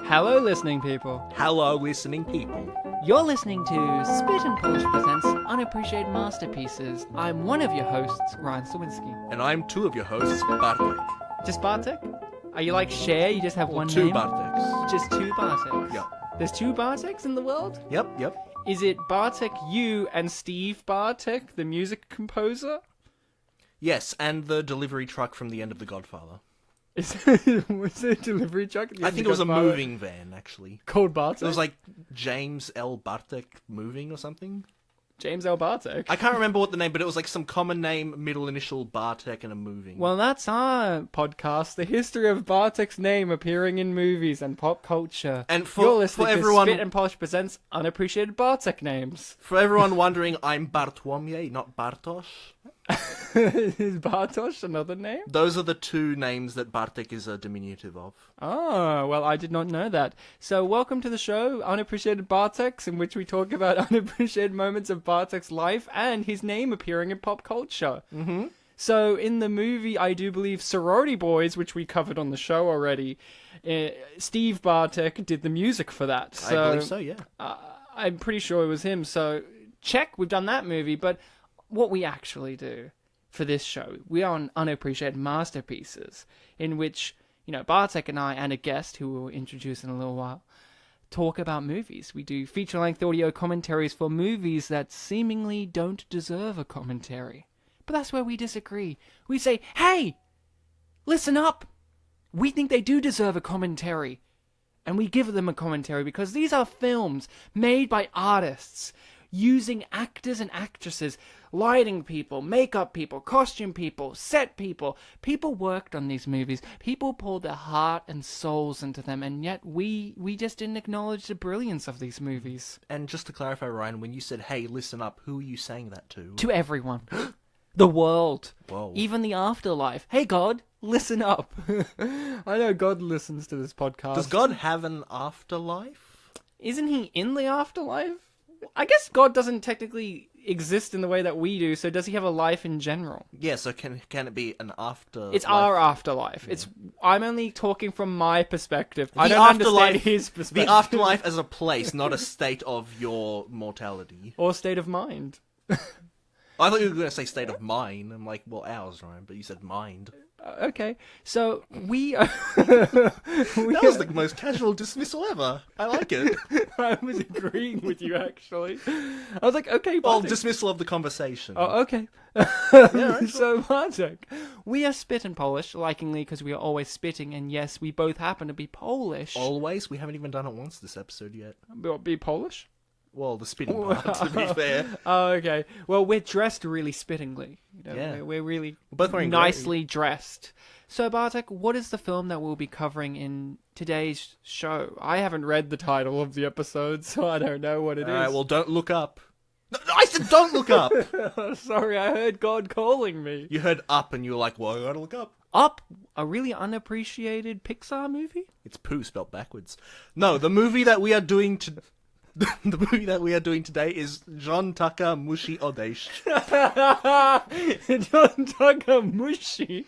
Hello, listening people. Hello, listening people. You're listening to Spit and Polish presents Unappreciated Masterpieces. I'm one of your hosts, Ryan Slawinski. And I'm two of your hosts, Bartek. Just Bartek? Are you like Cher? You just have one Two name? Barteks. Just two Barteks? Yep. There's two Barteks in the world? Yep. Is it Bartek you and Steve Bartek, the music composer? Yes, and the delivery truck from the end of The Godfather. Was there a delivery truck? I think it was a moving van, actually. Called Bartek? It was like James L. Bartek Moving or something. James L. Bartek? I can't remember what the name, but it was like some common name, middle initial Bartek and a moving. Well, that's our podcast, the history of Bartek's name appearing in movies and pop culture. And You're listening for everyone, to Spit and Polish presents Unappreciated Bartek names. For everyone wondering, I'm Bartłomiej, not Bartosz. Is Bartosz another name? Those are the two names that Bartek is a diminutive of. Oh, well, I did not know that. So, welcome to the show, Unappreciated Barteks, in which we talk about unappreciated moments of Bartek's life and his name appearing in pop culture. Mm-hmm. So, in the movie, I do believe Sorority Boys, which we covered on the show already, Steve Bartek did the music for that. So, I believe so, yeah. I'm pretty sure it was him. So, check, we've done that movie, but what we actually do for this show, we are on Unappreciated Masterpieces, in which, you know, Bartek and I and a guest who we'll introduce in a little while talk about movies. We do feature-length audio commentaries for movies that seemingly don't deserve a commentary. But that's where we disagree. We say, hey, listen up. We think they do deserve a commentary. And we give them a commentary because these are films made by artists using actors and actresses, lighting people, makeup people, costume people, set people. People worked on these movies. People poured their heart and souls into them, and yet we just didn't acknowledge the brilliance of these movies. And just to clarify, Ryan, when you said, hey, listen up, who are you saying that to? To everyone. The world. Whoa. Even the afterlife. Hey, God, listen up. I know God listens to this podcast. Does God have an afterlife? Isn't he in the afterlife? I guess God doesn't technically exist in the way that we do, so does he have a life in general? Yeah, so can it be an afterlife? It's our afterlife. Yeah. I'm only talking from my perspective. I The don't afterlife, understand his perspective. The afterlife as a place, not a state of your mortality. Or state of mind. I thought you were going to say state of mind. I'm like, well, ours, Ryan, but you said mind. Okay, so we That was the most casual dismissal ever. I like it. I was agreeing with you, actually. I was like, okay, Well, Bartek. dismissal of the conversation. Oh, okay. Right, So, Bartek, we are Spit and Polish, likingly because we are always spitting, and yes, we both happen to be Polish. Always? We haven't even done it once this episode yet. Be Polish? Well, the spitting part, to be fair. Oh, okay. Well, we're dressed really spittingly. You know, Yeah. We're really both wearing nicely dressed. So, Bartek, what is the film that we'll be covering in today's show? I haven't read the title of the episode, so I don't know what it is. Alright, well, don't look up. No, I said don't look up! Sorry, I heard God calling me. You heard up and you were like, well, I gotta look up. Up? A really unappreciated Pixar movie? It's poo spelled backwards. No, the movie that we are doing the movie that we are doing today is John Tucker Musi Odejść. John Tucker Musi.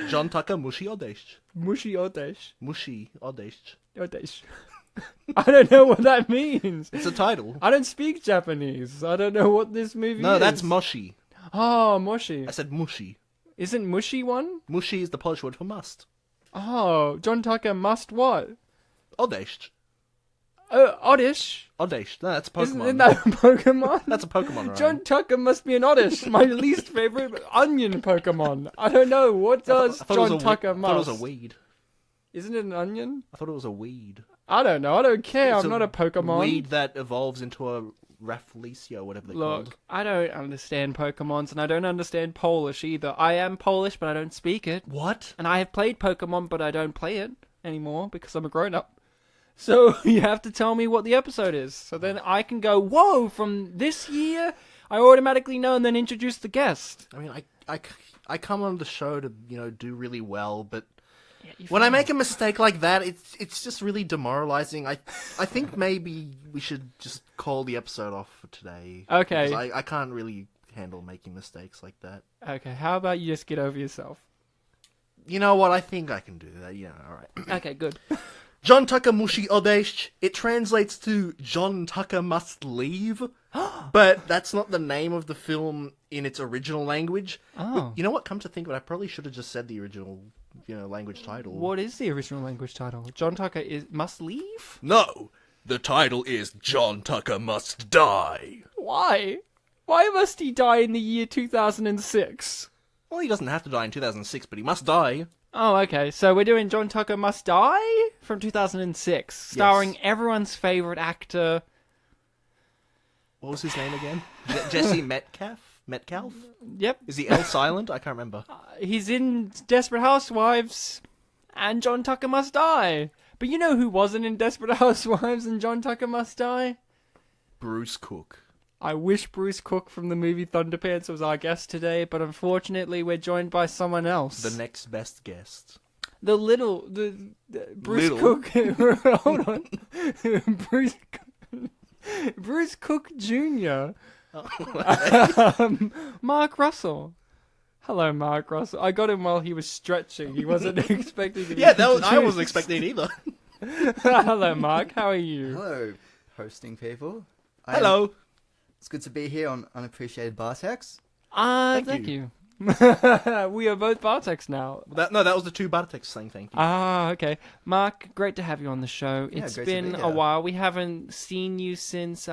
John Tucker Musi Odejść. Musi Odejść. Musi Odejść. Odejść. I don't know what that means. It's a title. I don't speak Japanese. I don't know what this movie is. No, that's moshi. Oh, mushi. I said mushi. Isn't mushi one? Mushi is the Polish word for must. Oh, John Tucker must what? Odejść. Oddish? Odejść. No, that's a Pokemon. Isn't that a Pokemon? That's a Pokemon, right? John Tucker must be an Oddish, my least favorite onion Pokemon. I don't know. What does John Tucker must? I thought it was a weed. Isn't it an onion? I thought it was a weed. I don't know. I don't care. It's I'm not a Pokemon. Weed that evolves into a Rafflesia, whatever they're called. Look, I don't understand Pokemons, and I don't understand Polish either. I am Polish, but I don't speak it. What? And I have played Pokemon, but I don't play it anymore because I'm a grown-up. So you have to tell me what the episode is. So then I can go, whoa, from this year? I automatically know and then introduce the guest. I mean, I come on the show to, do really well, but Yeah, when I make a mistake like that, it's just really demoralizing. I think maybe we should just call the episode off for today. Okay. Because I can't really handle making mistakes like that. Okay, how about you just get over yourself? You know what? I think I can do that. Yeah, all right. Okay, good. John Tucker musi odejść. It translates to John Tucker must leave, but that's not the name of the film in its original language. Oh. You know what? Come to think of it, I probably should have just said the original, language title. What is the original language title? John Tucker must leave? No, the title is John Tucker Must Die. Why? Why must he die in the year 2006? Well, he doesn't have to die in 2006, but he must die. Oh, okay. So we're doing John Tucker Must Die from 2006, starring everyone's favorite actor. What was his name again? Jesse Metcalf? Metcalf? Yep. Is he L silent? I can't remember. He's in Desperate Housewives and John Tucker Must Die. But you know who wasn't in Desperate Housewives and John Tucker Must Die? Bruce Cook. I wish Bruce Cook from the movie Thunderpants was our guest today, but unfortunately we're joined by someone else. The next best guest. The Bruce Cook. Hold on. Bruce Cook Jr. Mark Russell. Hello, Mark Russell. I got him while he was stretching. He wasn't expecting to be I wasn't expecting it either. Hello, Mark. How are you? Hello, hosting people. Hello. It's good to be here on Unappreciated Bartex. Thank you. We are both Bartex now. That was the two Bartex saying thank you. Okay. Mark, great to have you on the show. Yeah, It's great to been be a here. while. We haven't seen you since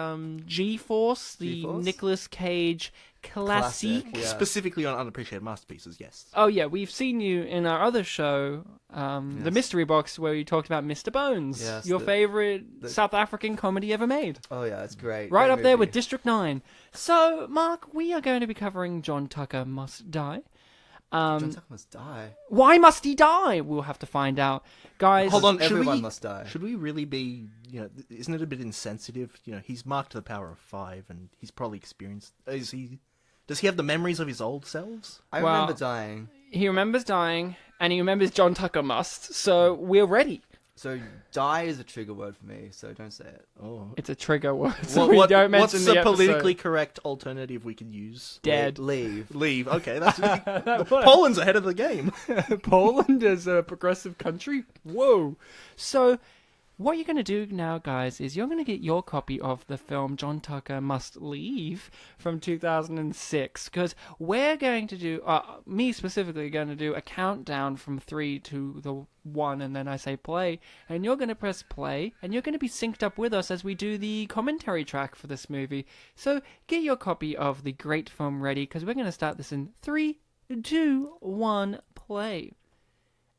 G-Force, the G-Force? Nicolas Cage classic. Yeah. Specifically on Unappreciated Masterpieces, yes. Oh yeah, we've seen you in our other show, The Yes. Mystery Box, where you talked about Mr. Bones, Yes, your favorite South African comedy ever made. Oh yeah, it's great. Right Great up there movie. with District 9. So, Mark, we are going to be covering John Tucker Must Die. John Tucker must die. Why must he die? We'll have to find out. Guys, Hold on, Everyone must die. Should we really be, isn't it a bit insensitive? He's marked to the power of 5, and he's probably experienced. Does he have the memories of his old selves? I Well- remember dying. he remembers dying, and he remembers John Tucker must, so we're ready. So die is a trigger word for me. So don't say it. Oh. It's a trigger word, so we don't mention What's the the episode. politically correct alternative we could use? Dead. Leave. Leave. Okay, that's Poland's ahead of the game. Poland is a progressive country? Whoa. So, what you're going to do now, guys, is you're going to get your copy of the film John Tucker Must Leave from 2006, because we're going to do, me specifically, going to do a countdown from 3 to the 1, and then I say play, and you're going to press play, and you're going to be synced up with us as we do the commentary track for this movie. So, get your copy of the great film ready, because we're going to start this in 3, 2, 1, play.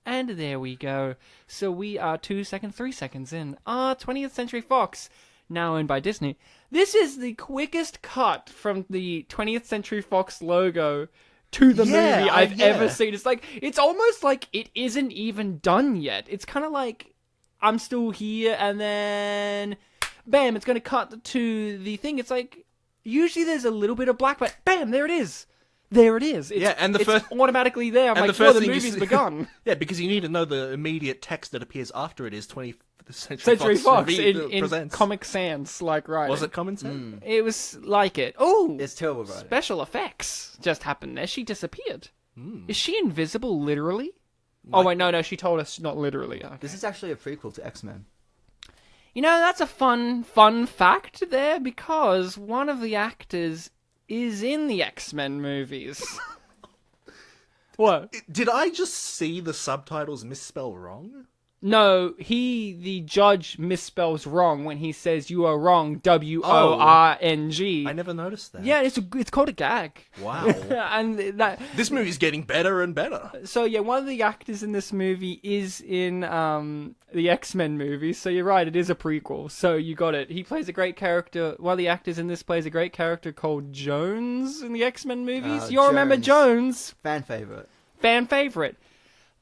And there we go. So we are 2 seconds, 3 seconds in. 20th Century Fox, now owned by Disney. This is the quickest cut from the 20th Century Fox logo to the movie I've ever seen. It's almost like it isn't even done yet. It's kind of like, I'm still here, and then, bam, it's going to cut to the thing. It's like, usually there's a little bit of black, but bam, there it is. There it is. It's, and the it's first automatically there. I'm and like, the first the thing you movie's see- begun. Yeah, because you need to know the immediate text that appears after it is 20th Century Fox in presents. Comic Sans, like writing. Was it Common Sense? It was like it. Oh, It's terrible writing. special effects just happened there. She disappeared. Is she invisible, literally? Oh wait, no, she told us not literally. Okay. This is actually a prequel to X-Men. That's a fun fact there, because one of the actors is in the X-Men movies. What? Did I just see the subtitles misspell wrong? No, the judge misspells wrong when he says you are wrong, W-O-R-N-G. I never noticed that. Yeah, it's called a gag. Wow. And that, This movie's getting better and better. so yeah, one of the actors in this movie is in the X-Men movie, so you're right, it is a prequel, so you got it. He plays a great character, one of the actors in this plays a great character called Jones in the X-Men movies. You'll remember Jones. Fan favorite. Fan favorite.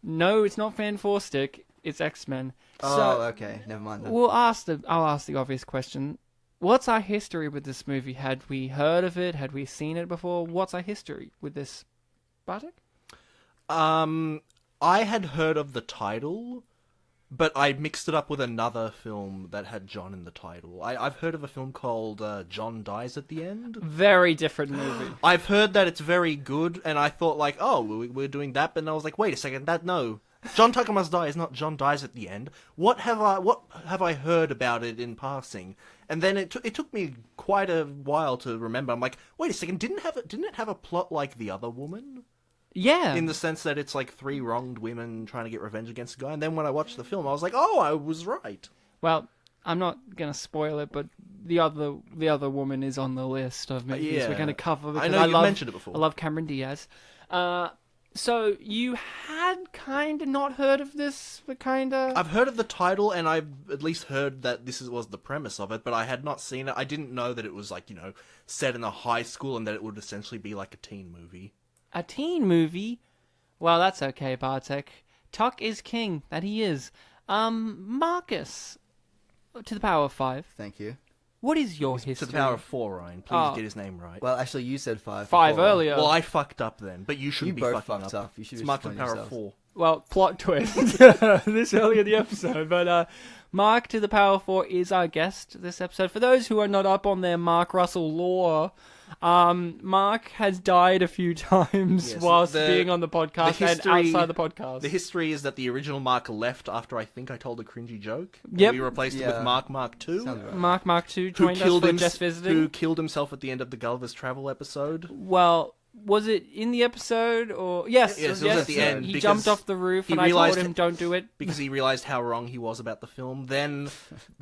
No, it's not Fan Stick. It's X-Men. Oh, okay. Never mind then. I'll ask the obvious question. What's our history with this movie? Had we heard of it? Had we seen it before? What's our history with this, Bartek? I had heard of the title, but I mixed it up with another film that had John in the title. I've heard of a film called John Dies at the End. Very different movie. I've heard that it's very good, and I thought like, oh, we're doing that, but then I was like, wait a second, John Tucker Must Die is not John dies at the end. What have I heard about it in passing? And then it took me quite a while to remember. I'm like, wait a second, didn't it have a plot like The Other Woman? Yeah. In the sense that it's like three wronged women trying to get revenge against a guy. And then when I watched the film, I was like, oh, I was right. Well, I'm not going to spoil it, but the other woman is on the list of movies we're going to cover. I know you've mentioned it before. I love Cameron Diaz. So you had kind of not heard of this, but kind of... I've heard of the title, and I've at least heard that this was the premise of it, but I had not seen it. I didn't know that it was like, set in a high school and that it would essentially be like a teen movie. A teen movie? Well, that's okay, Bartek. Tuck is king. That he is. Marcus, to the power of 5. Thank you. What is your history? To the power of 4, Ryan. Please get his name right. Well, actually, you said 5. 5 before. earlier. Well, I fucked up then, but you shouldn't be both fucking fucked up. You should it's Mark to explain the power yourself. of 4. Well, plot twist this early in the episode, but Mark to the power 4 is our guest this episode. For those who are not up on their Mark Russell lore, Mark has died a few times whilst being on the podcast and outside the podcast. The history is that the original Mark left after I think I told a cringy joke. Yep. We replaced it with Mark 2. Right. Mark 2 joined us for just visiting. Who killed himself at the end of the Gulliver's Travel episode. Well, was it in the episode or... Yes, it was at the end. He jumped off the roof and I told him don't do it. Because he realised how wrong he was about the film. Then,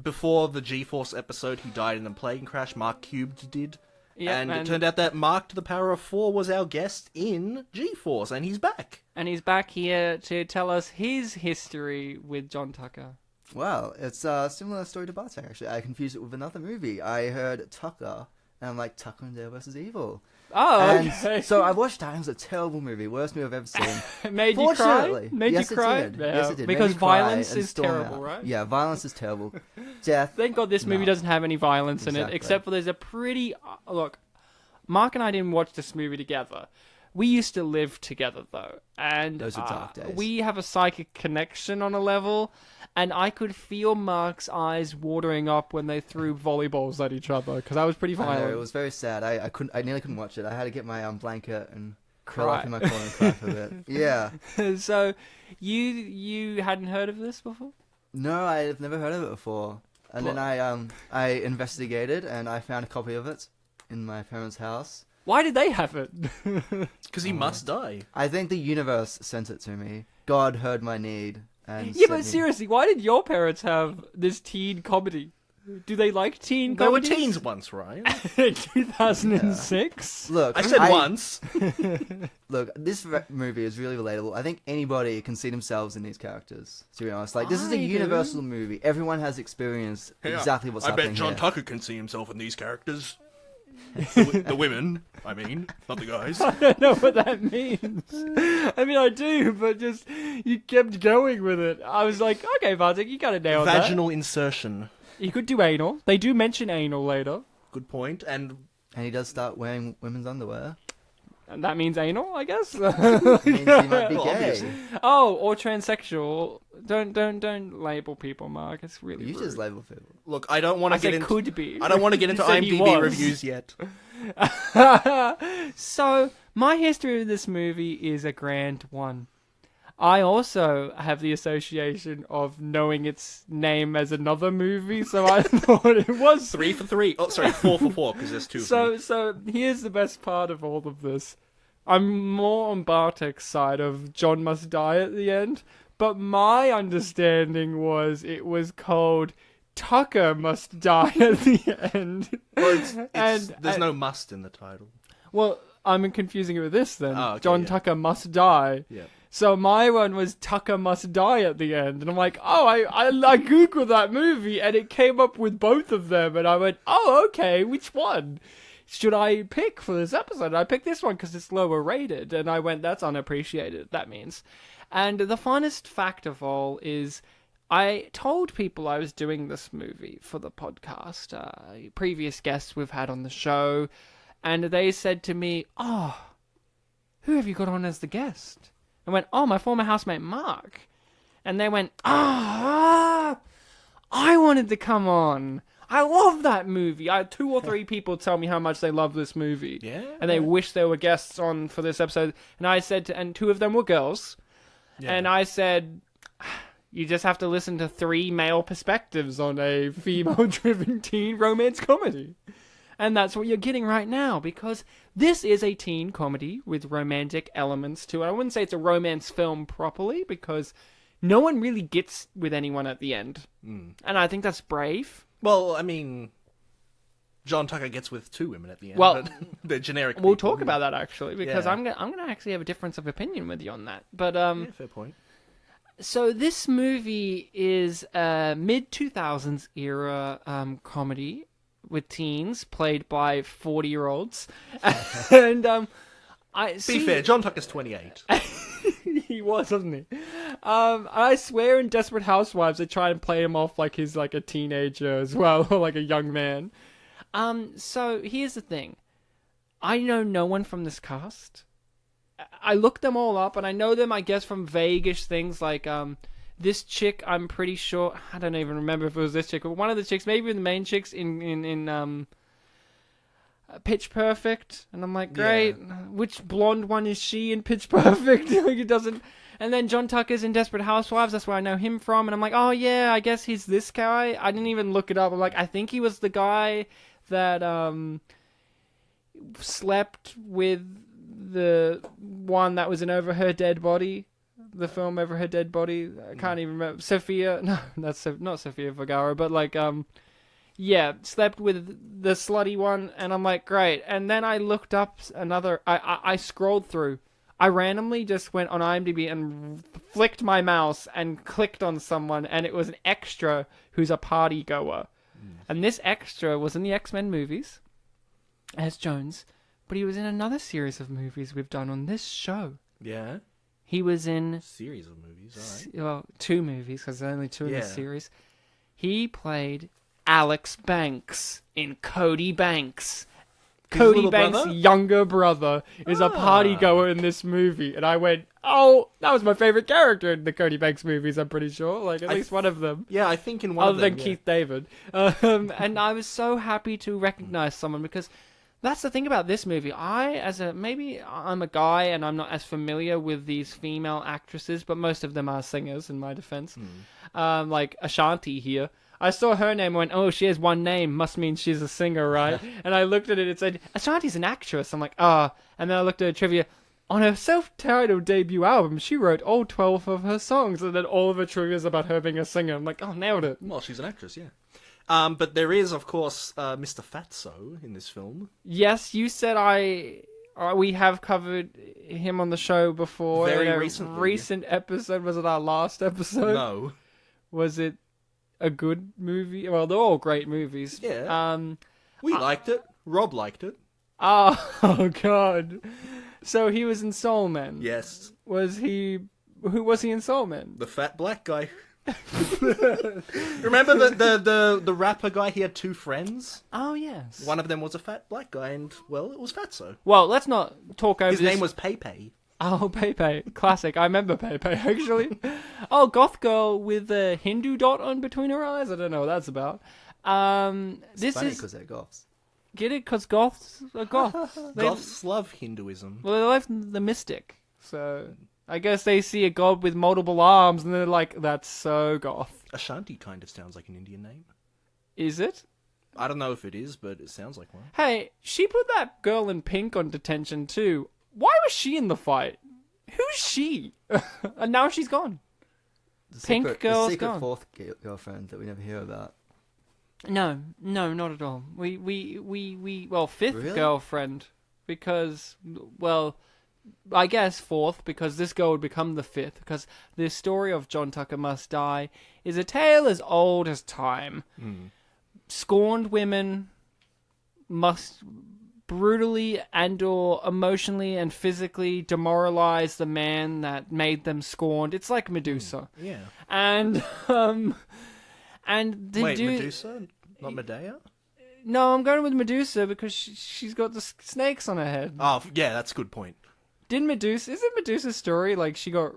before the G-Force episode, he died in a plane crash. Mark Cubed did. Yep, and it turned out that Mark to the power of 4 was our guest in G-Force, and he's back. And he's back here to tell us his history with John Tucker. Well, it's a similar story to Bartek, actually. I confused it with another movie. I heard Tucker, and I'm like, Tucker and Dale vs. Evil. Oh, and okay. So I watched that, and it was a terrible movie. Worst movie I've ever seen. It made you cry? Yes, you cry? it did. Yes, it did. Because made me cry violence and is storm terrible, out. right? Yeah, violence is terrible. Death. Thank God this movie doesn't have any violence in it, except for there's a pretty... Look, Mark and I didn't watch this movie together. We used to live together, though. And those are dark days. We have a psychic connection on a level, and I could feel Mark's eyes watering up when they threw volleyballs at each other, because I was pretty violent. I know, it was very sad. I nearly couldn't watch it. I had to get my blanket and curl up in my corner and cry for a bit. Yeah. So, you hadn't heard of this before? No, I've never heard of it before. And then I investigated, and I found a copy of it in my parents' house. Why did they have it? Because he must die. I think the universe sent it to me. God heard my need. And seriously, why did your parents have this teen comedy? Do they like teen They were comedies? teens once, Ryan. 2006? Yeah. Look, I said once. Look, this movie is really relatable. I think anybody can see themselves in these characters, to be honest. Like, this is a universal movie. Everyone has experienced exactly what's happening. I bet John Tucker can see himself in these characters. The women, I mean, not the guys. I don't know what that means. I mean, I do, but just, you kept going with it. I was like, okay, Bartek, you got it nailed. Vaginal insertion. You could do anal. They do mention anal later. Good point. And he does start wearing women's underwear. And that means anal, I guess. It means he might be gay. Obviously. Oh, or transsexual. Don't label people, Mark. It's really You rude. just label people. Look, I don't want to get into. Could be. I don't want to get into IMDb reviews yet. So, my history with this movie is a grand one. I also have the association of knowing its name as another movie, so I thought it was 3 for 3. Oh, sorry, 4 for 4, because there's 2 for me. So here's the best part of all of this. I'm more on Bartek's side of John Must Die at the end, but my understanding was it was called Tucker Must Die at the end. Well, there's no must in the title. Well, I'm confusing it with this then. Oh, okay, John Tucker Must Die. Yeah. So my one was Tucker Must Die at the end. And I'm like, oh, I Googled that movie and it came up with both of them. And I went, oh, okay, which one should I pick for this episode? And I picked this one because it's lower rated. And I went, that's unappreciated, that means. And the funnest fact of all is I told people I was doing this movie for the podcast. Previous guests we've had on the show. And they said to me, oh, who have you got on as the guest? I went, oh, my former housemate Mark. And they went, I wanted to come on. I love that movie. I had 2 or 3 people tell me how much they love this movie. Yeah. And they wish they were guests on for this episode. And I said, and 2 of them were girls. And I said, you just have to listen to 3 male perspectives on a female-driven teen romance comedy. And that's what you're getting right now, because this is a teen comedy with romantic elements to it. I wouldn't say it's a romance film properly, because no one really gets with anyone at the end. And I think that's brave. Well, I mean, John Tucker gets with 2 women at the end, Well, but they're generic We'll people. talk about that, actually, because Yeah. I'm gonna actually have a difference of opinion with you on that. But, Yeah, fair point. So this movie is a mid-2000s era comedy with teens played by 40-year-olds. And Be fair, John Tucker's 28. he was, wasn't he? I swear in Desperate Housewives they try and play him off like he's like a teenager as well, or like a young man. So here's the thing. I know no one from this cast. I looked them all up, and I know them, I guess, from vaguish things like this chick. I'm pretty sure, I don't even remember if it was this chick, but one of the chicks, maybe the main chicks in Pitch Perfect. And I'm like, great. Yeah. Which blonde one is she in Pitch Perfect? Like, it doesn't. And then John Tucker's in Desperate Housewives. That's where I know him from. And I'm like, oh yeah, I guess he's this guy. I didn't even look it up. I'm like, I think he was the guy that slept with the one that was in Over Her Dead Body, the film Over Her Dead Body. I can't even remember. Sophia, no, that's not Sophia Vergara, but like, yeah, slept with the slutty one, and I'm like, great. And then I looked up another, I scrolled through. I randomly just went on IMDb and flicked my mouse and clicked on someone, and it was an extra who's a party goer. And this extra was in the X-Men movies as Jones, but he was in another series of movies we've done on this show. Yeah. He was in Series of movies, alright. well, 2 movies, because there's only 2 in this Yeah. series. He played Alex Banks in Cody Banks. His Cody little Banks' brother? younger brother is a party goer in this movie. And I went, oh, that was my favorite character in the Cody Banks movies, I'm pretty sure. Like, at least one of them. Yeah, I think in one Other of them, than Keith David. And I was so happy to recognize someone, because that's the thing about this movie. Maybe I'm a guy and I'm not as familiar with these female actresses, but most of them are singers, in my defense. Like Ashanti here. I saw her name and went, oh, she has one name. Must mean she's a singer, right? And I looked at it, it said, Ashanti's an actress. I'm like, ah. And then I looked at her trivia. On her self-titled debut album, she wrote all 12 of her songs, and then all of her trivia is about her being a singer. I'm like, oh, nailed it. Well, she's an actress, yeah. But there is, of course, Mr. Fatso in this film. Yes, you said we have covered him on the show before. Very in a recently. recent episode. Was it our last episode? No. Was it a good movie? Well, they're all great movies. Yeah. We liked it. Rob liked it. Oh God. So he was in Soul Men. Yes. Was he? Who was he in Soul Men? The fat black guy. Remember the rapper guy? He had 2 friends. Oh yes. One of them was a fat black guy, and, well, it was Fatso. Well, let's not talk over His this. name was Pepe. Oh, Pepe. Classic. I remember Pepe, actually. Oh, goth girl with a Hindu dot on between her eyes? I don't know what that's about. This Funny is... because they're goths. Get it? Because goths are goths. Goths love Hinduism. Well, they love the mystic. So, I guess they see a god with multiple arms, and they're like, that's so goth. Ashanti kind of sounds like an Indian name. Is it? I don't know if it is, but it sounds like one. Hey, she put that girl in pink on detention, too. Why was she in the fight? Who's she? And now she's gone. Pink girl's the secret gone. 4th girlfriend that we never hear about. No, not at all. Well, 5th Really? girlfriend, because, well, I guess 4th, because this girl would become the 5th, because the story of John Tucker Must Die is a tale as old as time. Scorned women must brutally and or emotionally and physically demoralize the man that made them scorned. It's like Medusa. Yeah. And and they Wait, do... Medusa? Not Medea? No, I'm going with Medusa because she's got the snakes on her head. Oh, yeah, that's a good point. Isn't Medusa's story like she got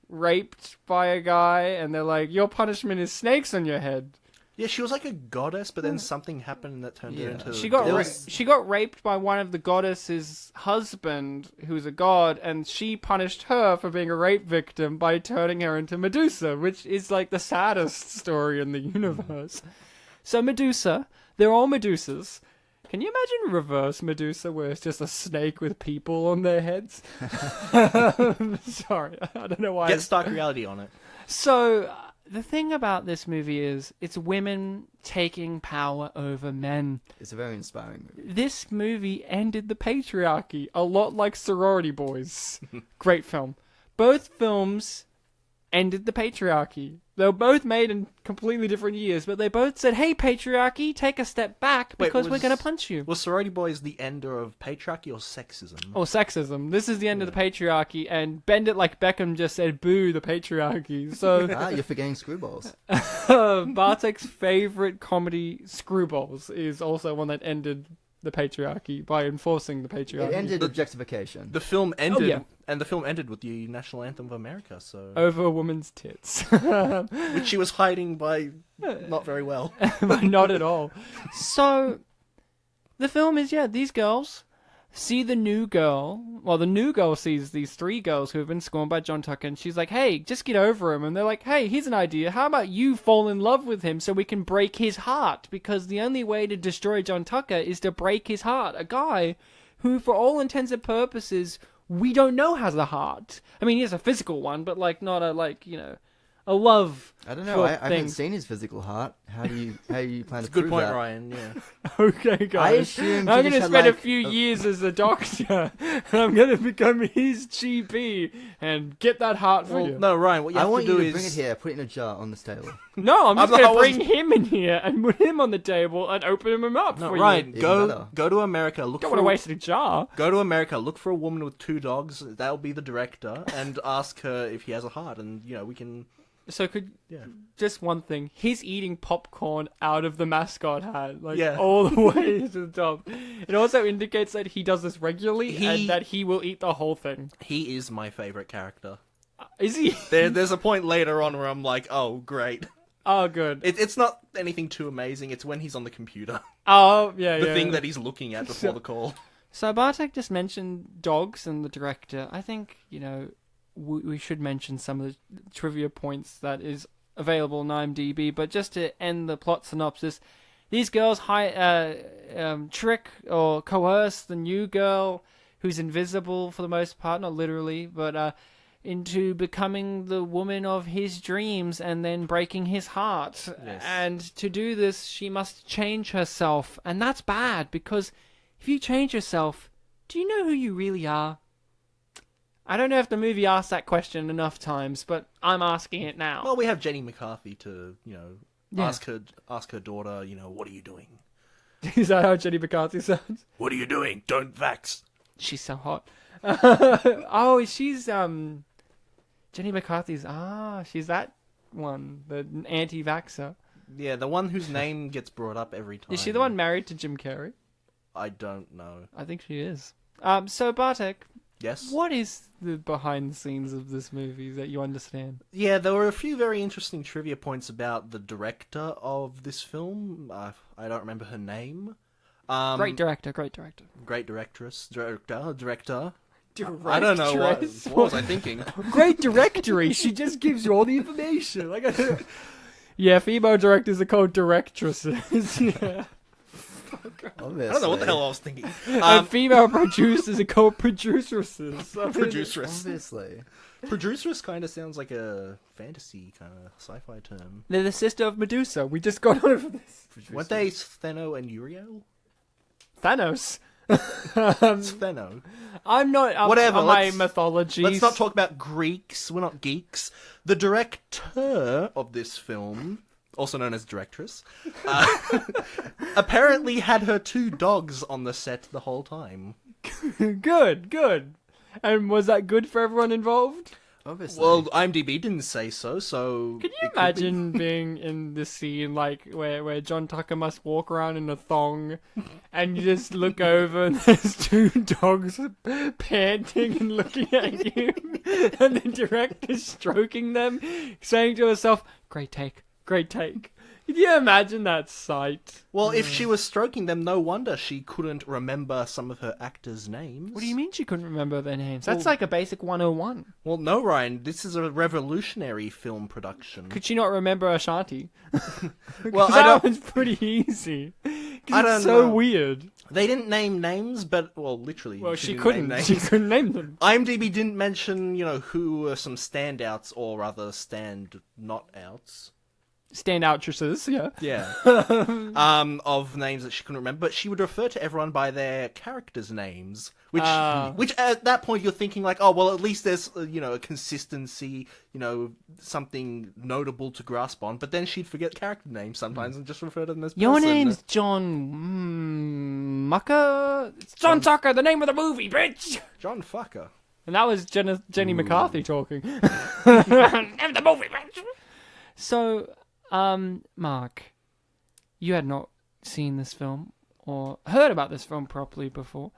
raped by a guy and they're like, your punishment is snakes on your head? Yeah, she was like a goddess, but then something happened that turned her Yeah. into... She got was- she got raped by one of the goddess's husband, who's a god, and she punished her for being a rape victim by turning her into Medusa, which is like the saddest story in the universe. So Medusa, they're all Medusas. Can you imagine reverse Medusa, where it's just a snake with people on their heads? Sorry, I don't know why. Get Stark Reality on it. So, the thing about this movie is it's women taking power over men. It's a very inspiring movie. This movie ended the patriarchy, a lot like Sorority Boys. Great film. Both films ended the patriarchy. They were both made in completely different years, but they both said, hey, patriarchy, take a step back because we're going to punch you. Was Sorority Boys the ender of patriarchy or sexism? Or sexism. This is the end of the patriarchy, and Bend It Like Beckham just said, boo, the patriarchy. So, You're forgetting Screwballs. Bartek's favorite comedy, Screwballs, is also one that ended the patriarchy by enforcing the patriarchy. It ended objectification. The film ended, yeah. and the film ended with the national anthem of America, so... Over a woman's tits. Which she was hiding by not very well. Not at all. So, the film is, these girls see the new girl. Well, the new girl sees these three girls who have been scorned by John Tucker, and she's like, hey, just get over him. And they're like, hey, here's an idea. How about you fall in love with him so we can break his heart? Because the only way to destroy John Tucker is to break his heart. A guy who, for all intents and purposes, we don't know has a heart. I mean, he has a physical one, but, like, not a, like, you know, a love. I don't know. I haven't seen his physical heart. How do you plan to Good prove point, that? Ryan, yeah. Okay, guys. I assumed I'm he going just to had, spend a like, few years as a doctor, and I'm going to become his GP and get that heart for you. No, Ryan, what you I have want to do you to is... bring it here, put it in a jar on this table. No, I'm just I going to wasn't- bring him in here and put him on the table and open him up No, for Ryan, you. better. go to America, look Don't for... want to waste a jar. Go to America, look for a woman with 2 dogs, that'll be the director, and ask her if he has a heart, and, you know, we can... So Yeah. just one thing. He's eating popcorn out of the mascot hat, like Yeah. all the way to the top. It also indicates that he does this regularly He- and that he will eat the whole thing. He is my favorite character. Is he? There's a point later on where I'm like, oh, great. Oh, good. It's not anything too amazing, it's when he's on the computer. Oh, yeah, The yeah. thing that he's looking at before the call. So Bartek just mentioned dogs and the director. I think, you know, we should mention some of the trivia points that is available on IMDb. But just to end the plot synopsis, these girls trick or coerce the new girl, who's invisible for the most part, not literally, but into becoming the woman of his dreams and then breaking his heart. Yes. And to do this, she must change herself. And that's bad, because if you change yourself, do you know who you really are? I don't know if the movie asked that question enough times, but I'm asking it now. Well, we have Jenny McCarthy to, you know, Yeah. ask her daughter, you know, what are you doing? Is that how Jenny McCarthy sounds? What are you doing? Don't vax. She's so hot. Oh, she's Jenny McCarthy's. She's that one, the anti-vaxxer. Yeah, the one whose name gets brought up every time. Is she the one married to Jim Carrey? I don't know. I think she is. So Bartek, Yes? what is the behind the scenes of this movie that you understand? Yeah, there were a few very interesting trivia points about the director of this film. I don't remember her name. Great director. Great directress. Director. I don't know. What was I thinking? Great directory. She just gives you all the information. Yeah, female directors are called directresses. Yeah. Obviously. I don't know what the hell I was thinking. And female producers are called produceresses. Produceress. Obviously. Produceress kind of sounds like a fantasy kind of sci-fi term. They're the sister of Medusa. We just got over this. Weren't they Stheno and Uriel? Thanos. Stheno. I'm not up Whatever, on my let's- mythologies. Let's not talk about Greeks. We're not geeks. The director of this film, also known as directress, apparently had her 2 dogs on the set the whole time. Good. And was that good for everyone involved? Obviously. Well, IMDb didn't say so. Can you it could be. imagine being in this scene, like, where John Tucker must walk around in a thong, and you just look over and there's 2 dogs panting and looking at you, and the director's stroking them, saying to herself, great take. Can you imagine that sight? Well, if she was stroking them, no wonder she couldn't remember some of her actors' names. What do you mean she couldn't remember their names? That's like a basic 101. Well, no, Ryan. This is a revolutionary film production. Could she not remember Ashanti? Well, that one's pretty easy. I don't it's so know. weird. They didn't name names, but literally. Well, she didn't couldn't. name names. She couldn't name them. IMDb didn't mention, who were some standouts, or rather stand not outs. Standoutresses, yeah. Yeah. Of names that she couldn't remember, but she would refer to everyone by their characters' names, which at that point you're thinking like, oh well, at least there's a consistency, something notable to grasp on. But then she'd forget character names sometimes and just refer to them as Your person. name's John Mucker. It's John Tucker, the name of the movie, bitch. John Fucker. And that was Jenny McCarthy talking. Name of the movie, bitch. So. Mark, you had not seen this film or heard about this film properly before.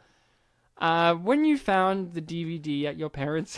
When you found the DVD at your parents'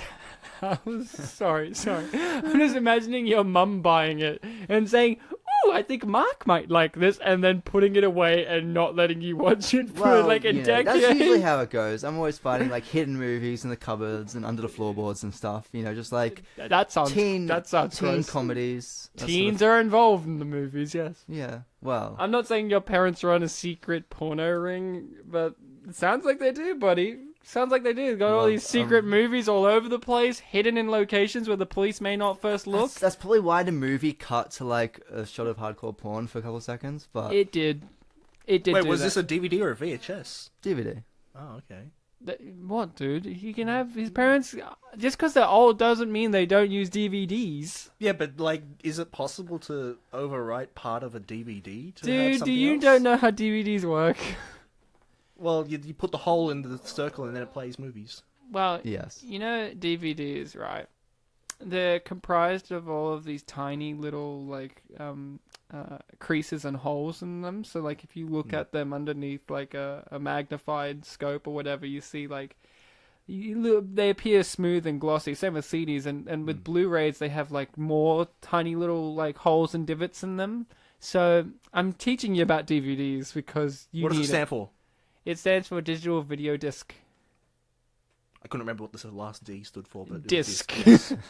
house, sorry, I'm just imagining your mum buying it and saying, "Ooh, I think Mark might like this," and then putting it away and not letting you watch it for like a decade. That's usually how it goes. I'm always finding like hidden movies in the cupboards and under the floorboards and stuff. Just like that sounds teen gross. comedies. Teens are involved in the movies, yes. Yeah, well, I'm not saying your parents run a secret porno ring, but it sounds like they do, buddy. Sounds like they do. Got all these secret movies all over the place, hidden in locations where the police may not first look. That's probably why the movie cut to like a shot of hardcore porn for a couple of seconds. But It did. Wait, was this a DVD or a VHS? DVD. Oh, okay. What, dude? He can have his parents. Just because they're old doesn't mean they don't use DVDs. Yeah, but is it possible to overwrite part of a DVD to have Dude, something you else? don't know how DVDs work. Well, you put the hole into the circle and then it plays movies. Well, yes. DVDs, right? They're comprised of all of these tiny little creases and holes in them. So like if you look at them underneath like a magnified scope or whatever, you see like they appear smooth and glossy. Same with CDs, and with Blu-rays they have like more tiny little like holes and divots in them. So I'm teaching you about DVDs because you What does need it stand for? It stands for digital video disc. I couldn't remember what the last D stood for, but Disc. It was disc.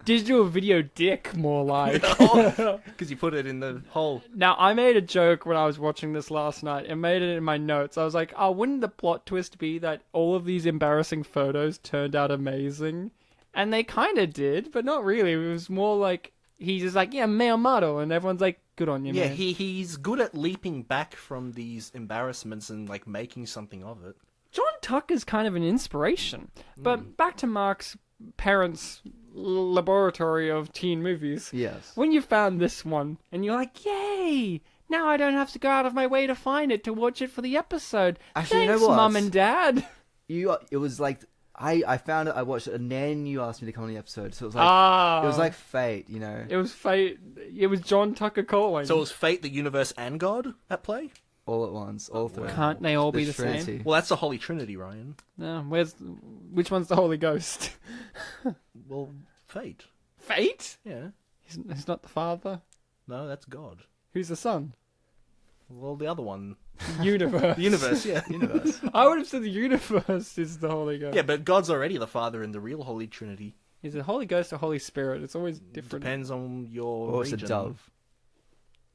Digital video dick, more like. Because you put it in the hole. Now, I made a joke when I was watching this last night and made it in my notes. I was like, oh, wouldn't the plot twist be that all of these embarrassing photos turned out amazing? And they kind of did, but not really. It was more like, he's just like, yeah, male model. And everyone's like, good on you, Yeah, man. he's good at leaping back from these embarrassments and like making something of it. John Tucker's kind of an inspiration. But back to Mark's parents' laboratory of teen movies. Yes. When you found this one, and you're like, yay! Now I don't have to go out of my way to find it to watch it for the episode. Actually, Thanks, you know what? Mum and Dad. It was like I found it, I watched it, and then you asked me to come on the episode. So it was like it was like fate, It was fate. It was John Tucker calling. So it was fate, the universe, and God at play? all at once, all three. Can't they all be the Trinity. same? Well, that's the Holy Trinity, Ryan. No, which one's the Holy Ghost? Well, fate. Fate? Yeah. He's not the Father. No, that's God. Who's the Son? Well, the other one. Universe. The universe, yeah. Universe. I would have said the universe is the Holy Ghost. Yeah, but God's already the Father in the real Holy Trinity. Is it Holy Ghost or Holy Spirit? It's always different. Depends on your Or it's a region. dove.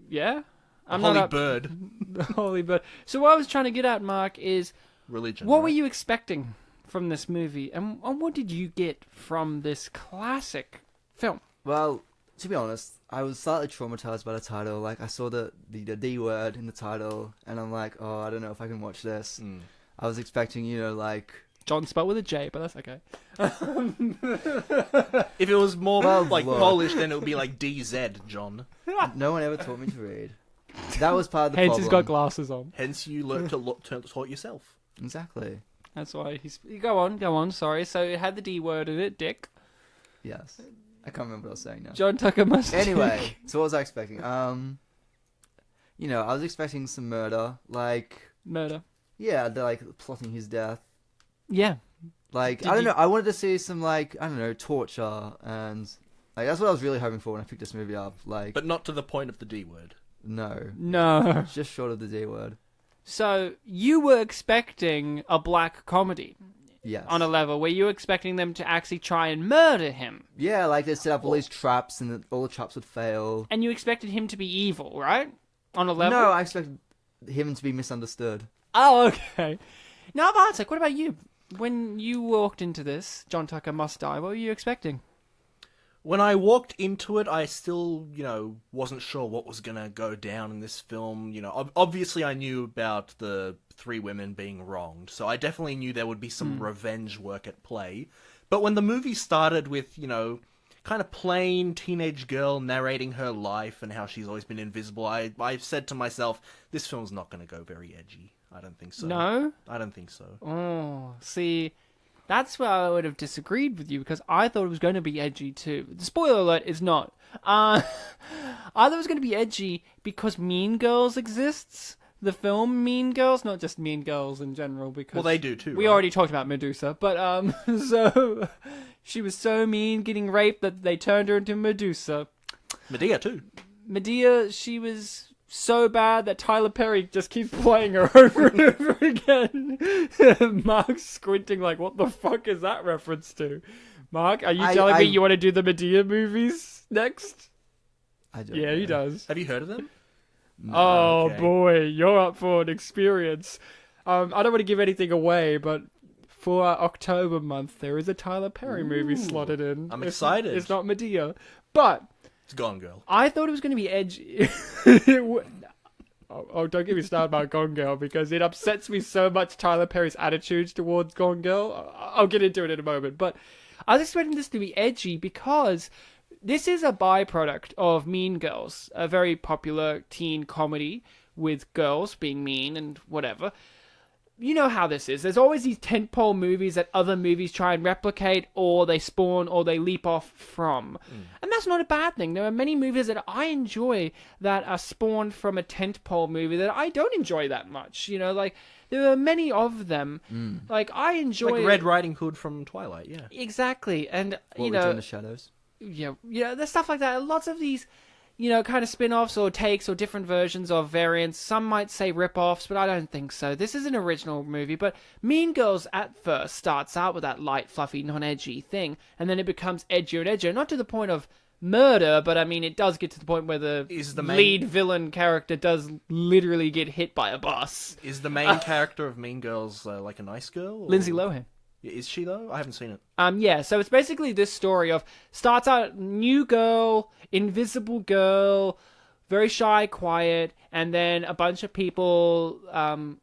Yeah? Holy bird. The Holy Bird. So what I was trying to get at, Mark, is Religion. what right? were you expecting from this movie? And what did you get from this classic film? Well, to be honest, I was slightly traumatized by the title. Like, I saw the D word in the title, and I'm like, oh, I don't know if I can watch this. I was expecting, like... John spelled with a J, but that's okay. If it was more Look. Polish, then it would be like DZ, John. No one ever taught me to read. That was part of the Hence problem. he's got glasses on. Hence, you learned to taught yourself. Exactly. That's why he's... Go on, sorry. So it had the D word in it, dick. Yes. I can't remember what I was saying now. John Tucker must... Anyway, so what was I expecting? I was expecting some murder. Like, Murder. yeah, they're like plotting his death. Yeah. Like, Did I don't you- know. I wanted to see some, like, I don't know, torture, and like that's what I was really hoping for when I picked this movie up. Like, But not to the point of the D word. No. No. It's just short of the D word. So you were expecting a black comedy Yes. on a level where you were expecting them to actually try and murder him. Yeah, like they set up all these traps and all the traps would fail. And you expected him to be evil, right? On a level? No, I expected him to be misunderstood. Oh, okay. Now, Bartek, what about you? When you walked into this, John Tucker Must Die, what were you expecting? When I walked into it, I still, wasn't sure what was going to go down in this film. Obviously I knew about the 3 women being wronged, so I definitely knew there would be some revenge work at play. But when the movie started with, kind of plain teenage girl narrating her life and how she's always been invisible, I said to myself, this film's not going to go very edgy. I don't think so. No? I don't think so. Oh, see, that's where I would have disagreed with you, because I thought it was going to be edgy too. The spoiler alert is not. I thought it was going to be edgy because Mean Girls exists. The film Mean Girls, not just Mean Girls in general, because... Well, they do too, We right? already talked about Medusa, but, so... She was so mean getting raped that they turned her into Medusa. Medea too. Medea, she was so bad that Tyler Perry just keeps playing her over and over again. Mark's squinting like, what the fuck is that reference to? Mark, are you telling me you want to do the Medea movies next? I don't Yeah, know. he does. Have you heard of them? Oh, Okay. boy, you're up for an experience. I don't want to give anything away, but for our October month, there is a Tyler Perry movie slotted in. I'm excited. It's not Medea. But It's Gone Girl. I thought it was going to be edgy. Oh, don't get me started about Gone Girl, because it upsets me so much, Tyler Perry's attitudes towards Gone Girl. I'll get into it in a moment. But I was expecting this to be edgy because this is a byproduct of Mean Girls, a very popular teen comedy with girls being mean and whatever. You know how this is. There's always these tentpole movies that other movies try and replicate, or they spawn, or they leap off from. And that's not a bad thing. There are many movies that I enjoy that are spawned from a tentpole movie that I don't enjoy that much. Like, there are many of them. Like, I enjoy... Like Red Riding Hood from Twilight, yeah. Exactly. And, What we do in the shadows. Yeah, there's stuff like that. Lots of these... kind of spin-offs or takes or different versions of variants. Some might say rip-offs, but I don't think so. This is an original movie, but Mean Girls at first starts out with that light, fluffy, non-edgy thing, and then it becomes edgier and edgier. Not to the point of murder, but I mean, it does get to the point where the lead villain character does literally get hit by a bus. Is the main character of Mean Girls like a nice girl? Or... Lindsay Lohan. Is she, though? I haven't seen it. Yeah, so it's basically this story of starts out new girl, invisible girl, very shy, quiet, and then a bunch of people, I'm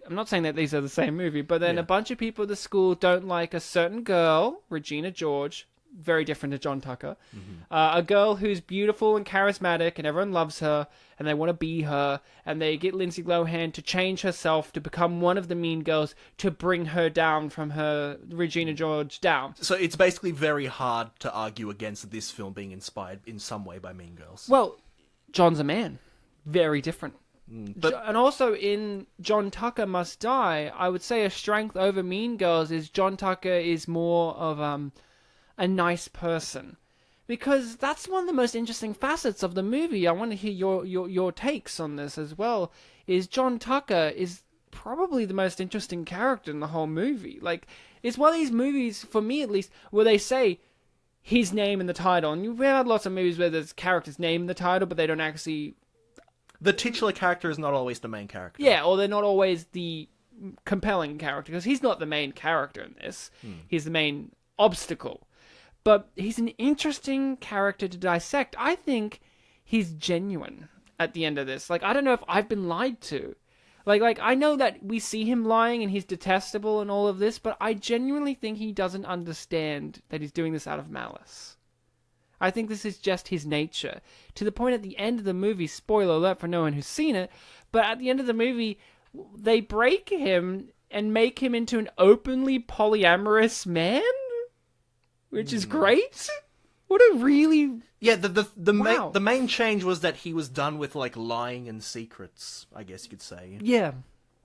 not saying that these are the same movie, but then a bunch of people at the school don't like a certain girl, Regina George, very different to John Tucker, a girl who's beautiful and charismatic, and everyone loves her, and they want to be her, and they get Lindsay Lohan to change herself to become one of the mean girls to bring her down from her Regina George down. So it's basically very hard to argue against this film being inspired in some way by Mean Girls. Well, John's a man. Very different. But And also in John Tucker Must Die, I would say a strength over Mean Girls is John Tucker is more of a nice person. Because that's one of the most interesting facets of the movie. I want to hear your takes on this as well. Is John Tucker is probably the most interesting character in the whole movie. Like, it's one of these movies, for me at least, where they say his name in the title. And we've had lots of movies where there's character's name in the title, but they don't actually... the titular character is not always the main character. Yeah, or they're not always the compelling character, because he's not the main character in this. He's the main obstacle. But he's an interesting character to dissect. I think he's genuine at the end of this. Like, I don't know if I've been lied to. Like I know that we see him lying and he's detestable and all of this, but I genuinely think he doesn't understand that he's doing this out of malice. I think this is just his nature. To the point at the end of the movie, spoiler alert for no one who's seen it, but at the end of the movie, they break him and make him into an openly polyamorous man? Which is great. What a really... Yeah, Wow. the main change was that he was done with, like, lying and secrets, I guess you could say. Yeah.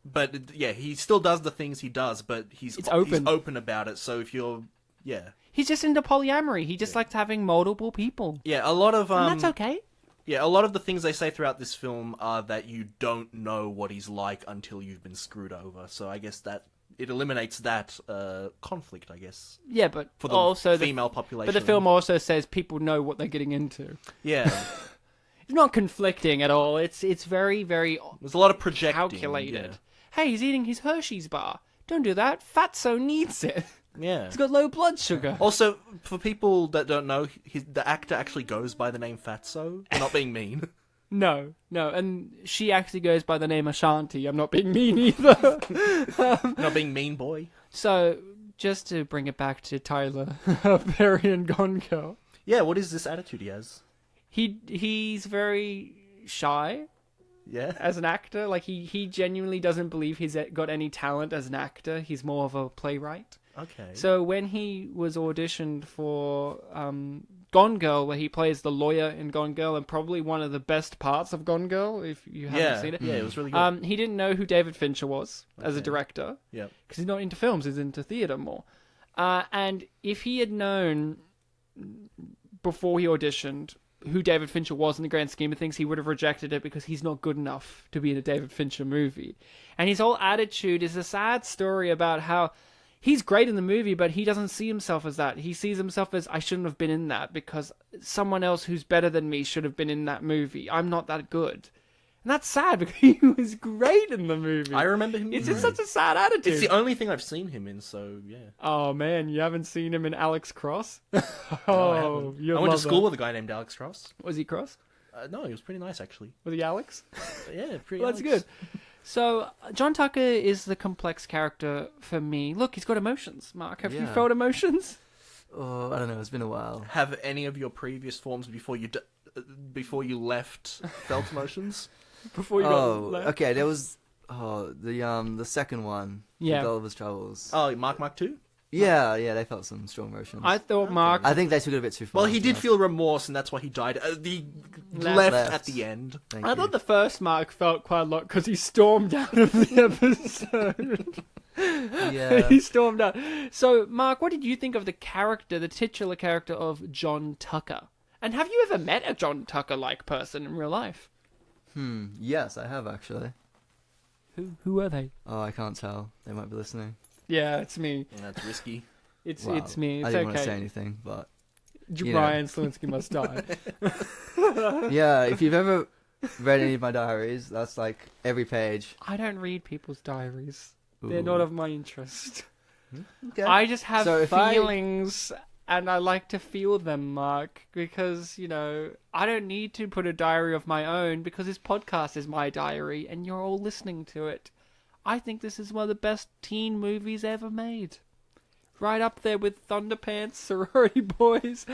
But, yeah, he still does the things he does, but he's open about it, so if you're... Yeah. He's just into polyamory. He just likes having multiple people. Yeah, a lot of... And that's okay. Yeah, a lot of the things they say throughout this film are that you don't know what he's like until you've been screwed over. So I guess that it eliminates that conflict, I guess. Yeah, but For the also female population. But the film also says people know what they're getting into. Yeah. It's not conflicting at all. It's very, very There's a lot of projecting. calculated. Hey, he's eating his Hershey's bar. Don't do that. Fatso needs it. Yeah. He's got low blood sugar. Also, for people that don't know, the actor actually goes by the name Fatso. I'm not being mean. No, and she actually goes by the name Ashanti. I'm not being mean either. Not being mean boy. So, just to bring it back to Tyler Perry and Gone Girl. Yeah, what is this attitude he has? He's very shy Yeah. as an actor. Like, he genuinely doesn't believe he's got any talent as an actor. He's more of a playwright. Okay. So when he was auditioned for Gone Girl, where he plays the lawyer in Gone Girl, and probably one of the best parts of Gone Girl, if you haven't seen it. Yeah, it was really good. He didn't know who David Fincher was as a director. Yeah. Because he's not into films, he's into theatre more. And if he had known before he auditioned who David Fincher was in the grand scheme of things, he would have rejected it because he's not good enough to be in a David Fincher movie. And his whole attitude is a sad story about how he's great in the movie, but he doesn't see himself as that. He sees himself as, I shouldn't have been in that because someone else who's better than me should have been in that movie. I'm not that good. And that's sad because he was great in the movie. I remember him. It's just such a sad attitude. It's the only thing I've seen him in, so yeah. Oh man, you haven't seen him in Alex Cross? I went to school with... with a guy named Alex Cross. Was he Cross? No, he was pretty nice actually. Was he Alex? Yeah, pretty. Well, that's good. So, John Tucker is the complex character for me. Look, he's got emotions. Mark, have you felt emotions? Oh, I don't know. It's been a while. Have any of your previous forms before you left felt emotions? Before you got left? Okay. There was the second one. Yeah. Gulliver's Travels. Oh, Mark 2? Yeah, they felt some strong emotions. I thought Mark... I think they took it a bit too far. Well, he did feel remorse, and that's why he died. He left at the end. I thought the first Mark felt quite a lot because he stormed out of the episode. Yeah. He stormed out. So, Mark, what did you think of the titular character of John Tucker? And have you ever met a John Tucker-like person in real life? Yes, I have actually. Who are they? Oh, I can't tell. They might be listening. Yeah, it's me. That's risky. It's Wow. it's me. It's I didn't okay. want to say anything, but Ryan Slinsky must die. yeah, if you've ever read any of my diaries, that's like every page. I don't read people's diaries. Ooh. They're not of my interest. Okay. I just have So if feelings, and I like to feel them, Mark, because, I don't need to put a diary of my own because this podcast is my diary, and you're all listening to it. I think this is one of the best teen movies ever made. Right up there with Thunderpants, Sorority Boys,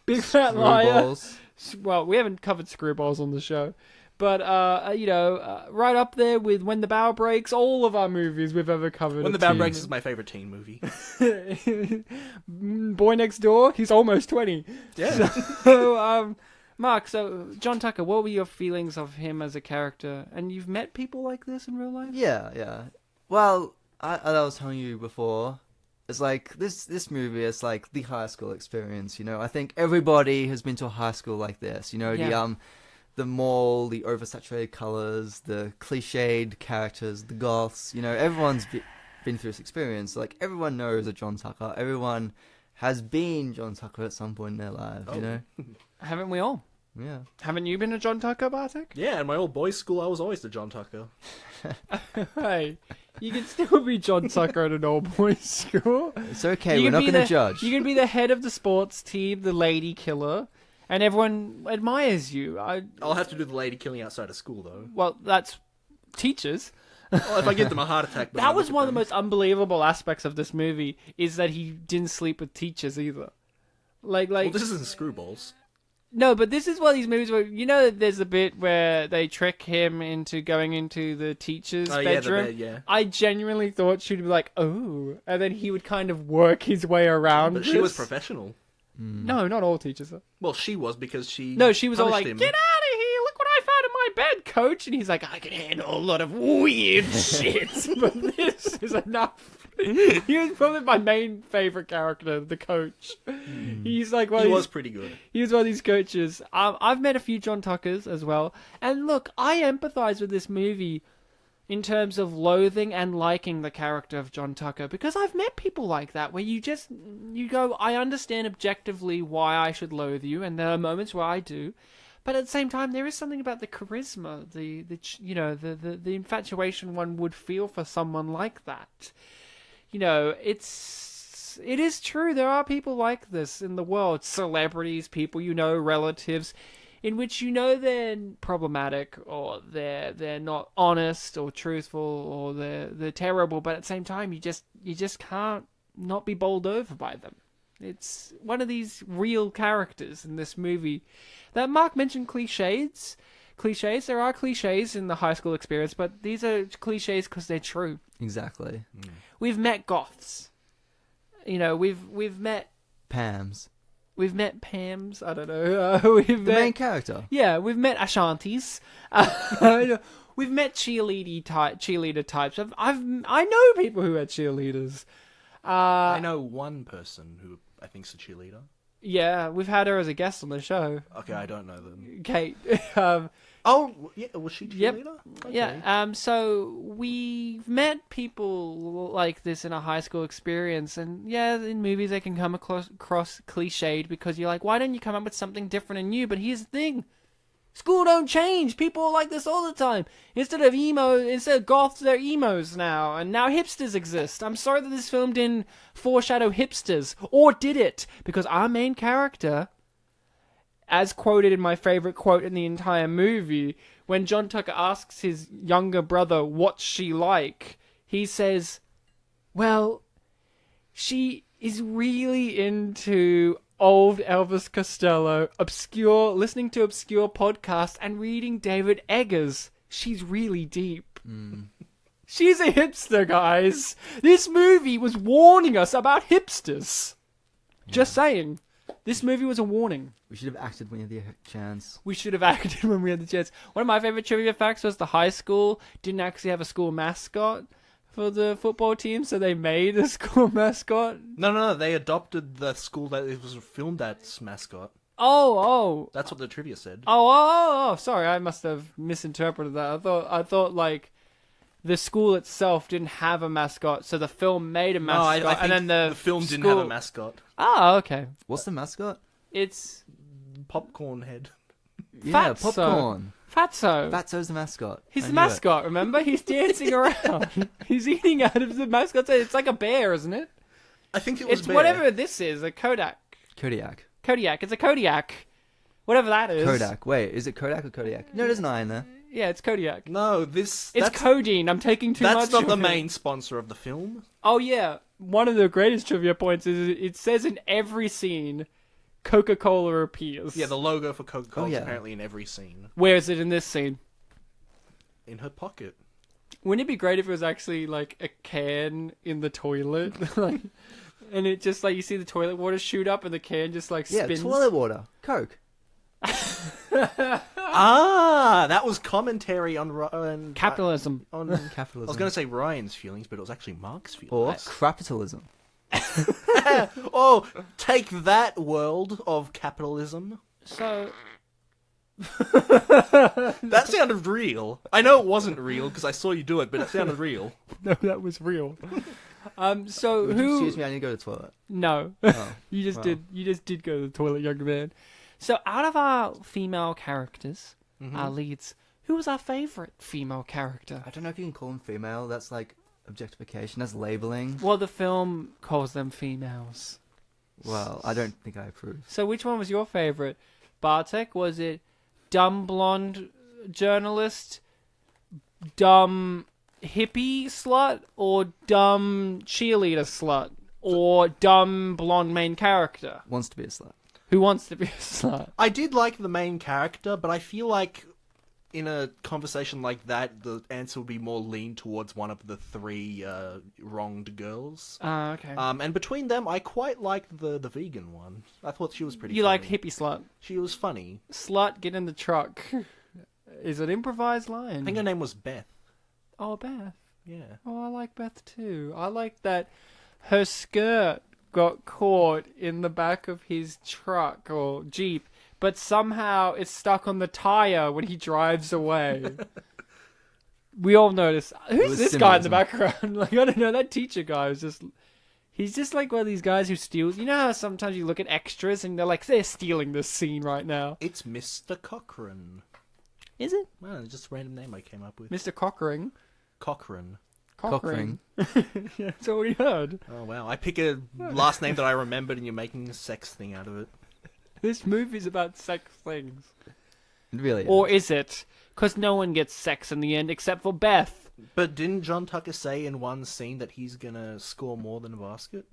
Big Fat Liar. Screwballs. Well, we haven't covered Screwballs on the show. But, right up there with When the Bow Breaks, all of our movies we've ever covered. When the Bow Breaks is my favorite teen movie. Boy Next Door, he's almost 20. Yeah. So, Mark, John Tucker, what were your feelings of him as a character? And you've met people like this in real life? Yeah. Well, I was telling you before, it's like this movie is like the high school experience. I think everybody has been to a high school like this. The mall, the oversaturated colors, the cliched characters, the goths. Everyone's been through this experience. Like everyone knows a John Tucker. Everyone has been John Tucker at some point in their lives. Haven't we all? Yeah. Haven't you been a John Tucker, Bartek? Yeah, in my old boys' school, I was always the John Tucker. Hey, you can still be John Tucker at an old boys' school. It's okay. We're not going to judge. You can be the head of the sports team, the lady killer, and everyone admires you. I'll have to do the lady killing outside of school, though. Well, that's teachers. Well, if I give them a heart attack... That was one of the most unbelievable aspects of this movie, is that he didn't sleep with teachers either. Like. Well, this isn't Screwballs. No, but this is one of these movies where, there's a bit where they trick him into going into the teacher's bedroom. Yeah. I genuinely thought she'd be like, oh, and then he would kind of work his way around. But she was professional. No, not all teachers are. Well, she was because she... No, she was all like, him. get out of here, look what I found in my bad coach? And he's like, I can handle a lot of weird shit, but this is enough. He was probably my main favorite character, the coach. He's like, He was pretty good. He was one of these coaches. I've met a few John Tuckers as well, and look, I empathize with this movie in terms of loathing and liking the character of John Tucker, because I've met people like that where you go, I understand objectively why I should loathe you, and there are moments where I do, but at the same time there is something about the charisma, the infatuation one would feel for someone like that. You know, it is true, there are people like this in the world, celebrities, people you know, relatives, in which you know they're problematic, or they're not honest or truthful, or they're terrible, but at the same time you just can't not be bowled over by them. It's one of these real characters in this movie. That Mark mentioned cliches. There are cliches in the high school experience, but these are cliches because they're true. Exactly. We've met goths. You know, we've met Pams. We've met Pams. I don't know. The main character. Yeah, we've met Ashantis. We've met cheerleader types. I know people who are cheerleaders. I know one person who I think's a cheerleader. Yeah, we've had her as a guest on the show. Okay, I don't know them. Kate. Oh, yeah, was she cheerleader? Yep. Okay. Yeah. So we've met people like this in a high school experience, and yeah, in movies they can come across cliched because you're like, why don't you come up with something different and new? But here's the thing: school don't change. People are like this all the time. Instead of goths, they're emos now, and now hipsters exist. I'm sorry that this film didn't foreshadow hipsters, or did it? Because our main character, as quoted in my favorite quote in the entire movie, when John Tucker asks his younger brother what's she like, he says, well, she is really into old Elvis Costello, listening to obscure podcasts and reading David Eggers. She's really deep. She's a hipster, guys. This movie was warning us about hipsters. Just saying. This movie was a warning. We should have acted when we had the chance. One of my favorite trivia facts was the high school didn't actually have a school mascot for the football team, so they made a school mascot. No, they adopted the school that it was filmed at's mascot. Oh. That's what the trivia said. Oh, sorry, I must have misinterpreted that. I thought like the school itself didn't have a mascot, so the film made a mascot, I think and then the film didn't have a mascot. Oh, okay. What's the mascot? It's Popcorn head. Yeah, Fatso. popcorn. Fatso. Fatso's the mascot. He's the mascot, remember? He's dancing around. He's eating out of the mascot. It's like a bear, isn't it? I think it was It's bear. whatever this is, a Kodak. Kodiak. It's a Kodiak. Whatever that is. Kodak. Wait, is it Kodak or Kodiak? No, there's an I in there. Yeah, it's Kodiak. No, It's codeine. I'm taking too much. That's not of the it. main sponsor of the film. Oh, yeah. One of the greatest trivia points is it says in every scene, Coca-Cola appears. Yeah, the logo for Coca-Cola is yeah. apparently in every scene. Where is it in this scene? In her pocket. Wouldn't it be great if it was actually like a can in the toilet? Like, and it just like you see the toilet water shoot up and the can just like spins. Yeah, toilet water. Coke. That was commentary on Capitalism. on Capitalism. I was going to say Ryan's feelings, but it was actually Mark's feelings. Or capitalism. Oh, take that, world of capitalism. So That sounded real. I know it wasn't real because I saw you do it, but it sounded real. no, that was real. So Would you who? excuse me, I need to go to the toilet. No, Oh, you just wow. did. You just did go to the toilet, younger man. So out of our female characters, our leads, who was our favorite female character? I don't know if you can call them female. That's like objectification. That's labeling. Well, the film calls them females. Well, I don't think I approve. So which one was your favorite? Bartek, was it dumb blonde journalist, dumb hippie slut, or dumb cheerleader slut, or dumb blonde main character? Wants to be a slut. Who wants to be a slut? I did like the main character, but I feel like in a conversation like that, the answer would be more lean towards one of the three wronged girls. Okay. And between them, I quite liked the vegan one. I thought she was pretty You funny. liked hippie slut. She was funny. Slut, get in the truck. is an improvised line. I think her name was Beth. Oh, Beth. Yeah. Oh, I like Beth too. I like that her skirt got caught in the back of his truck or Jeep, but somehow it's stuck on the tire when he drives away. We all notice. Who's this guy in the background? Like, I don't know. That teacher guy was just... He's just like one of these guys who steals... You know how sometimes you look at extras and they're like, they're stealing this scene right now. It's Mr. Cochrane. Is it? Well, it's just a random name I came up with. Mr. Cochrane. Cochrane. Cochrane. Yeah, that's all we heard. Oh, wow. I pick a last name that I remembered and you're making a sex thing out of it. This movie's about sex things. It really is. Or is it? Because no one gets sex in the end except for Beth. But didn't John Tucker say in one scene that he's gonna score more than a basket?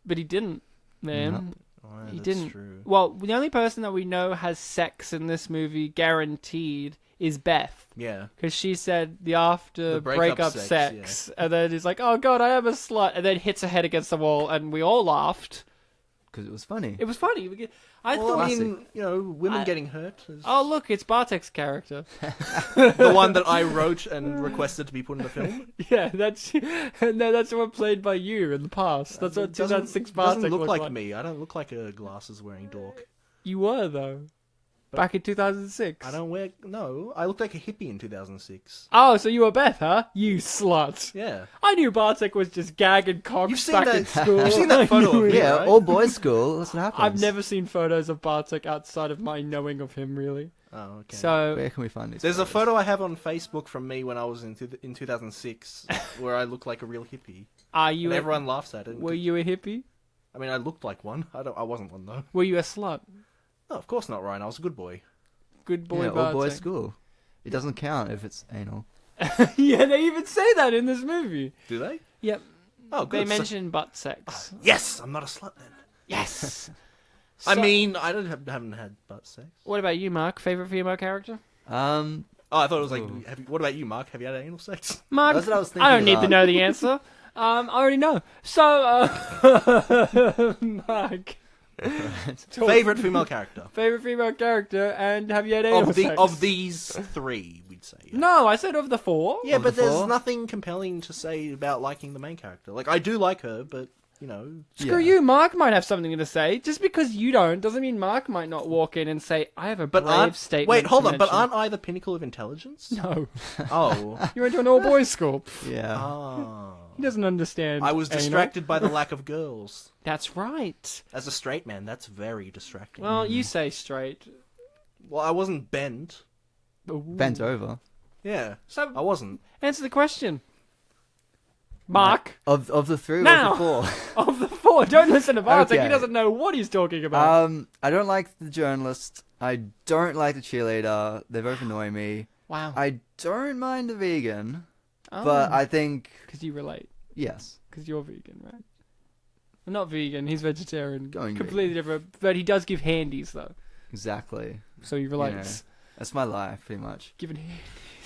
But he didn't, man. Nope. Oh, yeah, He that's didn't. True. Well, the only person that we know has sex in this movie, guaranteed, is Beth. Yeah. Because she said the after The breakup sex, sex, and then he's like, "Oh God, I am a slut," and then hits her head against the wall, and we all laughed. Because it was funny. It was funny. I Well, thought, I mean, you know, women getting hurt. Is oh look, it's Bartek's character. the one that I wrote and requested to be put in the film. Yeah, that's the one played by you in the past. That's what 2006 Bartek doesn't look looked like me. I don't look like a glasses-wearing dork. You were though, back in 2006. I don't wear... No, I looked like a hippie in 2006. Oh, so you were Beth, huh? You slut. Yeah. I knew Bartek was just gagging cocks You've seen back that- in school. you've seen that I photo knew of it. me, Yeah, right? all boys school. That's what happens. I've never seen photos of Bartek outside of my knowing of him, really. Oh, okay. So, Where can we find these? There's a photos? photo I have on Facebook from me when I was in 2006 where I look like a real hippie. are you? And everyone laughs at it. Were you a hippie? I mean, I looked like one. I wasn't one, though. Were you a slut? No, of course not, Ryan. I was a good boy. Good boy, Yeah, all Bartek. boys school. It doesn't count if it's anal. Yeah, they even say that in this movie. Do they? Yep. Oh, good. They mention butt sex. Yes, I'm not a slut then. Yes. I So- mean, I haven't had butt sex. What about you, Mark? Favorite female character? Oh, I thought it was like, Ooh. what about you, Mark? Have you had anal sex? Mark, That's what I was I thinking don't need to about. know the answer. I already know. So, Mark. Favorite female character? Favorite female character, and have you had anal sex? Of these three, we'd say. Yeah, No, I said of the four. yeah, Of but the there's four? nothing compelling to say about liking the main character. Like, I do like her, but, you know... Screw Yeah. you, Mark might have something to say. Just because you don't doesn't mean Mark might not walk in and say, I have a But brave statement. Wait, hold to on, but mention." aren't I the pinnacle of intelligence? No. Oh. You went to an all-boys school. Yeah. Oh. He doesn't understand. I was anal. distracted by the lack of girls. That's right. As a straight man, that's very distracting. Well, you say straight. Well, I wasn't bent. Ooh. Bent over. Yeah, So, I wasn't. answer the question. Mark, Of the three Now. or the four? of the four, don't listen to Bartek. Okay. He doesn't know what he's talking about. I don't like the journalist. I don't like the cheerleader. They both annoy me. Wow. I don't mind the vegan, Oh, but I think because you relate. yes. Because you're vegan, right? Well, not vegan. He's vegetarian. Going completely different. But he does give handies though, Exactly. so he relates. That's my life, pretty much. Giving handies.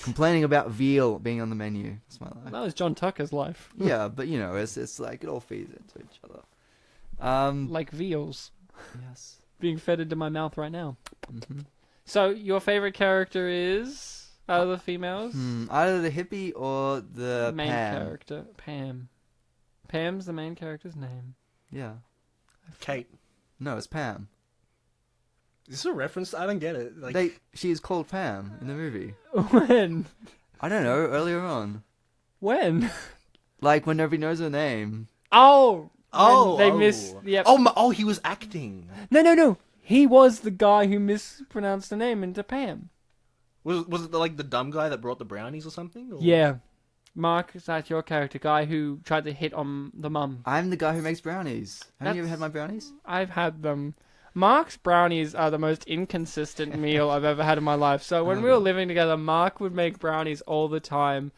Complaining about veal being on the menu. That's my life. That was John Tucker's life. Yeah, but you know, it's like it all feeds into each other. Like veals Yes. being fed into my mouth right now. Mm-hmm. So your favorite character is out of the females? Either the hippie or the main Pam. character, Pam. Pam's the main character's name. Yeah. Kate. No, it's Pam. Is this a reference? I don't get it. Like, She is called Pam in the movie. When? I don't know, earlier on. When? Like when nobody knows her name. Oh! oh, when they oh. missed. Yep. Oh, he was acting. No. He was the guy who mispronounced the name into Pam. Was it like the dumb guy that brought the brownies or something? Or? Yeah. Mark, is that your character? Guy who tried to hit on the mum. I'm the guy who makes brownies. Haven't you ever That's- had my brownies? I've had them. Mark's brownies are the most inconsistent meal I've ever had in my life. So when we were living together, Mark would make brownies all the time.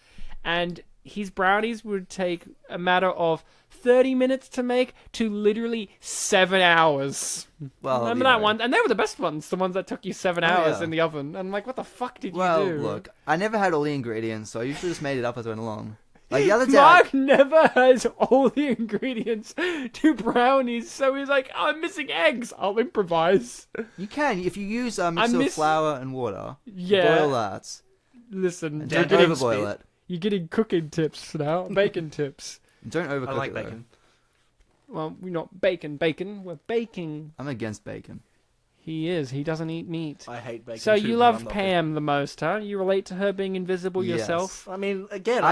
And his brownies would take a matter of 30 minutes to make to literally 7 hours. Well, Remember you that know. one? And they were the best ones, the ones that took you 7 Oh, hours yeah. in the oven. And I'm like, what the fuck did Well, you do? look, I never had all the ingredients, so I usually just made it up as I went along. Like the other day, Mark never has all the ingredients to brownies, so he's like, oh, I'm missing eggs. I'll improvise. you can if you use a mixture of miss- flour and water. Yeah. Boil that. Listen, And you're don't getting, overboil it. you're getting cooking tips now. Bacon tips. Don't overcook I like it, though. bacon. Well, we're not bacon. We're baking. I'm against bacon. He is. He doesn't eat meat. I hate bacon. So too, you but love I'm not Pam the most, huh? You relate to her being invisible Yes. yourself? I mean, again,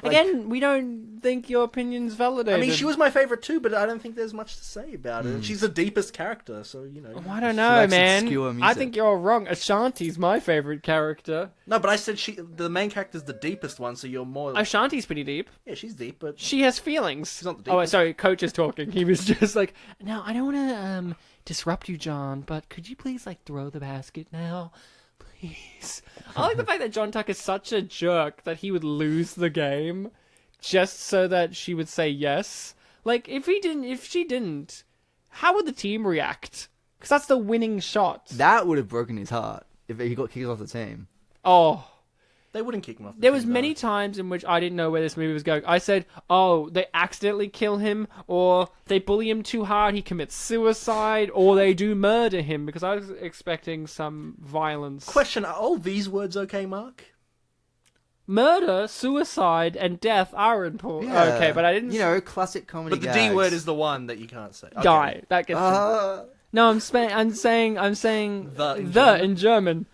Again, we don't think your opinion's validated. I mean, she was my favorite too, but I don't think there's much to say about it. She's the deepest character, so you know. I don't She know, likes man. obscure I music. think you're wrong. Ashanti's my favorite character. No, but I said the main character's the deepest one, so you're more. Ashanti's pretty deep. Yeah, she's deep, but She has feelings. She's not the Oh, deepest. sorry, Coach is talking. He was just like, "No, I don't want to disrupt you, John, but could you please like throw the basket now, please?" I like the fact that John Tuck is such a jerk that he would lose the game just so that she would say yes. Like if she didn't, how would the team react? Because that's the winning shot. That would have broken his heart if he got kicked off the team. Oh. they wouldn't kick him off. There was many times in which I didn't know where this movie was going. I said, oh, they accidentally kill him, or they bully him too hard, he commits suicide, or they do murder him, because I was expecting some violence. Question: are all these words okay, Mark? Murder, suicide, and death are important. Okay, but I didn't... You know, classic comedy But the gags. D word is the one that you can't say. Okay. Die. That gets... No, I'm saying The in in German.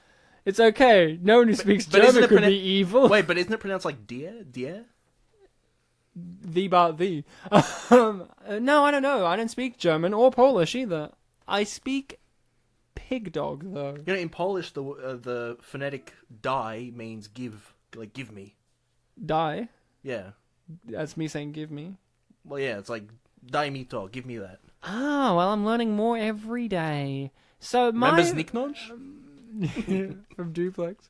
It's okay. No one who speaks but isn't German it could pronou- be evil. Wait, but isn't it pronounced like dear? Dear? The about the. No, I don't know. I don't speak German or Polish either. I speak pig dog though. You know, in Polish, the phonetic die means give, like give me. Die. Yeah. That's me saying give me. Well, yeah, it's like daj mi to, give me that. Ah, well, I'm learning more every day. So my Remember Zniknoj? from Duplex.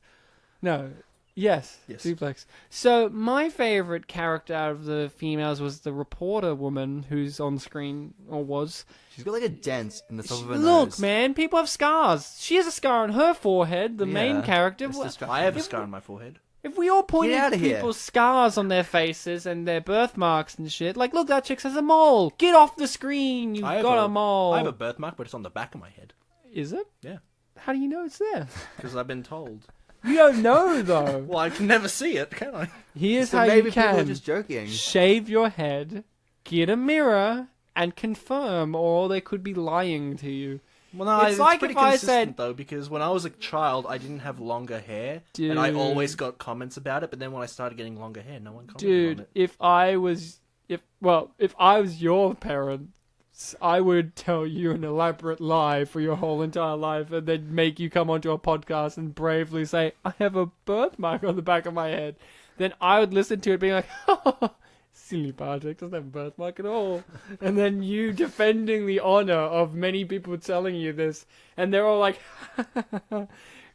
No. Yes. Yes. Duplex. So my favorite character out of the females was the reporter woman who's on screen, or was. She's got like a dent in the top of her Look, nose. man, people have scars. She has a scar on her forehead, the main Yeah, character. it's distracting. I have a scar on my forehead. If we all pointed Get at outta here. people's scars on their faces and their birthmarks and shit, like, look, that chick has a mole. Get off the screen. You've got a mole. I have a birthmark, but it's on the back of my head. Is it? Yeah. How do you know it's there? Because I've been told. You don't know, though. Well, I can never see it, can I? Here's So how maybe you people are can. just joking. Shave your head, get a mirror, and confirm, or they could be lying to you. Well, no, It's like pretty if I consistent, said- though, because when I was a child, I didn't have longer hair, and I Dude. always got comments about it, but then when I started getting longer hair, no one commented on Dude, it. if I was your parents, I would tell you an elaborate lie for your whole entire life and then make you come onto a podcast and bravely say, I have a birthmark on the back of my head. Then I would listen to it being like, oh, silly Bartek doesn't have a birthmark at all. And then you defending the honor of many people telling you this. And they're all like,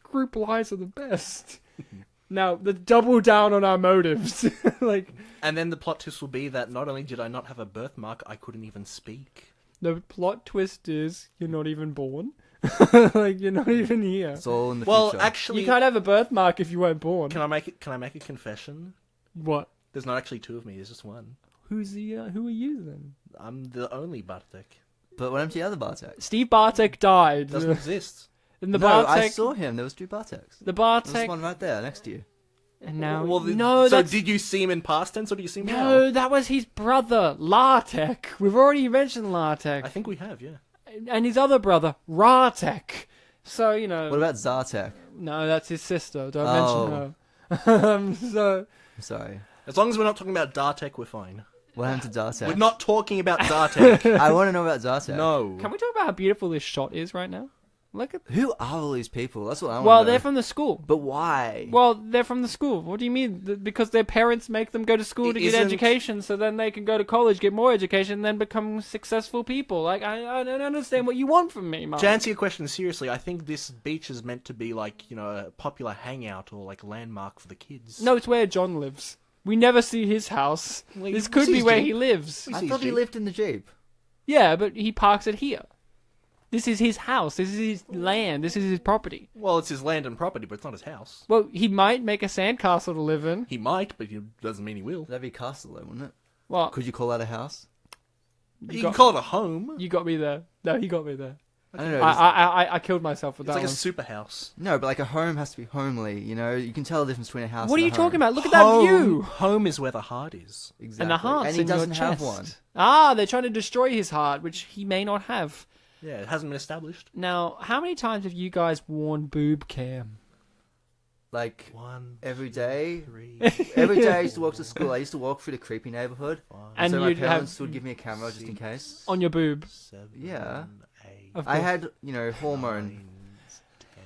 group lies are the best. Now, let's double down on our motives. Like, And then the plot twist will be that not only did I not have a birthmark, I couldn't even speak. the plot twist is you're not even born. Like, you're not even here. It's all in the Well, future. actually, You can't have a birthmark if you weren't born. can I make a confession? What? There's not actually two of me. There's just one. Who are you then? I'm the only Bartek. But what happened to the other Bartek? Steve Bartek died. Doesn't exist. And the No, Bartek... I saw him. There was two Barteks. The There's Bartek... one right there next to you. And now... Well, no, so that's... did you see him in past tense, or do you see him now? No, that was his brother, Lartek. We've already mentioned Lartek. I think we have, yeah. And his other brother, Ratek. So, you know... What about Zartek? No, that's his sister. Don't Oh. mention her. So... I'm sorry. As long as we're not talking about Dartek, we're fine. What happened to Zartek? We're not talking about Dartek. I want to know about Zartek. No. Can we talk about how beautiful this shot is right now? Look at... Who are all these people? That's what I want Well, to know. they're from the school. But why? Well, they're from the school. What do you mean? Because their parents make them go to school to get Isn't- education, so then they can go to college, get more education, and then become successful people. Like, I don't understand what you want from me, Mark. To answer your question seriously, I think this beach is meant to be like, you know, a popular hangout or like landmark for the kids. No, it's where John lives. We never see his house. Well, This you could see be his where Jeep. he lives. We I see thought his he Jeep. lived in the Jeep. Yeah, but he parks it here. This is his house. This is his land. This is his property. Well, it's his land and property, but it's not his house. Well, he might make a sandcastle to live in. He might, but it doesn't mean he will. That'd be castle, though, wouldn't it? Well, Could you call that a house? You can call it a home. you got me there. No, he got me there. I don't know. I killed myself with It's that like a one. super house. No, but like a home has to be homely. You know, you can tell the difference between a house. What are and you a home. talking about? Look at that view. Home is where the heart is. Exactly. And the heart's and he in your doesn't have chest. one. Ah, they're trying to destroy his heart, which he may not have. Yeah, it hasn't been established. Now, how many times have you guys worn boob cam? Like 1, every day. 3, Every day I used to walk to school. I used to walk through the creepy neighborhood, 5, And so my you'd parents have would give me a camera just in case. on your boob. 7, Yeah. 8, Of I course. had, hormone. 9, 10,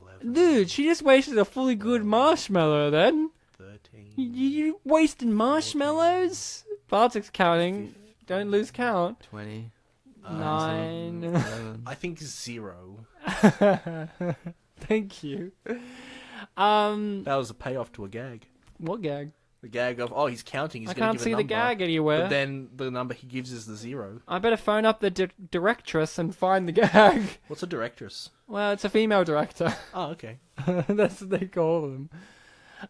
11, Dude, she just wasted a fully good marshmallow then. 13. You wasted marshmallows? Bartek's counting. Don't lose count. 20. 9. 11. I think 0. Thank you. That was a payoff to a gag. What gag? The gag of, he's counting, he's I going to can't give a see number. the gag anywhere. But then the number he gives is the 0. I better phone up the directress and find the gag. What's a directress? Well, it's a female director. Oh, okay. That's what they call them.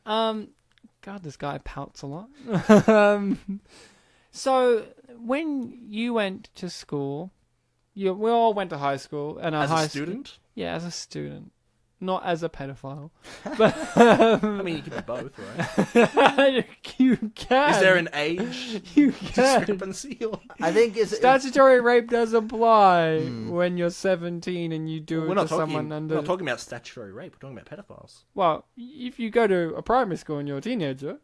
God, this guy pouts a lot. So, when you went to school, we all went to high school, and As a student? Yeah, as a student, not as a pedophile. I mean, you can be both, right? You can. Is there an age You can. discrepancy? Or... I think it's Statutory rape does apply when you're 17 and you do We're it not to someone talking. under. We're not talking about statutory rape. We're talking about pedophiles. Well, if you go to a primary school and you're a teenager,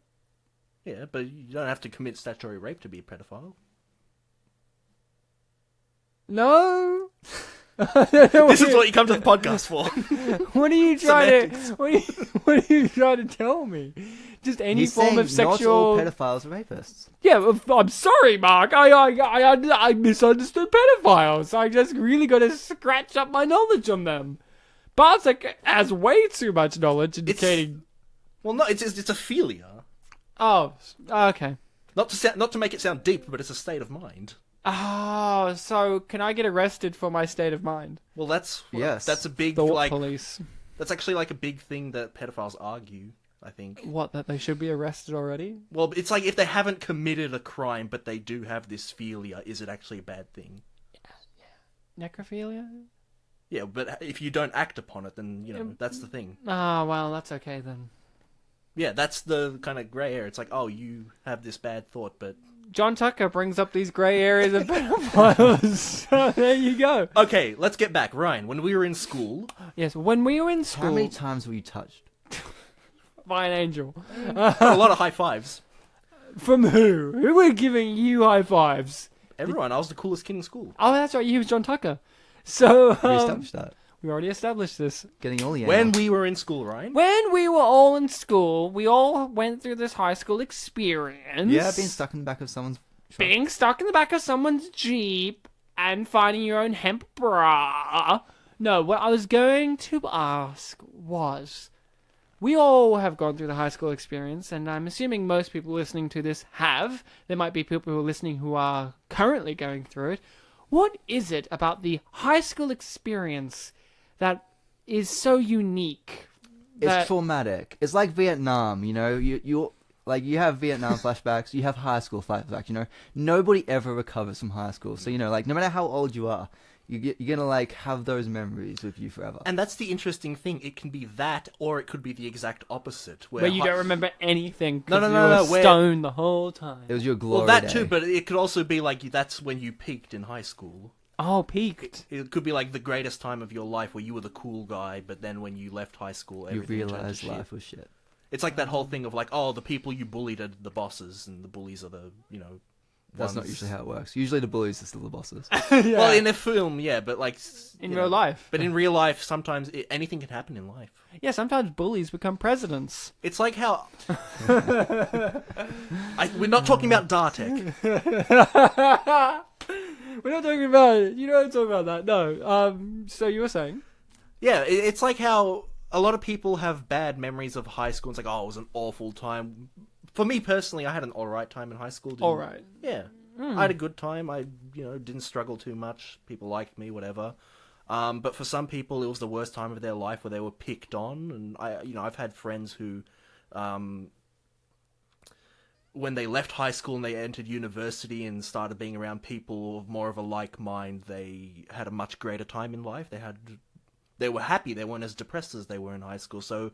Yeah, but you don't have to commit statutory rape to be a pedophile. no. This is what you come to the podcast for. What are you trying to? Semantics. What are you trying to tell me? Just any He's form saying of sexual. Not all pedophiles are rapists. Yeah, I'm sorry, Mark. I misunderstood pedophiles. I just really got to scratch up my knowledge on them. Bartek has way too much knowledge indicating. Well, no, it's a philia. Oh, okay. Not to make it sound deep, but it's a state of mind. Oh, so can I get arrested for my state of mind? Well, that's Yes. That's a big Thought police. That's actually like a big thing that pedophiles argue. I think. What, that they should be arrested already? Well, it's like if they haven't committed a crime, but they do have this philia, is it actually a bad thing? Necrophilia? Yeah, but if you don't act upon it, then that's the thing. Ah, well, that's okay then. Yeah, that's the kind of grey area. It's like, oh, you have this bad thought, but John Tucker brings up these grey areas of pedophiles. So there you go. okay, let's get back. Ryan, when we were in school, Yes, when we were in school, How many times were you touched? by an angel. a lot of high fives. From who? Who were giving you high fives? Everyone, I was the coolest kid in school. Oh, that's right. You was John Tucker. So We established that. we already established this. Getting all the When we were in school, Ryan. When we were all in school, we all went through this high school experience. Yeah, being stuck in the back of someone's truck. Being stuck in the back of someone's Jeep and finding your own hemp bra. No, what I was going to ask was, we all have gone through the high school experience, and I'm assuming most people listening to this have. There might be people who are listening who are currently going through it. What is it about the high school experience that is so unique? It's traumatic. It's like Vietnam, you have Vietnam flashbacks, you have high school flashbacks, Nobody ever recovers from high school. So, no matter how old you are, you're gonna have those memories with you forever. And that's the interesting thing. It can be that, or it could be the exact opposite. where you don't remember anything No, because no, you no, were no, where- stoned the whole time. It was your glory Well, that day. too, but it could also be like that's when you peaked in high school. Oh, peaked. It could be like the greatest time of your life where you were the cool guy, but then when you left high school, You everything turned to realize shit. life was shit. It's like that whole thing of like, oh, the people you bullied are the bosses, and the bullies are the, That's not ones- usually how it works. Usually the bullies are still the bosses. Yeah. Well, in a film, yeah, but like in you real know. life. But in real life, sometimes anything can happen in life. Yeah, sometimes bullies become presidents. It's like how we're not talking about Dartek. We're not talking about it. You don't talk about that. No. So you were saying? Yeah, it's like how a lot of people have bad memories of high school. It's like, oh, it was an awful time. For me personally, I had an alright time in high school. All right. Yeah. I had a good time. I, didn't struggle too much. People liked me, whatever. But for some people, it was the worst time of their life where they were picked on. And I've had friends who, when they left high school and they entered university and started being around people of more of a like mind, they had a much greater time in life. They were happy. They weren't as depressed as they were in high school. So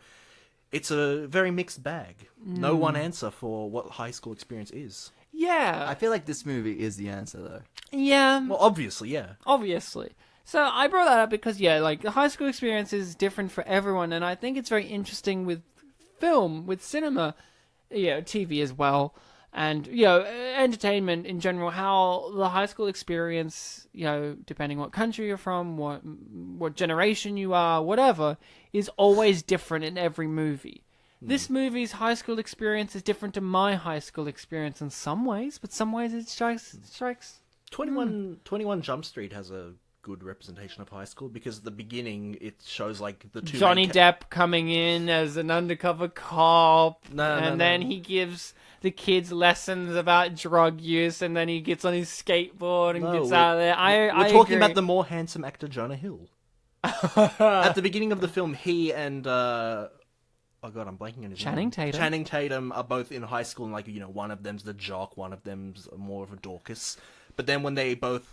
it's a very mixed bag. No one answer for what high school experience is. Yeah. I feel like this movie is the answer, though. Yeah. Well, obviously, yeah. Obviously. So I brought that up because, yeah, like, the high school experience is different for everyone, and I think it's very interesting with film, with cinema, TV as well, and, entertainment in general, how the high school experience, depending what country you're from, what generation you are, whatever, is always different in every movie. This movie's high school experience is different to my high school experience in some ways, but some ways it strikes 21 Jump Street has a good representation of high school, because at the beginning it shows like the two Johnny Depp coming in as an undercover cop, then he gives the kids lessons about drug use, and then he gets on his skateboard and gets out of there. We're talking about the more handsome actor Jonah Hill. At the beginning of the film, he and oh god, I'm blanking on his name. Channing Tatum are both in high school, and like, one of them's the jock, one of them's more of a Dorcas. But then when they both,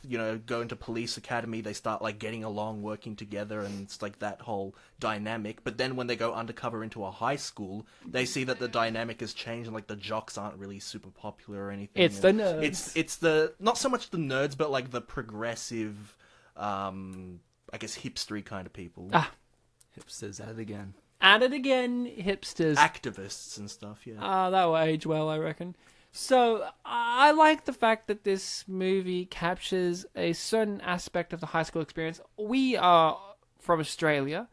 go into police academy, they start like getting along, working together, and it's like that whole dynamic. But then when they go undercover into a high school, they see that the dynamic has changed, and like the jocks aren't really super popular or anything. It's the nerds. It's the, not so much the nerds, but like the progressive, I guess hipstery kind of people. Hipsters at it again. At it again, hipsters. Activists and stuff, yeah. That will age well, I reckon. So, I like the fact that this movie captures a certain aspect of the high school experience. We are from Australia,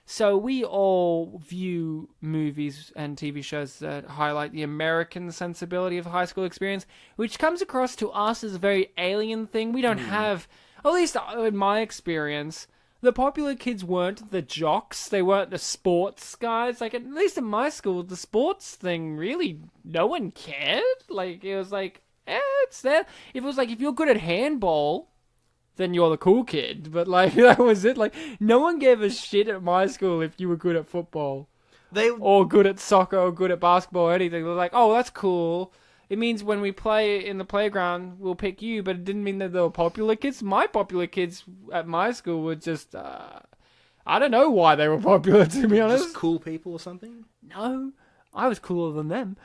so we all view movies and TV shows that highlight the American sensibility of high school experience, which comes across to us as a very alien thing. We don't have, at least in my experience, the popular kids weren't the jocks. They weren't the sports guys. Like, at least in my school, the sports thing, really, no one cared. Like, it was like, it's there. If it was like, if you're good at handball, then you're the cool kid. But, like, that was it. Like, no one gave a shit at my school if you were good at football. Or good at soccer, or good at basketball, or anything. They're like, oh, that's cool. It means when we play in the playground, we'll pick you, but it didn't mean that they were popular kids. My popular kids at my school were just, I don't know why they were popular, to be honest. Just cool people or something? No, I was cooler than them.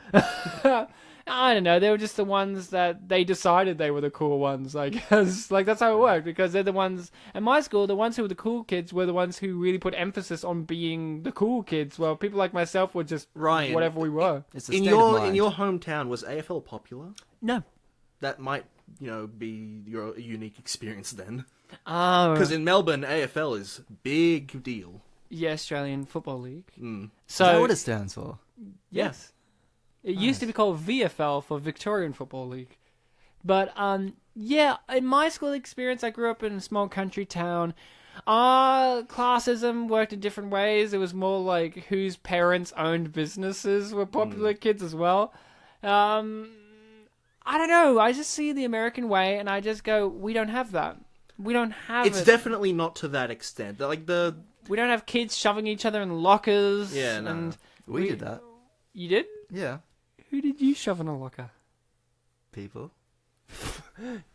I don't know, they were just the ones that they decided they were the cool ones, I guess. Like, that's how it worked, because they're the ones, at my school, the ones who were the cool kids were the ones who really put emphasis on being the cool kids, while people like myself were just Ryan, whatever we were. It's a state of mind. In your hometown, was AFL popular? No. That might, be your unique experience then. Because in Melbourne, AFL is big deal. Yeah, Australian Football League. Mm. So, Is that what it stands for? Yes. It used to be called VFL for Victorian Football League. But, yeah, in my school experience, I grew up in a small country town. Classism worked in different ways. It was more like whose parents owned businesses were popular kids as well. I don't know. I just see the American way, and I just go, we don't have that. We don't have It's definitely not to that extent. Like, we don't have kids shoving each other in lockers. Yeah, no. And We did that. You did? Yeah. Who did you shove in a locker? People.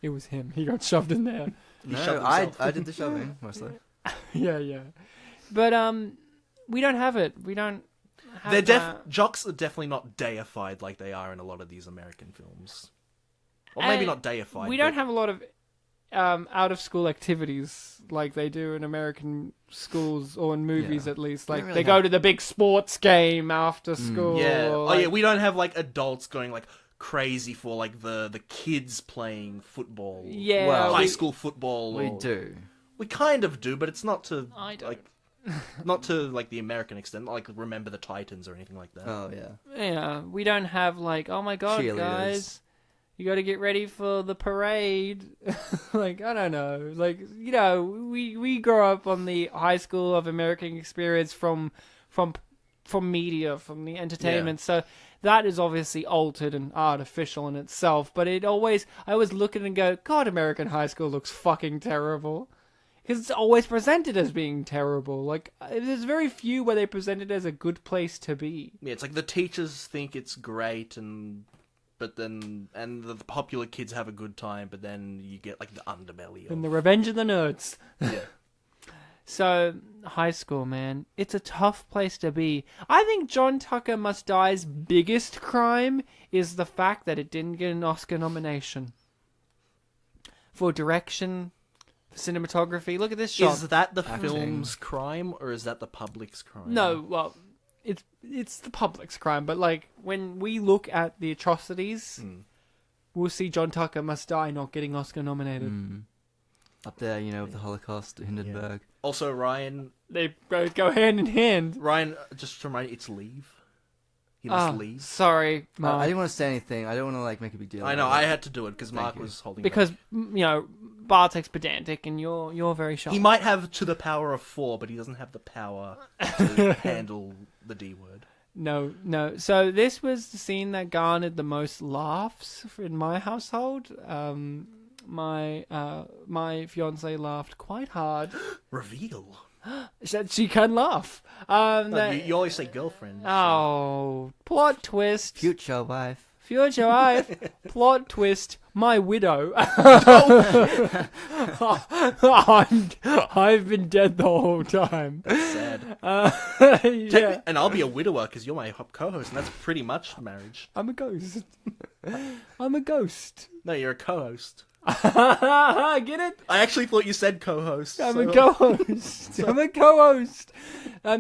It was him. He got shoved in there. No, I did the shoving, mostly. Yeah. But, we don't have it. We don't have jocks are definitely not deified like they are in a lot of these American films. Or maybe not deified. We don't have a lot of out-of-school activities like they do in American schools, or in movies at least. Like, they go to the big sports game after school. Yeah. Like, we don't have, like, adults going, like, crazy for, like, the kids playing football. Yeah. Well, high school football. We do. We kind of do, but it's not to, I don't. like... not to, like, the American extent, not like Remember the Titans or anything like that. Oh, yeah. Yeah, we don't have, like, oh my god, guys, you gotta get ready for the parade. Like, I don't know. Like, we grow up on the high school of American experience from media, from the entertainment, so that is obviously altered and artificial in itself, but I always look at it and go, God, American high school looks fucking terrible. Because it's always presented as being terrible. Like, there's very few where they present it as a good place to be. Yeah, it's like the teachers think it's great, and but then and the popular kids have a good time, but then you get like the underbelly of And the Revenge of the Nerds. yeah. So, high school, man. It's a tough place to be. I think John Tucker Must Die's biggest crime is the fact that it didn't get an Oscar nomination. For direction, for cinematography. Look at this shot. Is that the film's crime, or is that the public's crime? No, well, it's the public's crime, but like, when we look at the atrocities, we'll see John Tucker Must Die not getting Oscar nominated. Up there, with the Holocaust, Hindenburg. Also, Ryan... They both go hand in hand. Ryan, just to remind you, it's leave. You must leave. Sorry, Mark. I didn't want to say anything. I don't want to make a big deal. I know, about I it. had to do it because Mark was holding Because, back. Bartek's pedantic and you're very sharp. He might have to the power of 4, but he doesn't have the power to handle the D word. No. So this was the scene that garnered the most laughs in my household. My fiance laughed quite hard. Reveal. She can laugh. You always say girlfriend. Oh, plot twist. Future wife. Future wife. Plot twist. My widow. I've been dead the whole time. That's sad. Yeah. And I'll be a widower because you're my co-host, and that's pretty much marriage. I'm a ghost. I'm a ghost. No, you're a co-host. Get it? I actually thought you said co-host. I'm a co-host. I'm a co-host.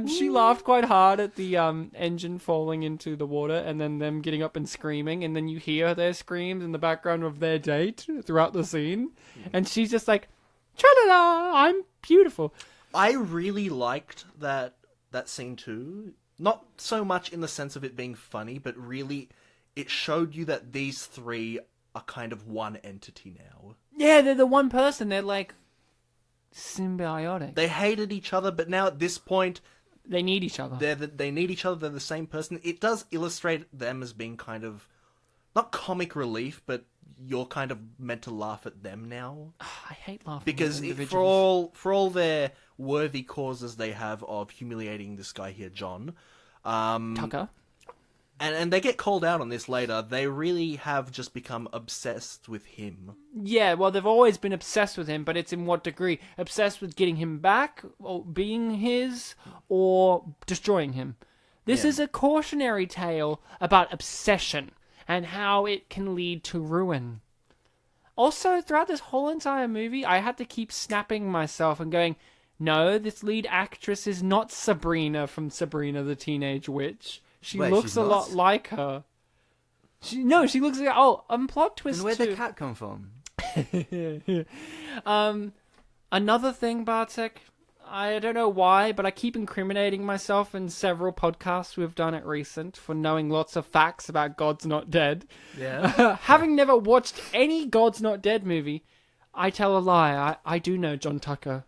She laughed quite hard at the engine falling into the water and then them getting up and screaming, and then you hear their screams in the background of their date throughout the scene, and she's just like, "Tra-la-la, I'm beautiful." I really liked that scene too. Not so much in the sense of it being funny, but really it showed you that these three are kind of one entity now. Yeah, they're the one person. They're like symbiotic. They hated each other, but now at this point, They need each other. they need each other. They're the same person. It does illustrate them as being kind of not comic relief, but you're kind of meant to laugh at them now I hate laughing because at for individuals. all their worthy causes they have of humiliating this guy here, John. Tucker. And they get called out on this later. They really have just become obsessed with him. Yeah, well, they've always been obsessed with him, but it's in what degree? Obsessed with getting him back, or being his, or destroying him. This is a cautionary tale about obsession and how it can lead to ruin. Also, throughout this whole entire movie, I had to keep snapping myself and going, no, this lead actress is not Sabrina from Sabrina the Teenage Witch. She Wait, looks she's a not? lot like her. She looks like... plot twist And where'd too. the cat come from? Another thing, Bartek, I don't know why, but I keep incriminating myself in several podcasts we've done at recent for knowing lots of facts about God's Not Dead. Yeah. Having never watched any God's Not Dead movie, I tell a lie. I do know John Tucker.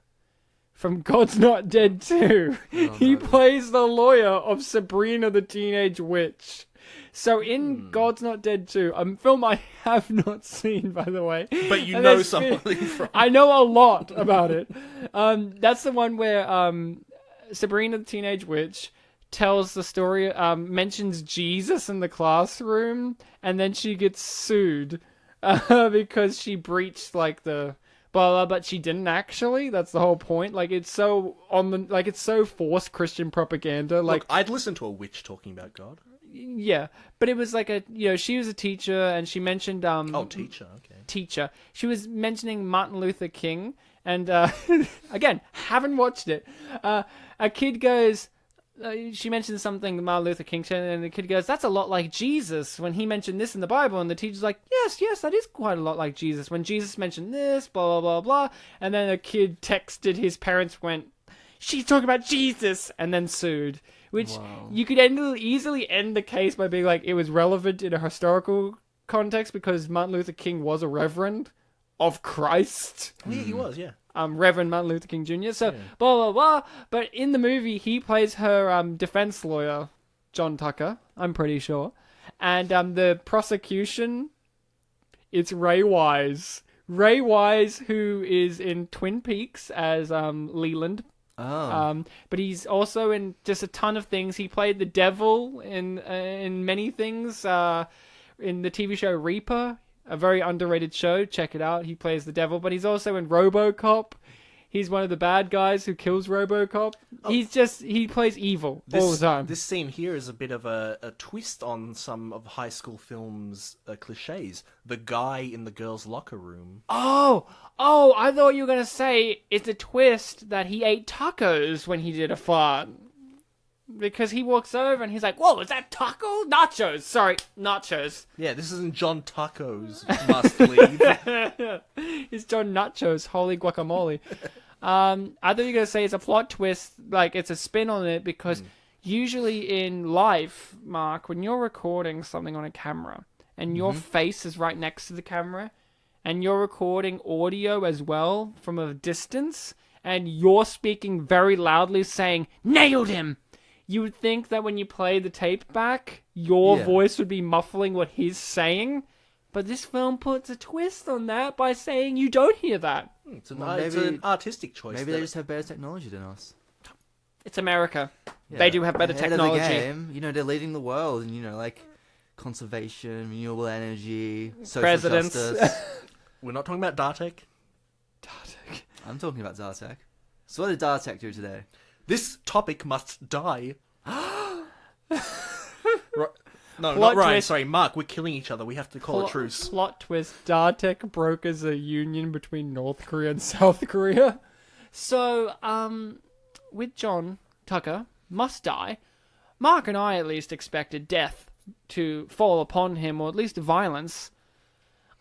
From God's Not Dead 2. He plays the lawyer of Sabrina the Teenage Witch. So in God's Not Dead 2, a film I have not seen, by the way. But you and know there's- something from... I know a lot about it. That's the one where Sabrina the Teenage Witch tells the story, mentions Jesus in the classroom, and then she gets sued because she breached like the... but she didn't actually. That's the whole point. Like it's so it's so forced Christian propaganda. Like Look, I'd listen to a witch talking about God. yeah, but it was like she was a teacher and she mentioned Teacher, okay. teacher. She was mentioning Martin Luther King and again haven't watched it. A kid goes. She mentions something Martin Luther King said, and the kid goes, "That's a lot like Jesus when he mentioned this in the Bible." And the teacher's like, "Yes, that is quite a lot like Jesus when Jesus mentioned this, blah blah blah blah." And then a kid texted his parents, went, "She's talking about Jesus," and then sued. Which you could easily end the case by being like, it was relevant in a historical context because Martin Luther King was a reverend of Christ. Yeah, he was, yeah. Reverend Martin Luther King Jr. So, blah, blah, blah. But in the movie, he plays her defense lawyer, John Tucker, I'm pretty sure. And the prosecution, it's Ray Wise. Ray Wise, who is in Twin Peaks as Leland. Oh. But he's also in just a ton of things. He played the devil in many things. in the TV show Reaper, a very underrated show. Check it out. He plays the devil, but he's also in RoboCop. He's one of the bad guys who kills RoboCop. He plays evil all the time. This scene here is a bit of a twist on some of high school films' cliches. The guy in the girls' locker room. Oh, I thought you were going to say it's a twist that he ate tacos when he did a fart. Because he walks over and he's like, whoa, is that taco? Nachos. Sorry, nachos. Yeah, this isn't John Tacos must leave. It's John Nachos. Holy guacamole. I thought you were going to say it's a plot twist, like it's a spin on it, because usually in life, Mark, when you're recording something on a camera and your face is right next to the camera and you're recording audio as well from a distance and you're speaking very loudly saying, nailed him! You would think that when you play the tape back, your voice would be muffling what he's saying. But this film puts a twist on that by saying you don't hear that. It's an artistic choice. Maybe they just have better technology than us. It's America. Yeah. They do have better Ahead technology. Of the game. You know, they're leading the world, and like conservation, renewable energy, social Presidents. justice. We're not talking about Dartek. I'm talking about Dartek. So what did Dartek do today? This topic must die. No, Plot not Ryan. twist. Sorry, Mark. We're killing each other. We have to call a truce. Plot twist. Dartek brokers a union between North Korea and South Korea. So, with John Tucker, must die, Mark and I at least expected death to fall upon him, or at least violence.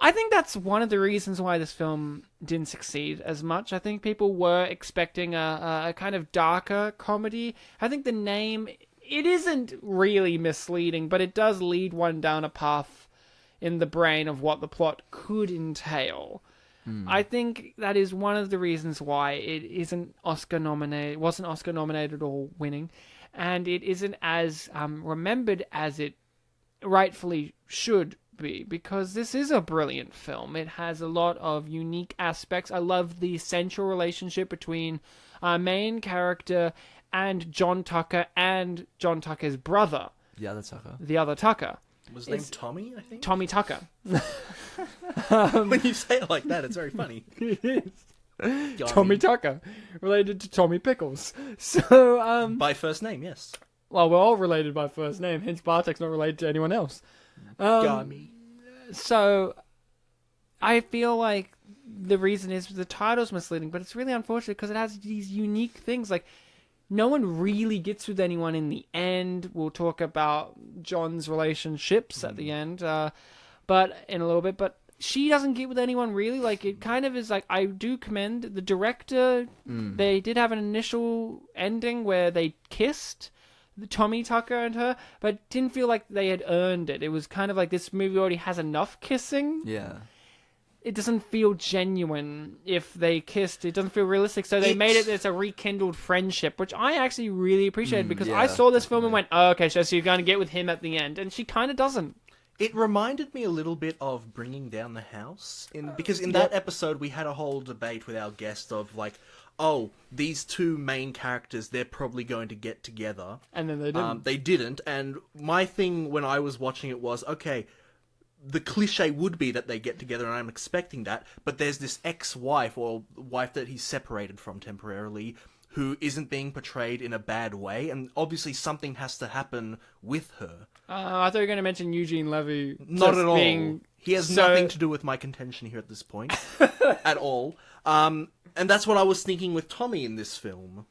I think that's one of the reasons why this film didn't succeed as much. I think people were expecting a kind of darker comedy. I think the name, it isn't really misleading, but it does lead one down a path in the brain of what the plot could entail. I think that is one of the reasons why it wasn't Oscar nominated or winning, and it isn't as remembered as it rightfully should be, because this is a brilliant film. It has a lot of unique aspects. I love the central relationship between our main character and John Tucker and John Tucker's brother. The other Tucker. The other Tucker. Was his name Tommy, I think? Tommy Tucker. When you say it like that, it's very funny. It is. Tommy Tucker. Related to Tommy Pickles. So, By first name, yes. well, we're all related by first name, hence Bartek's not related to anyone else. Gummy. So, I feel like the reason is the title's misleading, but it's really unfortunate because it has these unique things. Like, no one really gets with anyone in the end. We'll talk about John's relationships at the end, but in a little bit. But she doesn't get with anyone really. Like, it kind of is like, I do commend the director. They did have an initial ending where they kissed, Tommy Tucker and her, but didn't feel like they had earned it. It was kind of like this movie already has enough kissing. Yeah. It doesn't feel genuine if they kissed. It doesn't feel realistic. So they made it as a rekindled friendship, which I actually really appreciated because I saw this film and went, oh, okay, so you're going to get with him at the end. And she kind of doesn't. It reminded me a little bit of Bringing Down the House, because in that episode we had a whole debate with our guest of like, oh, these two main characters, they're probably going to get together. And then they didn't. They didn't, and my thing when I was watching it was, okay, the cliche would be that they get together, and I'm expecting that, but there's this ex-wife, or wife that he's separated from temporarily, who isn't being portrayed in a bad way, and obviously something has to happen with her. I thought you were going to mention Eugene Levy. Not at all. He has nothing to do with my contention here at this point. At all. And that's what I was thinking with Tommy in this film.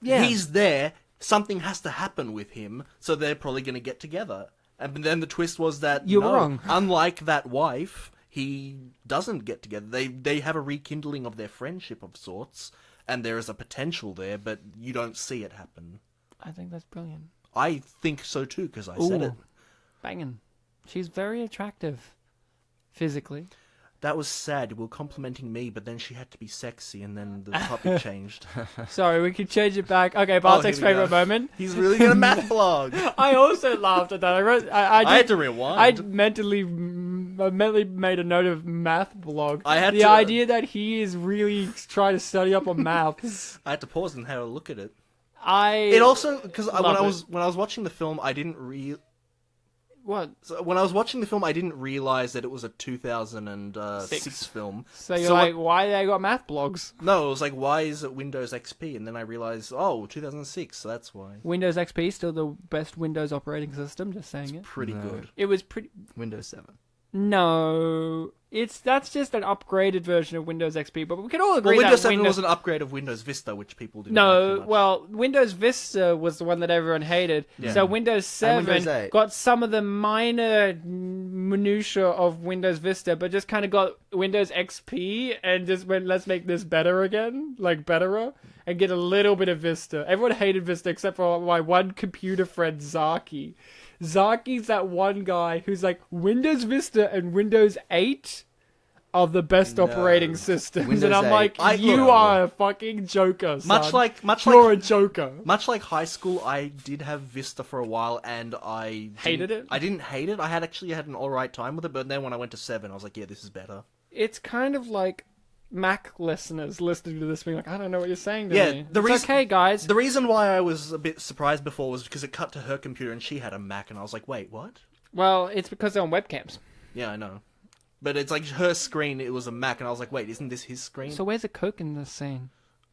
Yeah. He's there, something has to happen with him, so they're probably going to get together. And then the twist was that, You're wrong. Unlike that wife, he doesn't get together. They have a rekindling of their friendship of sorts, and there is a potential there, but you don't see it happen. I think that's brilliant. I think so too, because I said it. Banging. She's very attractive. Physically. That was sad. You were complimenting me, but then she had to be sexy, and then the topic changed. Sorry, we could change it back. Okay, Bartek's favourite moment. He's really got a math blog. I also laughed at that. I had to rewind. I mentally made a note of math blog. The idea that he is really trying to study up on maths. I had to pause and have a look at it. It also, because when I was watching the film, I didn't What? So when I was watching the film, I didn't realize that it was a 2006 film. So you're like, why they got math blogs? No, it was like, why is it Windows XP? And then I realized, 2006, so that's why. Windows XP still the best Windows operating system. Just saying it. Pretty good. It was pretty. Windows 7. No, that's just an upgraded version of Windows XP. But we can all agree Windows that 7 was an upgrade of Windows Vista, which people didn't like No, too much. well, Windows Vista was the one that everyone hated. Yeah. So Windows 7 Windows 8. got some of the minor minutiae of Windows Vista, but just kind of got Windows XP and just went, let's make this better again, like betterer, and get a little bit of Vista. Everyone hated Vista except for my one computer friend, Zaki. Zaki's that one guy who's like, Windows Vista and Windows 8 are the best operating systems. Windows and I'm 8. like, you are a fucking joker, son. You're a joker. Much like high school, I did have Vista for a while, and I Hated it? I didn't hate it. I had an alright time with it, but then when I went to 7, I was like, yeah, this is better. It's kind of like Mac listeners listening to this being like, I don't know what you're saying to me. It's okay, guys. The reason why I was a bit surprised before was because it cut to her computer and she had a Mac, and I was like, wait, what? Well, it's because they're on webcams. Yeah, I know. But it's like her screen, it was a Mac, and I was like, wait, isn't this his screen? So where's the Coke in this scene?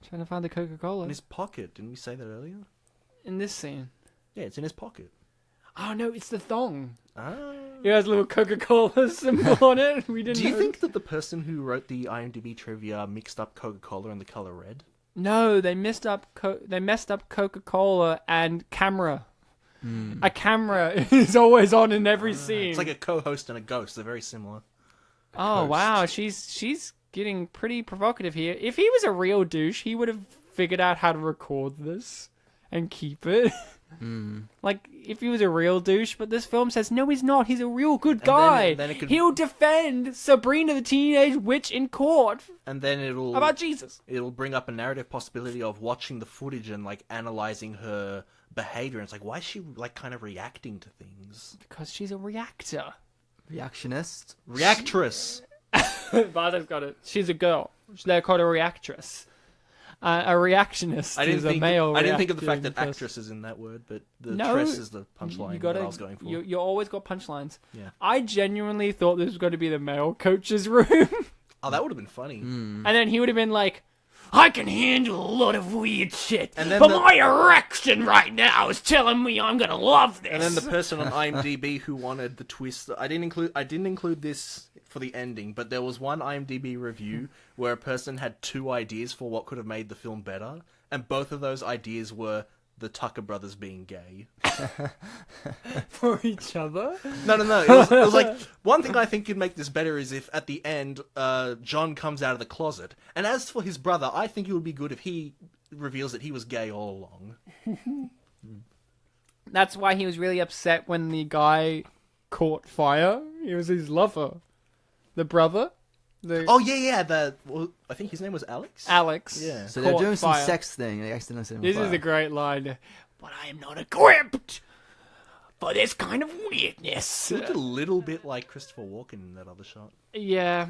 Trying to find the Coca-Cola. In his pocket. Didn't we say that earlier? In this scene. Yeah, it's in his pocket. Oh, no, it's the thong. Ah. It has a little Coca-Cola symbol on it. We didn't Do you know. think that the person who wrote the IMDb trivia mixed up Coca-Cola and the color red? No, they messed up Coca-Cola and camera. A camera is always on in every scene. It's like a co-host and a ghost. They're very similar. Oh, Coast. wow. She's getting pretty provocative here. If he was a real douche, he would have figured out how to record this and keep it. Like, if he was a real douche, but this film says, no, he's not. He's a real good guy. then it could- He'll defend Sabrina the Teenage Witch in court And then about Jesus. it'll bring up a narrative possibility of watching the footage and like analyzing her behavior. And it's like, why is she like kind of reacting to things? Because she's a reactor. Reactionist. Reactress. Bartek's got it. She's a girl. They're called a reactress. A reactionist is a male. I didn't think of the fact reacting that person. actress is in that word, but the No, tress is the punchline that I was going for. You always got punchlines. Yeah. I genuinely thought this was going to be the male coach's room. Oh, that would have been funny. And then he would have been like, I can handle a lot of weird shit, And then but the- my erection right now is telling me I'm going to love this. And then the person on IMDb who wanted the twist, I didn't include this for the ending, but there was one IMDb review where a person had two ideas for what could have made the film better, and both of those ideas were the Tucker brothers being gay. For each other? No. It was like, one thing I think could make this better is if at the end, John comes out of the closet. And as for his brother, I think it would be good if he reveals that he was gay all along. That's why he was really upset when the guy caught fire. He was his lover. The brother. Oh, yeah. I think his name was Alex? Alex. Yeah. So they're caught doing some fire. sex thing. They accidentally set him on This fire. is a great line. But I am not equipped for this kind of weirdness. He looked a little bit like Christopher Walken in that other shot. Yeah,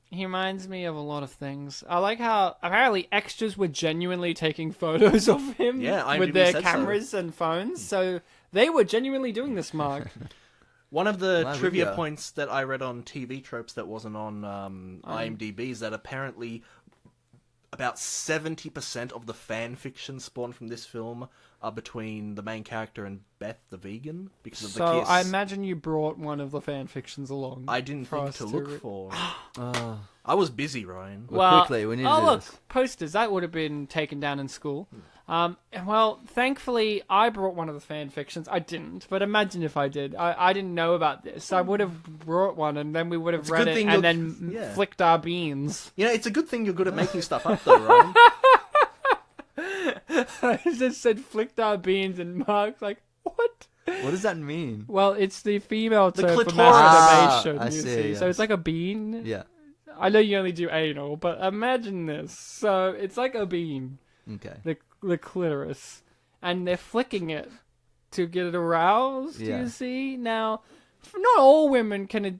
he reminds me of a lot of things. I like how apparently extras were genuinely taking photos of him Yeah, IMDb with their said so. cameras and phones. So they were genuinely doing this, Mark. One of the Live trivia video. points that I read on TV Tropes that wasn't on IMDb is that apparently about 70% of the fan fiction spawned from this film are between the main character and Beth, the vegan, because of the So kiss. I imagine you brought one of the fan fictions along. I didn't for think us to to look re- for. Oh. I was busy, Ryan. Well, quickly, we need to oh do look, this. posters that would have been taken down in school. Well, thankfully, I brought one of the fan fictions. I didn't, but imagine if I did. I didn't know about this. I would have brought one, and then we would have It's a read good it, thing and you're- then yeah. flicked our beans. You know, it's a good thing you're good at making stuff up, though, Ryan. I just said flicked our beans, and Mark's like, what? What does that mean? Well, it's the female The term for clitoris. masturbation. Ah, I you see, So yes. it's like a bean. Yeah. I know you only do anal, but imagine this. So it's like a bean. Okay. The clitoris, and they're flicking it to get it aroused. Yeah. You see, now not all women can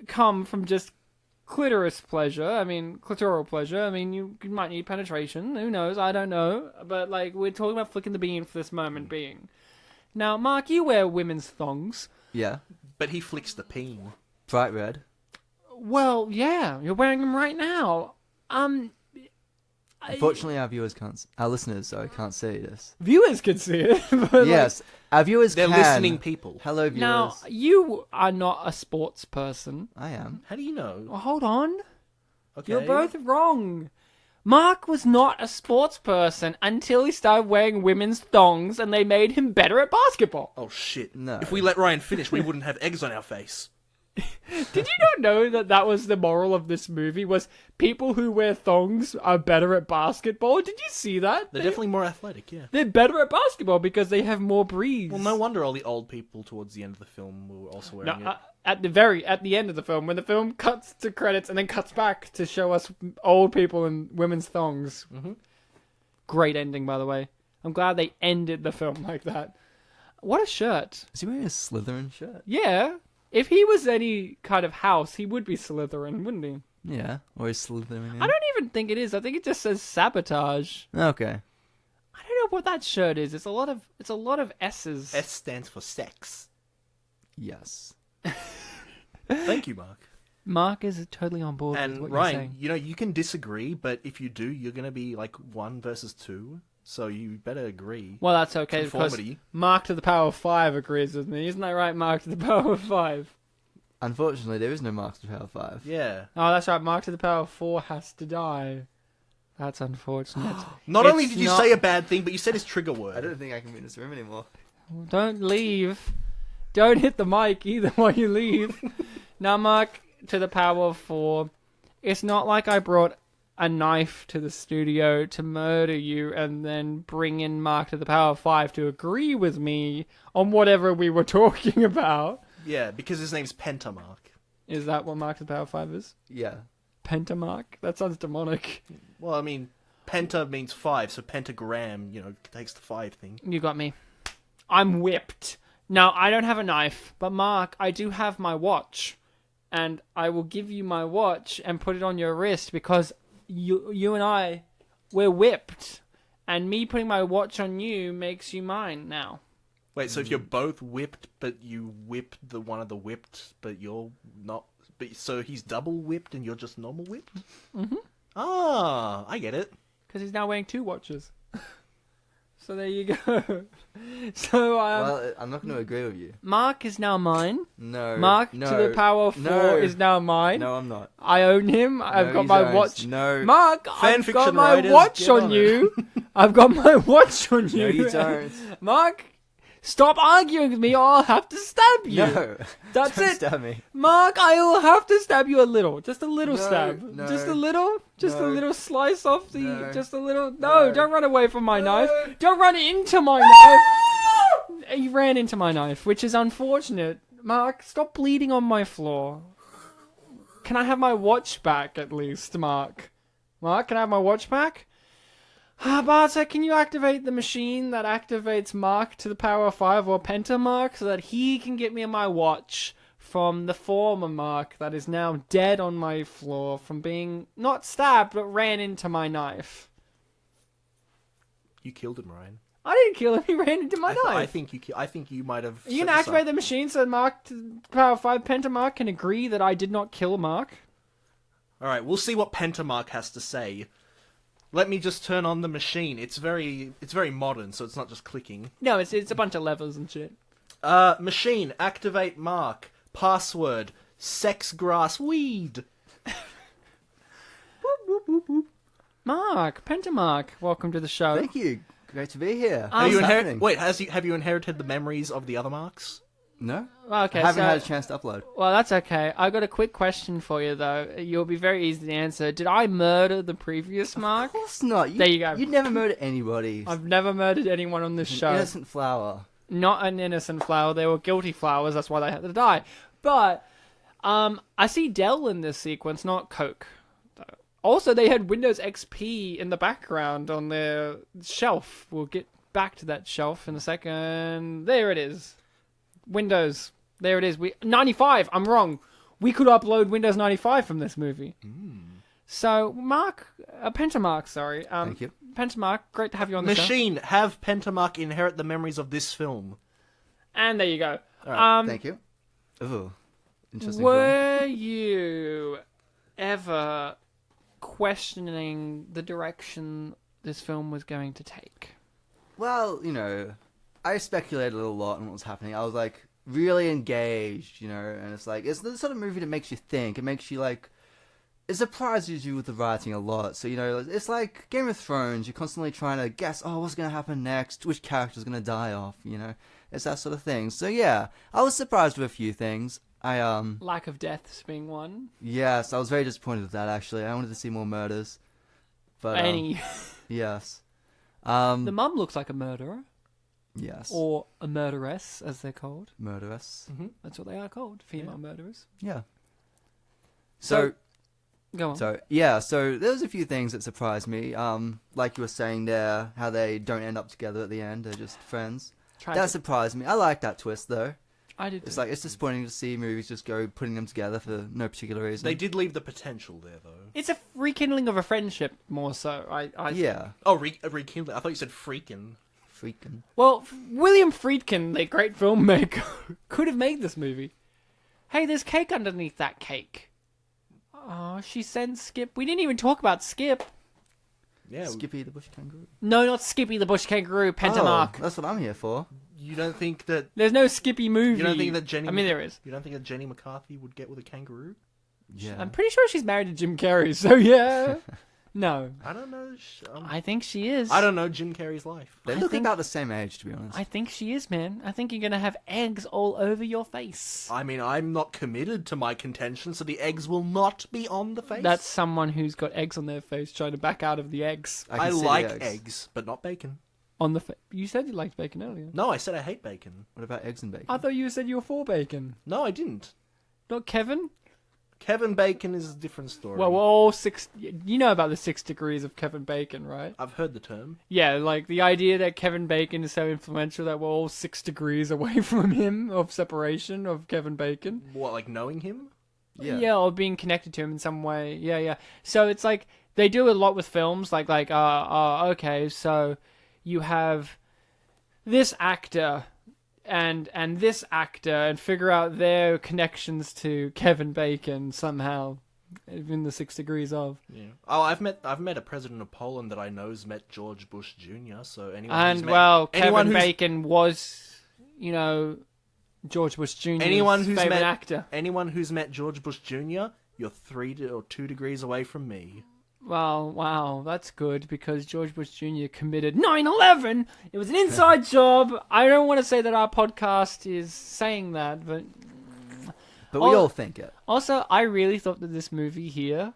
come from just clitoris pleasure. I mean, clitoral pleasure. I mean, you might need penetration. Who knows? I don't know. But like, we're talking about flicking the bean for this moment being. Now, Mark, you wear women's thongs. Yeah. But he flicks the peen. Bright red. Well, yeah, you're wearing them right now. Unfortunately, our listeners, can't see this. Viewers can see it. But Yes, our viewers They're can. listening people. Hello, viewers. Now, you are not a sports person. I am. How do you know? Well, hold on. Okay. You're both wrong. Mark was not a sports person until he started wearing women's thongs and they made him better at basketball. Oh, shit. No. If we let Ryan finish, we wouldn't have eggs on our face. Did you not know that was the moral of this movie? Was people who wear thongs are better at basketball? Did you see that? They're definitely more athletic, yeah. They're better at basketball because they have more breeze. Well, no wonder all the old people towards the end of the film were also wearing it. At the end of the film, when the film cuts to credits and then cuts back to show us old people in women's thongs. Mm-hmm. Great ending, by the way. I'm glad they ended the film like that. What a shirt. Is he wearing a Slytherin shirt? Yeah. If he was any kind of house, he would be Slytherin, wouldn't he? Yeah. Or is Slytherin in? I don't even think it is. I think it just says sabotage. Okay. I don't know what that shirt is. It's a lot of S's. S stands for sex. Yes. Thank you, Mark. Mark is totally on board with And what you're saying. Ryan, you can disagree, but if you do, you're going to be like 1 versus 2. So you better agree. Well, that's okay because Conformity. Mark to the power of 5 agrees with me. Isn't that right, Mark to the power of 5? Unfortunately, there is no Mark to Power 5. Yeah. Oh, that's right. Mark to the power of 4 has to die. That's unfortunate. Not only It's did you not- say a bad thing, but you said his trigger word. I don't think I can be in this room anymore. Don't leave. Don't hit the mic either while you leave. Now, Mark to the power of 4. It's not like I brought a knife to the studio to murder you and then bring in Mark to the power of 5 to agree with me on whatever we were talking about. Yeah, because his name's Pentamark. Is that what Mark to the power of 5 is? Yeah. Pentamark? That sounds demonic. Well, I mean, penta means 5, so pentagram, takes the 5 thing. You got me. I'm whipped. Now, I don't have a knife, but Mark, I do have my watch. And I will give you my watch and put it on your wrist because you and I, we're whipped. And me putting my watch on you makes you mine now. Wait, so if you're both whipped, but you whip the one of the whipped, but you're not... So he's double whipped and you're just normal whipped? Mm-hmm. Ah, I get it. Because he's now wearing 2 watches. So there you go. So, Well, I'm not going to agree with you. Mark is now mine. No. Mark no, to the power of 4 is now mine. No, I'm not. I own him. I've No, got you my don't. watch. No. Mark, I've Fanfiction got my writers, watch get on on it. you. I've got my watch on you. No, you don't. Mark, stop arguing with me or I'll have to stab you. No. That's Don't it. stab me. Mark, I will have to stab you a little. Just a little No, stab. no, Just a little? Just a no, little slice off the... no, just a little... No, no, don't run away from my no. knife. Don't run into my knife. You ran into my knife, which is unfortunate. Mark, stop bleeding on my floor. Can I have my watch back, at least, Mark? Mark, can I have my watch back? Bartek, can you activate the machine that activates Mark to the power of 5 or Pentamark so that he can get me my watch from the former Mark that is now dead on my floor from being not stabbed but ran into my knife? You killed him, Ryan. I didn't kill him, he ran into my knife. I think you might have... You can activate the machine so Mark to the power of 5 Pentamark can agree that I did not kill Mark. Alright, we'll see what Pentamark has to say. Let me just turn on the machine. It's very modern, so it's not just clicking. No, it's a bunch of levers and shit. Machine, activate Mark. Password, sex grass weed. Mark, Pentamark, welcome to the show. Thank you. Great to be here. Have What's you happening? inherited the memories of the other Marks? No? Okay, I haven't so, had a chance to upload. well, that's okay. I got a quick question for you, though. You'll be very easy to answer. Did I murder the previous Mark? Of course not. There you go. You'd never murder anybody. I've never murdered anyone on this An show. innocent flower. Not an innocent flower. They were guilty flowers. That's why they had to die. But I see Dell in this sequence, not Coke. Also, they had Windows XP in the background on their shelf. We'll get back to that shelf in a second. There it is. Windows. There it is. 95. I'm wrong. We could upload Windows 95 from this movie. So, Mark, Pentamark, sorry. Thank you. Pentamark, great to have you on the show. Machine, have Pentamark inherit the memories of this film. And there you go. All right, thank you. Ooh, interesting. Were you ever questioning the direction this film was going to take? Well, I speculated a lot on what was happening. I was like really engaged, and it's like it's the sort of movie that makes you think. It makes you like. It surprises you with the writing a lot. So, it's like Game of Thrones. You're constantly trying to guess, what's going to happen next? Which character's going to die off, It's that sort of thing. So, yeah, I was surprised with a few things. Lack of deaths being one. Yes, I was very disappointed with that, actually. I wanted to see more murders. But, Any. Yes. The mum looks like a murderer. Yes. Or a murderess, as they're called. Murderess. Mm-hmm. That's what they are called. Female murderers. Yeah. So go on. So there was a few things that surprised me. Like you were saying there, how they don't end up together at the end; they're just friends. That surprised me. I like that twist, though. I did. It's like it's disappointing to see movies just go putting them together for no particular reason. They did leave the potential there, though. It's a rekindling of a friendship, more so. Yeah. Oh, rekindling. I thought you said freaking. Freaking. Well, William Friedkin, the great filmmaker, could have made this movie. Hey, there's cake underneath that cake. Oh, she sends Skip. We didn't even talk about Skip. Yeah, Skippy the bush kangaroo. No, not Skippy the bush kangaroo. Pentamark. That's what I'm here for. You don't think that? There's no Skippy movie. You don't think that Jenny? I mean, there is. You don't think that Jenny McCarthy would get with a kangaroo? Yeah. I'm pretty sure she's married to Jim Carrey. So yeah. No. I don't know. I think she is. I don't know Jim Carrey's life. They look about the same age, to be honest. I think she is, man. I think you're gonna have eggs all over your face. I mean, I'm not committed to my contention, so the eggs will not be on the face. That's someone who's got eggs on their face trying to back out of the eggs. I like eggs, but not bacon. On the you said you liked bacon earlier. No, I said I hate bacon. What about eggs and bacon? I thought you said you were for bacon. No, I didn't. Not Kevin? Kevin Bacon is a different story. Well, we're all six. You know about the 6 degrees of Kevin Bacon, right? I've heard the term. Yeah, like the idea that Kevin Bacon is so influential that we're all 6 degrees away from him of separation of Kevin Bacon. What, like knowing him? Yeah, or being connected to him in some way. Yeah. So it's like they do a lot with films. Like, okay, so you have this actor and this actor and figure out their connections to Kevin Bacon somehow in the 6 degrees of. Yeah. Oh, I've met a president of Poland that I know's met George Bush Jr. So anyone and who's well, met, Kevin Bacon was, George Bush Jr.'s favorite actor. Anyone who's met George Bush Jr., you're 3 or 2 degrees away from me. Well, wow, that's good because George Bush Jr. committed 9/11. It was an inside job. I don't want to say that our podcast is saying that, but we all think it. Also, I really thought that this movie here,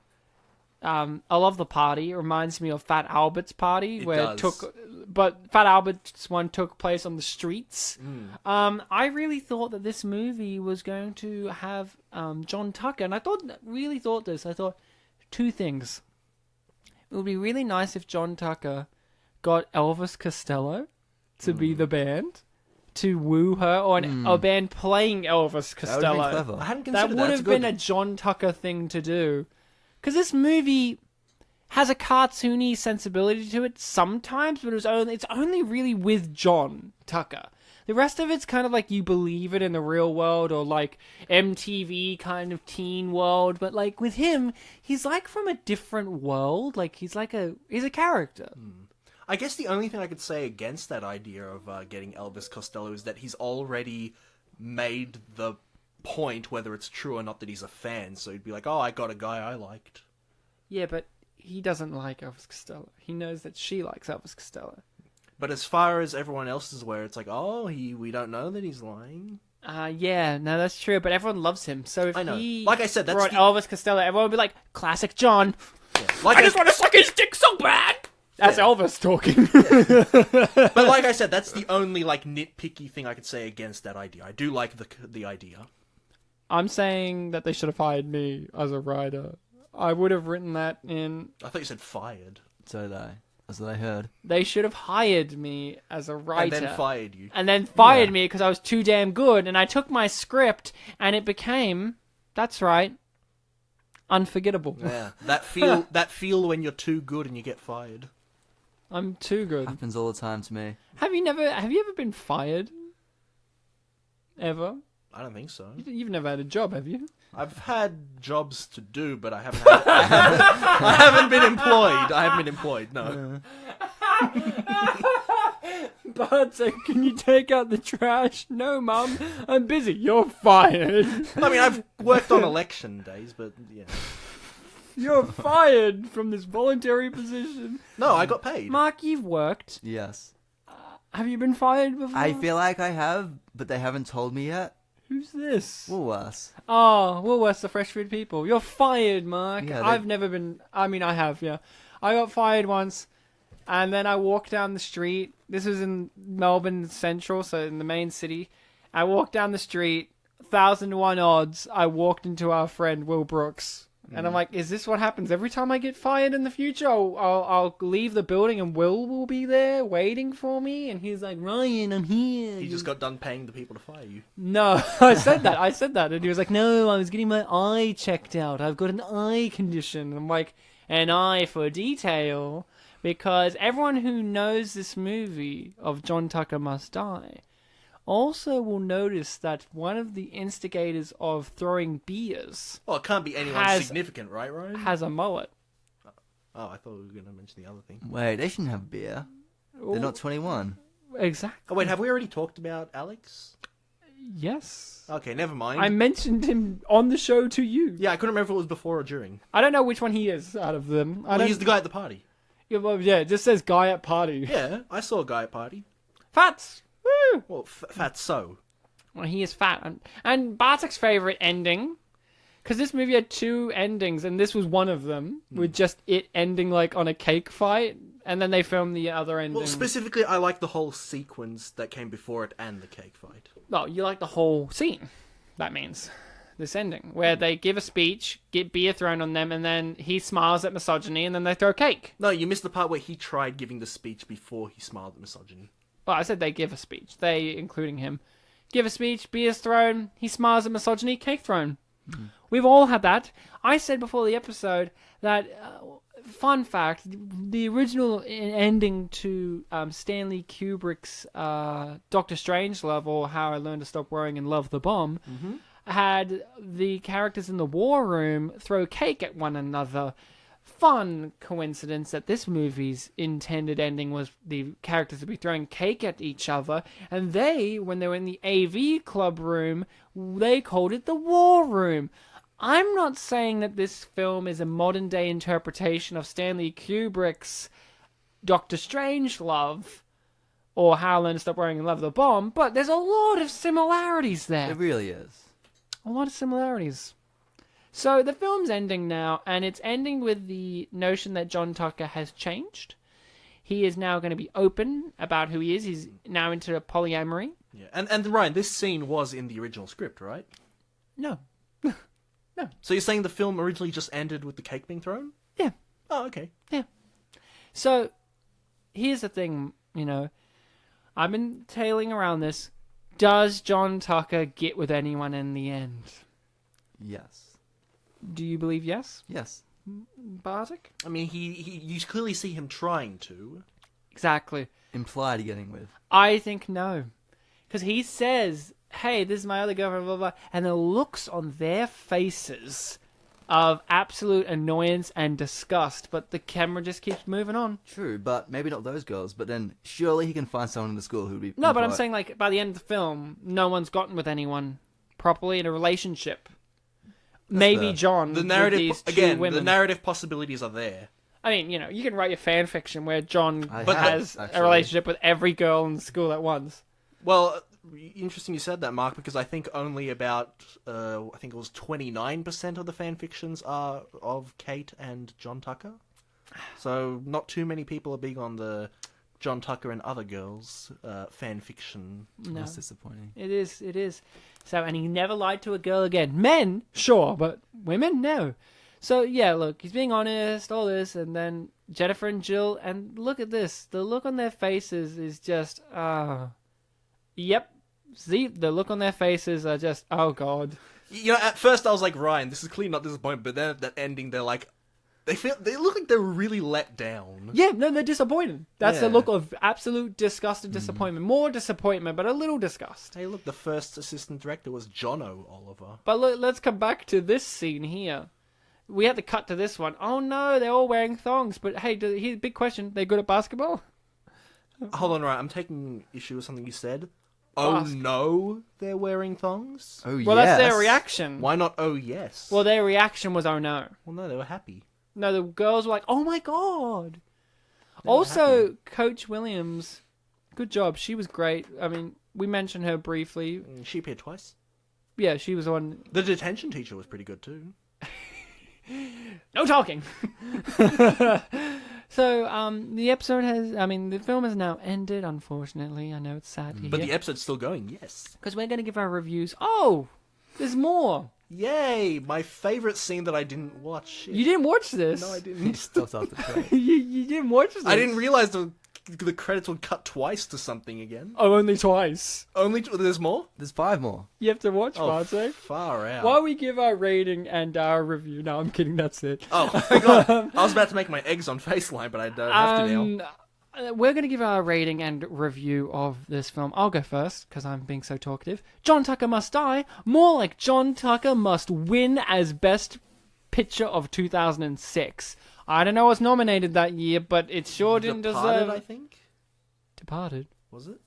I love the party. It reminds me of Fat Albert's party, but Fat Albert's one took place on the streets. I really thought that this movie was going to have John Tucker, and I thought 2 things. It would be really nice if John Tucker got Elvis Costello to be the band, to woo her, or a band playing Elvis Costello. That would be clever. I hadn't considered that would have been a John Tucker thing to do. Because this movie has a cartoony sensibility to it sometimes, but it's only really with John Tucker. The rest of it's kind of like you believe it in the real world or like MTV kind of teen world. But like with him, he's like from a different world. Like he's a character. I guess the only thing I could say against that idea of getting Elvis Costello is that he's already made the point, whether it's true or not, that he's a fan. So he'd be like, oh, I got a guy I liked. Yeah, but he doesn't like Elvis Costello. He knows that she likes Elvis Costello. But as far as everyone else is aware, it's like, oh, we don't know that he's lying. Yeah, no, that's true. But everyone loves him. So if he like I said, that's brought Elvis Costello, everyone would be like, classic John. Yeah. Like I just want to suck his dick so bad. That's Elvis talking. But like I said, that's the only like nitpicky thing I could say against that idea. I do like the idea. I'm saying that they should have hired me as a writer. I would have written that in... I thought you said fired. So did I. That's what I heard. They should have hired me as a writer. And then fired you. And then fired me because I was too damn good. And I took my script and it became, that's right, unforgettable. Yeah, that feel when you're too good and you get fired. I'm too good. Happens all the time to me. Have you ever been fired? Ever? I don't think so. You've never had a job, have you? I've had jobs to do, but I haven't been employed. I haven't been employed, no. Bartek, can you take out the trash? No, Mum, I'm busy. You're fired. I mean, I've worked on election days, but yeah. You're fired from this voluntary position. No, I got paid. Mark, you've worked. Yes. Have you been fired before? I feel like I have, but they haven't told me yet. Who's this? Woolworths. Oh, Woolworths, the fresh food people. You're fired, Mark. Yeah, I've never been... I mean, I have, yeah. I got fired once, and then I walked down the street. This was in Melbourne Central, so in the main city. I walked down the street, 1,001 odds, I walked into our friend Will Brooks. And I'm like, is this what happens every time I get fired in the future? I'll leave the building and Will be there waiting for me. And he's like, Ryan, I'm here. You just got done paying the people to fire you. No, I said that. And he was like, no, I was getting my eye checked out. I've got an eye condition. And I'm like, an eye for detail. Because everyone who knows this movie of John Tucker Must Die also will notice that one of the instigators of throwing beers... Well, it can't be anyone significant, right, Ryan? ...has a mullet. Oh, I thought we were going to mention the other thing. Wait, they shouldn't have beer. They're not 21. Exactly. Oh, wait, have we already talked about Alex? Yes. Okay, never mind. I mentioned him on the show to you. Yeah, I couldn't remember if it was before or during. I don't know which one he is out of them. He's the guy at the party. Yeah, well, yeah, it just says guy at party. Yeah, I saw a guy at party. Fats! Woo! Well, fatso. Well, he is fat. And Bartek's favourite ending, because this movie had two endings, and this was one of them, with just it ending like on a cake fight, and then they filmed the other ending. Well, specifically, I like the whole sequence that came before it and the cake fight. Oh, you like the whole scene, that means. This ending, where they give a speech, get beer thrown on them, and then he smiles at misogyny, and then they throw cake. No, you missed the part where he tried giving the speech before he smiled at misogyny. Well, I said they give a speech. They, including him, give a speech, beer's thrown, he smiles at misogyny, cake thrown. Mm. We've all had that. I said before the episode that, fun fact, the original ending to Stanley Kubrick's Doctor Strangelove, or How I Learned to Stop Worrying and Love the Bomb, had the characters in the war room throw cake at one another. Fun coincidence that this movie's intended ending was the characters would be throwing cake at each other, and they, when they were in the AV club room, they called it the war room. I'm not saying that this film is a modern day interpretation of Stanley Kubrick's Doctor Strangelove or How I Learned to Stop Worrying and Love the Bomb, but there's a lot of similarities there. It really is. A lot of similarities. So the film's ending now, and it's ending with the notion that John Tucker has changed. He is now going to be open about who he is. He's now into polyamory. Yeah, and Ryan, this scene was in the original script, right? No. No. So you're saying the film originally just ended with the cake being thrown? Yeah. Oh, okay. Yeah. So here's the thing, I've been tailing around this. Does John Tucker get with anyone in the end? Yes. Do you believe yes? Yes. Bartek? I mean, you clearly see him trying to. Exactly. Implied getting with. I think no. Because he says, hey, this is my other girlfriend, blah, blah, blah. And the looks on their faces of absolute annoyance and disgust, but the camera just keeps moving on. True, but maybe not those girls. But then surely he can find someone in the school who'd be... No, but I'm saying, like, by the end of the film, no one's gotten with anyone properly in a relationship. Maybe John, the narrative, with these two again, women. the narrative possibilities are there. I mean, you can write your fan fiction where John But has a relationship with every girl in the school at once. Well, interesting you said that, Mark, because I think only about, I think it was 29% of the fan fictions are of Kate and John Tucker. So not too many people are big on the John Tucker and other girls fan fiction. No. That's disappointing. It is. So, and he never lied to a girl again. Men, sure, but women, no. So, yeah, look, he's being honest, all this, and then Jennifer and Jill, and look at this. The look on their faces is just, yep. See, the look on their faces are just, oh, God. At first I was like, Ryan, this is clearly not disappointing, but then at that ending, they're like, They look like they were really let down. Yeah, no, they're disappointed. That's the Yeah. look of absolute disgust and disappointment. More disappointment, but a little disgust. Hey, look, the first assistant director was Jono Oliver. But let's come back to this scene here. We had to cut to this one. Oh no, they're all wearing thongs. But hey, here's a big question. They good at basketball? Hold on, right, I'm taking issue with something you said. Oh Ask. no, they're wearing thongs? Oh, Well, yes. that's their reaction. Why not oh yes? Well, their reaction was oh no. Well, no, they were happy. No, the girls were like, oh my god. They were Also, happy. Coach Williams, good job. She was great. I mean, we mentioned her briefly. She appeared twice. Yeah, she was the one. The detention teacher was pretty good too. No talking. So, the episode the film has now ended, unfortunately. I know it's sad to hear. But the episode's still going, yes. Because we're going to give our reviews. Oh, there's more. Yay! My favourite scene that I didn't watch. Shit. You didn't watch this. No, I He didn't. stops after credits. you didn't watch this. I didn't realise the credits would cut twice to something again. Oh, only twice. There's more? There's 5 more. You have to watch, Oh, Bartek. far out. While we give our rating and our review. No, I'm kidding. That's it. Oh, my God. I was about to make my eggs on Faceline, but I don't have to now. We're going to give our rating and review of this film. I'll go first, because I'm being so talkative. John Tucker Must Die. More like John Tucker Must Win as Best Picture of 2006. I don't know what's nominated that year, but it sure didn't Departed, deserve... I think? Departed. Was it?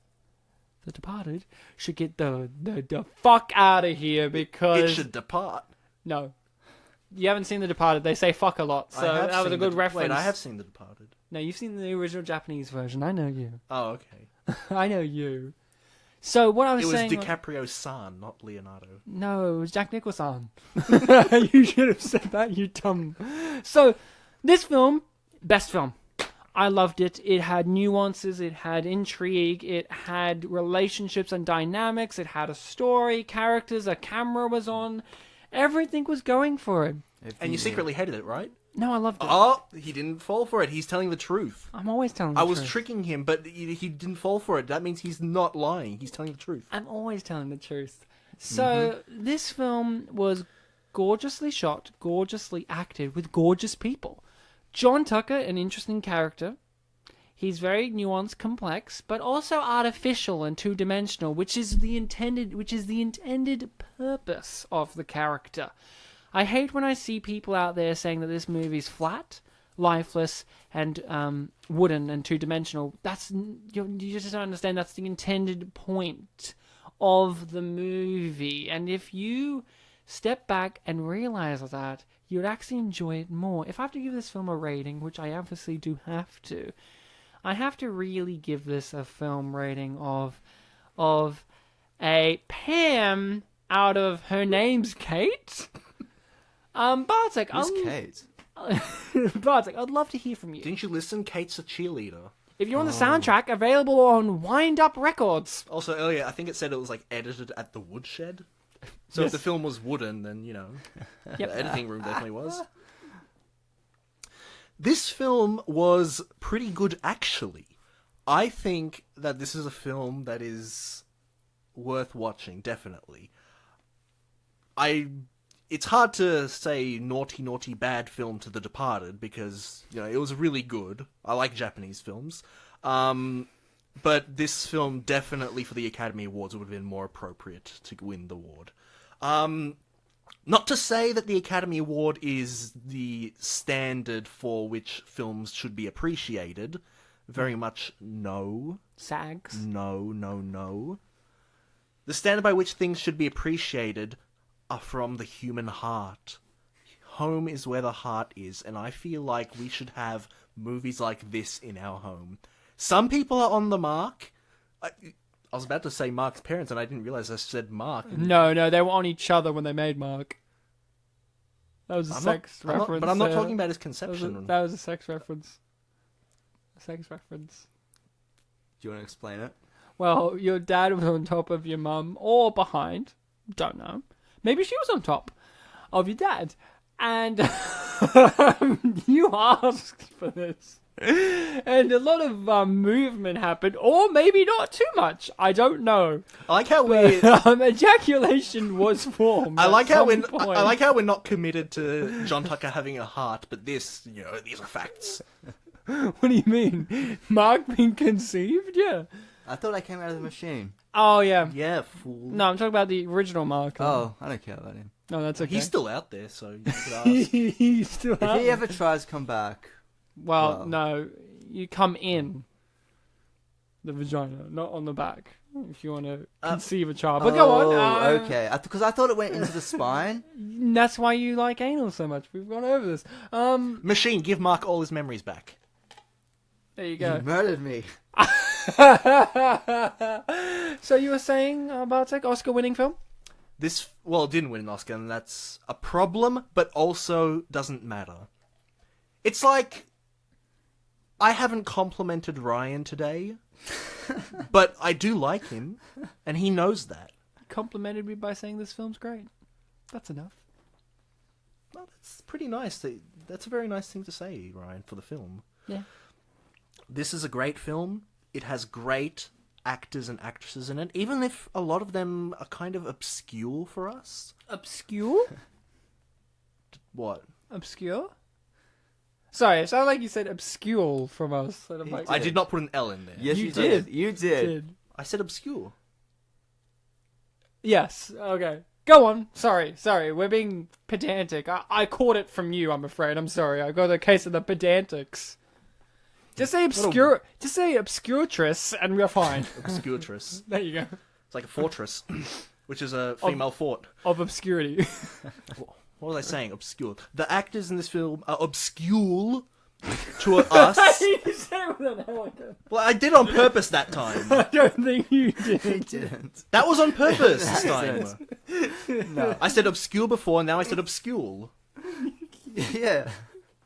The Departed should get the fuck out of here, because... It should depart. No. You haven't seen The Departed. They say fuck a lot, so I have that was a seen good reference. Wait, I have seen The Departed. No, you've seen the original Japanese version. I know you. Oh, okay. I know you. So what I was It was saying... DiCaprio's son, not Leonardo. No, it was Jack Nicholson. You should have said that, you dumb. So, this film, best film. I loved it. It had nuances, it had intrigue, it had relationships and dynamics, it had a story, characters, a camera was on. Everything was going for it. And you secretly hated it, right? No, I loved it. Oh, he didn't fall for it. He's telling the truth. I'm always telling the I truth. was tricking him, but he didn't fall for it. That means he's not lying. He's telling the truth. I'm always telling the truth. So, this film was gorgeously shot, gorgeously acted, with gorgeous people. John Tucker, an interesting character. He's very nuanced, complex, but also artificial and two-dimensional, which is the intended purpose of the character. I hate when I see people out there saying that this movie's flat, lifeless, and wooden and two-dimensional. You just don't understand. That's the intended point of the movie. And if you step back and realize that, you'd actually enjoy it more. If I have to give this film a rating, which I obviously do have to, I have to really give this a film rating of a Pam out of Her Name's Kate. Bartek, Who's Kate? Bartek, I'd love to hear from you. Didn't you listen? Kate's a cheerleader. If you're on the soundtrack, available on Wind Up Records. Also, earlier, I think it said it was, like, edited at the woodshed. So if the film was wooden, then, you know, Yep. the editing room definitely was. This film was pretty good, actually. I think that this is a film that is worth watching, definitely. It's hard to say naughty, naughty, bad film to The Departed, because, you know, it was really good. I like Japanese films. But this film definitely for the Academy Awards would have been more appropriate to win the award. Not to say that the Academy Award is the standard for which films should be appreciated. Very much no. SAGs. No. The standard by which things should be appreciated are from the human heart. Home is where the heart is, and I feel like we should have movies like this in our home. Some people are on the mark. I was about to say Mark's parents, and I didn't realize I said Mark. No, they were on each other when they made Mark. That was a sex reference. But I'm not talking about his conception. That was a sex reference. A sex reference. Do you want to explain it? Well, your dad was on top of your mum, or behind. Don't know. Maybe she was on top of your dad. And You asked for this. And a lot of movement happened, or maybe not too much. I don't know. I like how Ejaculation was formed. I like how we're point. I like how we're not committed to John Tucker having a heart, but this, these are facts. What do you mean? Mark being conceived? Yeah. I thought I came out of the machine. Oh yeah. Yeah, fool. No, I'm talking about the original Mark. Oh, I don't care about him. No, that's okay. He's still out there, so you could ask. He's still If out. he ever tries to come back, Well, Well. no, you come in the vagina, not on the back. If you want to conceive a child, but go on. Okay, because I thought it went into the spine. That's why you like anal so much. We've gone over this. Machine, give Mark all his memories back. There you You go. murdered me. So you were saying Bartek, Oscar-winning film? This, well, it didn't win an Oscar, and that's a problem, but also doesn't matter. It's like, I haven't complimented Ryan today, but I do like him, and he knows that. Complimented me by saying this film's great. That's enough. Well, that's pretty nice. That's a very nice thing to say, Ryan, for the film. Yeah. This is a great film. It has great actors and actresses in it, even if a lot of them are kind of obscure for us. Obscure? What? Obscure? Sorry, it sounded like you said obscure from us. And I'm like, I did not put an L in there. Yes, You you did. did. You did. I said obscure. Yes, okay. Go on. Sorry. We're being pedantic. I caught it from you, I'm afraid. I'm sorry. I got a case of the pedantics. Just say obscure. Just say obscurtress, and we're fine. Obscuretress. There you go. It's like a fortress, which is a female fort. Of obscurity. What was I saying? Obscure. The actors in this film are obscure to us. You said it with an L again. Well, I did on purpose that time. I don't think you He did. didn't. That was on purpose this time. No. I said obscure before, and now I said obscure. Yeah.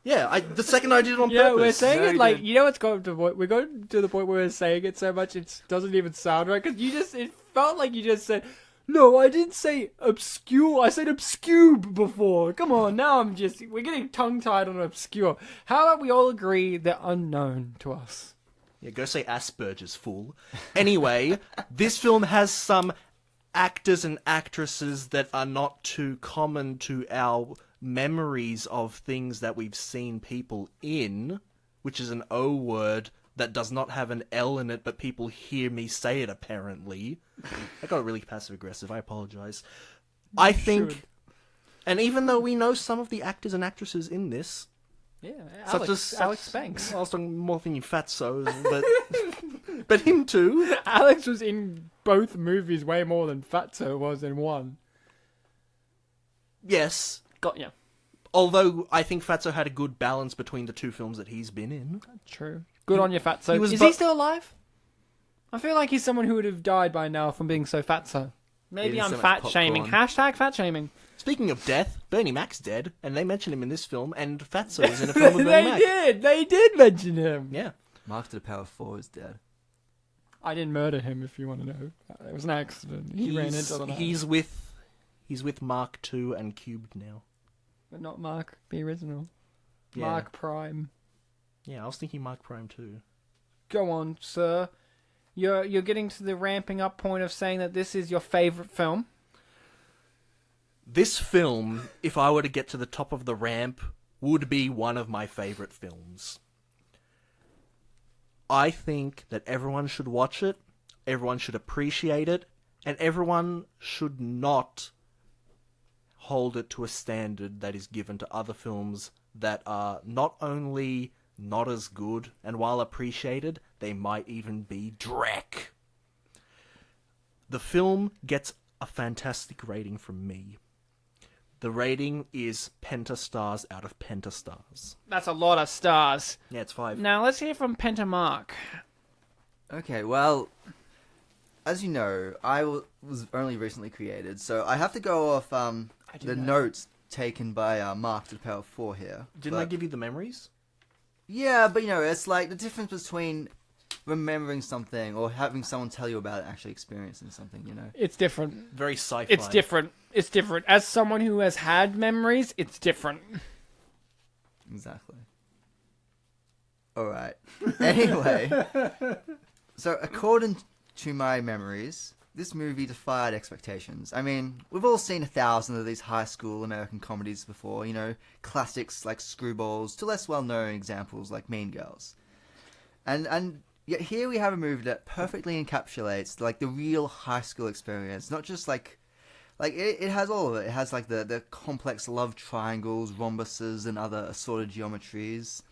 Yeah, the second I did it on Yeah, purpose. we're saying No, it you like, didn't. you know, it's going to we're going to the point where we're saying it so much it doesn't even sound right, because it felt like you just said, no, I didn't say obscure, I said obscube before. Come on, now we're getting tongue-tied on obscure. How about we all agree they're unknown to us? Yeah, go say Asperger's, fool. Anyway, this film has some actors and actresses that are not too common to our memories of things that we've seen people in, which is an O word that does not have an L in it, but people hear me say it, apparently. I got really passive-aggressive, I apologize. I think, should. and even though we know some of the actors and actresses in this, Yeah, such Alex Banks. well, I was talking more than you fatsos, but him too. Alex was in both movies way more than Fatso was in one. Yes, Got ya. although I think Fatso had a good balance between the two films that he's been in. True. Good on you, Fatso. he was Is bo- he still alive? I feel like he's someone who would have died by now from being so fatso. Maybe Eating I'm so much fat shaming. popcorn. Hashtag fat shaming. Speaking of death, Bernie Mac's dead, and they mention him in this film, and Fatso is in a film with Bernie Mac. They did mention him. Yeah. Mark to the Power 4 is dead. I didn't murder him, if you want to know. It was an accident. He ran into the He's with Mark II and Cubed now. But not Mark, the original. Yeah. Mark Prime. Yeah, I was thinking Mark Prime too. Go on, sir. You're getting to the ramping up point of saying that this is your favourite film. This film, if I were to get to the top of the ramp, would be one of my favourite films. I think that everyone should watch it, everyone should appreciate it, and everyone should not hold it to a standard that is given to other films that are not only not as good, and while appreciated, they might even be dreck. The film gets a fantastic rating from me. The rating is pentastars out of pentastars. That's a lot of stars. Yeah, it's 5. Now let's hear from Pentamark. Okay, well, as you know, I was only recently created, so I have to go off do the know. notes taken by Mark to the Power 4 here. Didn't I give you the memories? Yeah, but it's like the difference between remembering something or having someone tell you about it and actually experiencing something, It's different. Very sci-fi. It's different. It's different. As someone who has had memories, it's different. Exactly. All right. Anyway, so according to my memories, this movie defied expectations. I mean, we've all seen 1,000 of these high school American comedies before, classics like Screwballs to less well-known examples like Mean Girls. And yet here we have a movie that perfectly encapsulates like the real high school experience, not just like it has all of it. It has like the complex love triangles, rhombuses, and other assorted geometries,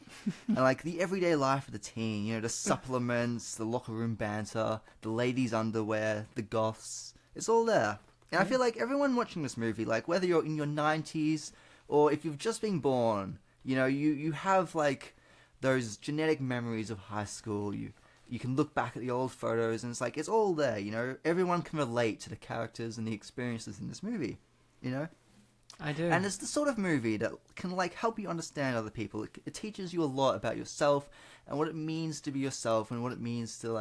and like the everyday life of the teen. The supplements, the locker room banter, the ladies' underwear, the goths. It's all there. And I feel like everyone watching this movie, like whether you're in your 90s or if you've just been born, you have like those genetic memories of high school. You can look back at the old photos and it's like, it's all there, Everyone can relate to the characters and the experiences in this movie, I do. And it's the sort of movie that can, like, help you understand other people. It teaches you a lot about yourself and what it means to be yourself and what it means to,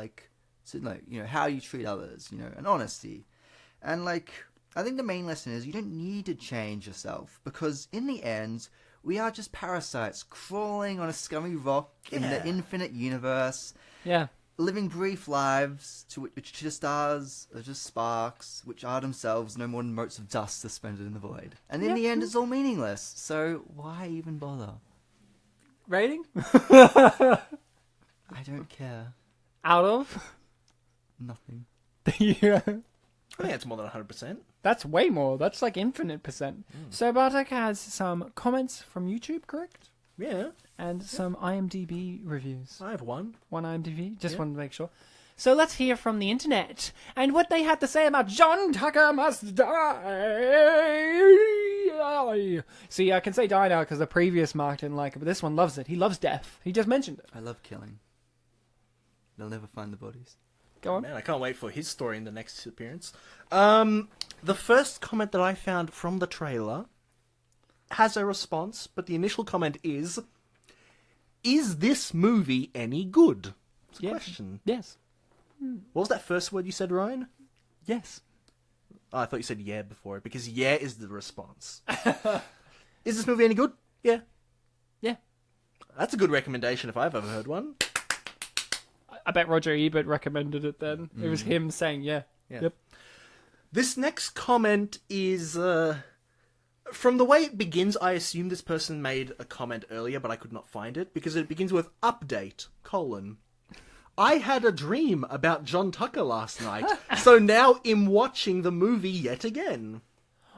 how you treat others, and honesty. And, like, I think the main lesson is you don't need to change yourself because, in the end, we are just parasites crawling on a scummy rock in the infinite universe. Yeah. Living brief lives which to the stars are just sparks, which are themselves no more than motes of dust suspended in the void. And in the end, it's all meaningless. So why even bother? Rating? I don't care. Out of? Nothing. Yeah. I think it's more than 100%. That's way more. That's like infinite percent. So Bartek has some comments from YouTube, correct? Yeah. And some IMDb reviews. I have one. One IMDb. Just wanted to make sure. So let's hear from the internet and what they had to say about John Tucker Must Die. See, I can say die now because the previous Mark didn't like it, but this one loves it. He loves death. He just mentioned it. I love killing. They'll never find the bodies. Go on. Man, I can't wait for his story in the next appearance. The first comment that I found from the trailer has a response, but the initial comment is this movie any good? It's a question. Yes. What was that first word you said, Ryan? Yes. Oh, I thought you said yeah before it, because yeah is the response. Is this movie any good? Yeah. Yeah. That's a good recommendation if I've ever heard one. I bet Roger Ebert recommended it then. It was him saying yeah. Yep. This next comment is... from the way it begins, I assume this person made a comment earlier, but I could not find it, because it begins with update, : I had a dream about John Tucker last night, so now I'm watching the movie yet again.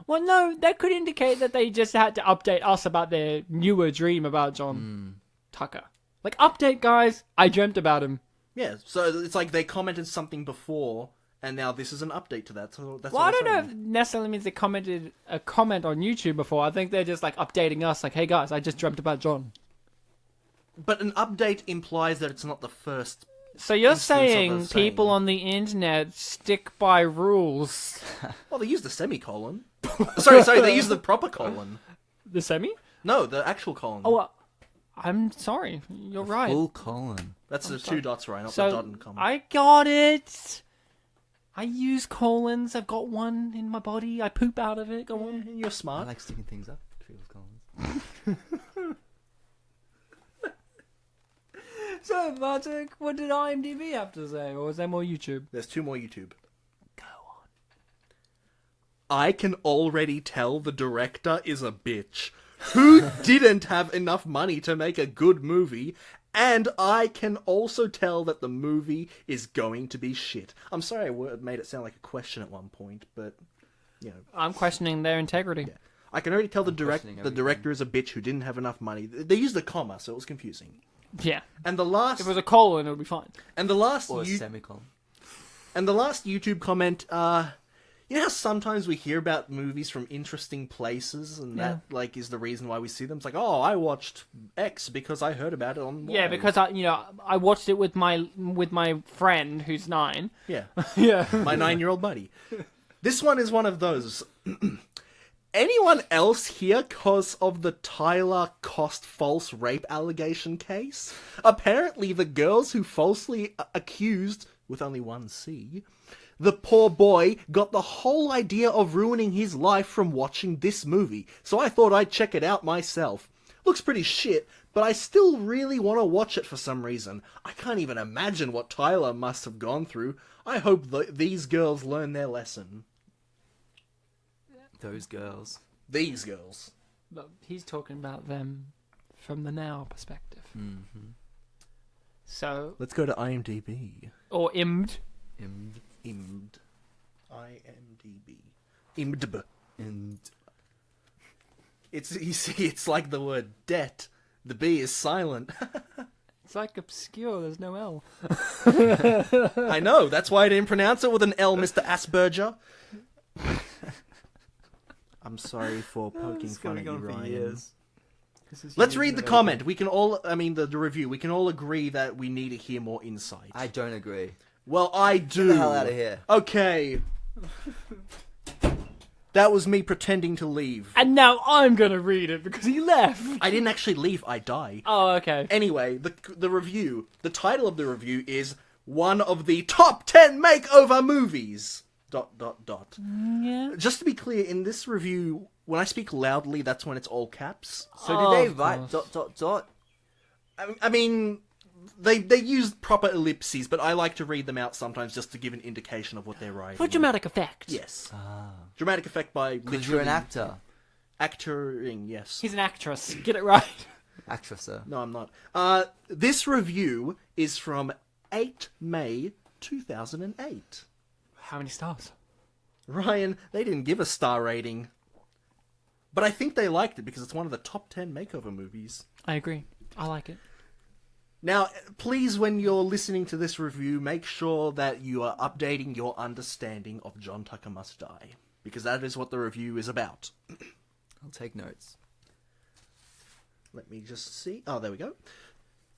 Well, no, that could indicate that they just had to update us about their newer dream about John Tucker. Like, update, guys, I dreamt about him. Yeah, so it's like they commented something before, and now this is an update to that. So that's Well, what I don't know saying. if it necessarily means they commented a comment on YouTube before. I think they're just, like, updating us, like, hey, guys, I just dreamt about John. But an update implies that it's not the first. So you're Instance of saying us saying- people on the internet stick by rules. Well, they use the semicolon. sorry, they use the proper colon. The semi? No, the actual colon. Oh, I'm sorry. You're right. Full colon. That's the two dots, right? Not the So, dot and comma. I got it. I use colons. I've got one in my body. I poop out of it. Go on. You're I smart. like sticking things up. Full colons. So, Bartek, what did IMDb have to say? Or was there more YouTube? There's two more YouTube. Go on. I can already tell the director is a bitch who didn't have enough money to make a good movie, and I can also tell that the movie is going to be shit. I'm sorry I made it sound like a question at one point, but, I'm questioning their integrity. Yeah. I can already tell the questioning director is a bitch who didn't have enough money. They used a comma, so it was confusing. Yeah. And the last... If it was a colon, it would be fine. And the last... Or a semicolon. And the last YouTube comment, you know how sometimes we hear about movies from interesting places, and that, like, is the reason why we see them? It's like, oh, I watched X because I heard about it on Y. Yeah, because I watched it with my friend who's 9. Yeah. Yeah. My 9-year-old buddy. This one is one of those. Anyone else here cause of the Tyler Cost false rape allegation case? Apparently the girls who falsely accused, with only one C, the poor boy got the whole idea of ruining his life from watching this movie, so I thought I'd check it out myself. looks pretty shit, but I still really want to watch it for some reason. I can't even imagine what Tyler must have gone through. I hope these girls learn their lesson. Those girls. These girls. But he's talking about them from the now perspective. Mm-hmm. So Let's go to IMDb. or IMD. IMDb. IMDb. And It's like the word debt. The B is silent. It's like obscure. There's no L. I know. That's why I didn't pronounce it with an L, Mr. Asperger. I'm sorry for poking fun at you, Ryan. Let's read the comment. We can all, the review. We can all agree that we need to hear more insight. I don't agree. Well, I do. Get the hell out of here. Okay. That was me pretending to leave. And now I'm gonna read it because he left. I didn't actually leave. I die. Oh, okay. Anyway, the review. The title of the review is one of the top 10 makeover movies. ... Yeah. Just to be clear, in this review, when I speak loudly, that's when it's all caps. So Oh, did they of write ... course. I mean, they used proper ellipses, but I like to read them out sometimes just to give an indication of what they're writing. For dramatic effect. Yes. Ah. Dramatic effect by Because you're an actor. Actoring, yes. He's an actress. Get it right. Actress, sir. No, I'm not. This review is from 8 May 2008. How many stars? Ryan, they didn't give a star rating. But I think they liked it because it's one of the top 10 makeover movies. I agree. I like it. Now, please, when you're listening to this review, make sure that you are updating your understanding of John Tucker Must Die. Because that is what the review is about. I'll take notes. Let me just see. Oh, there we go.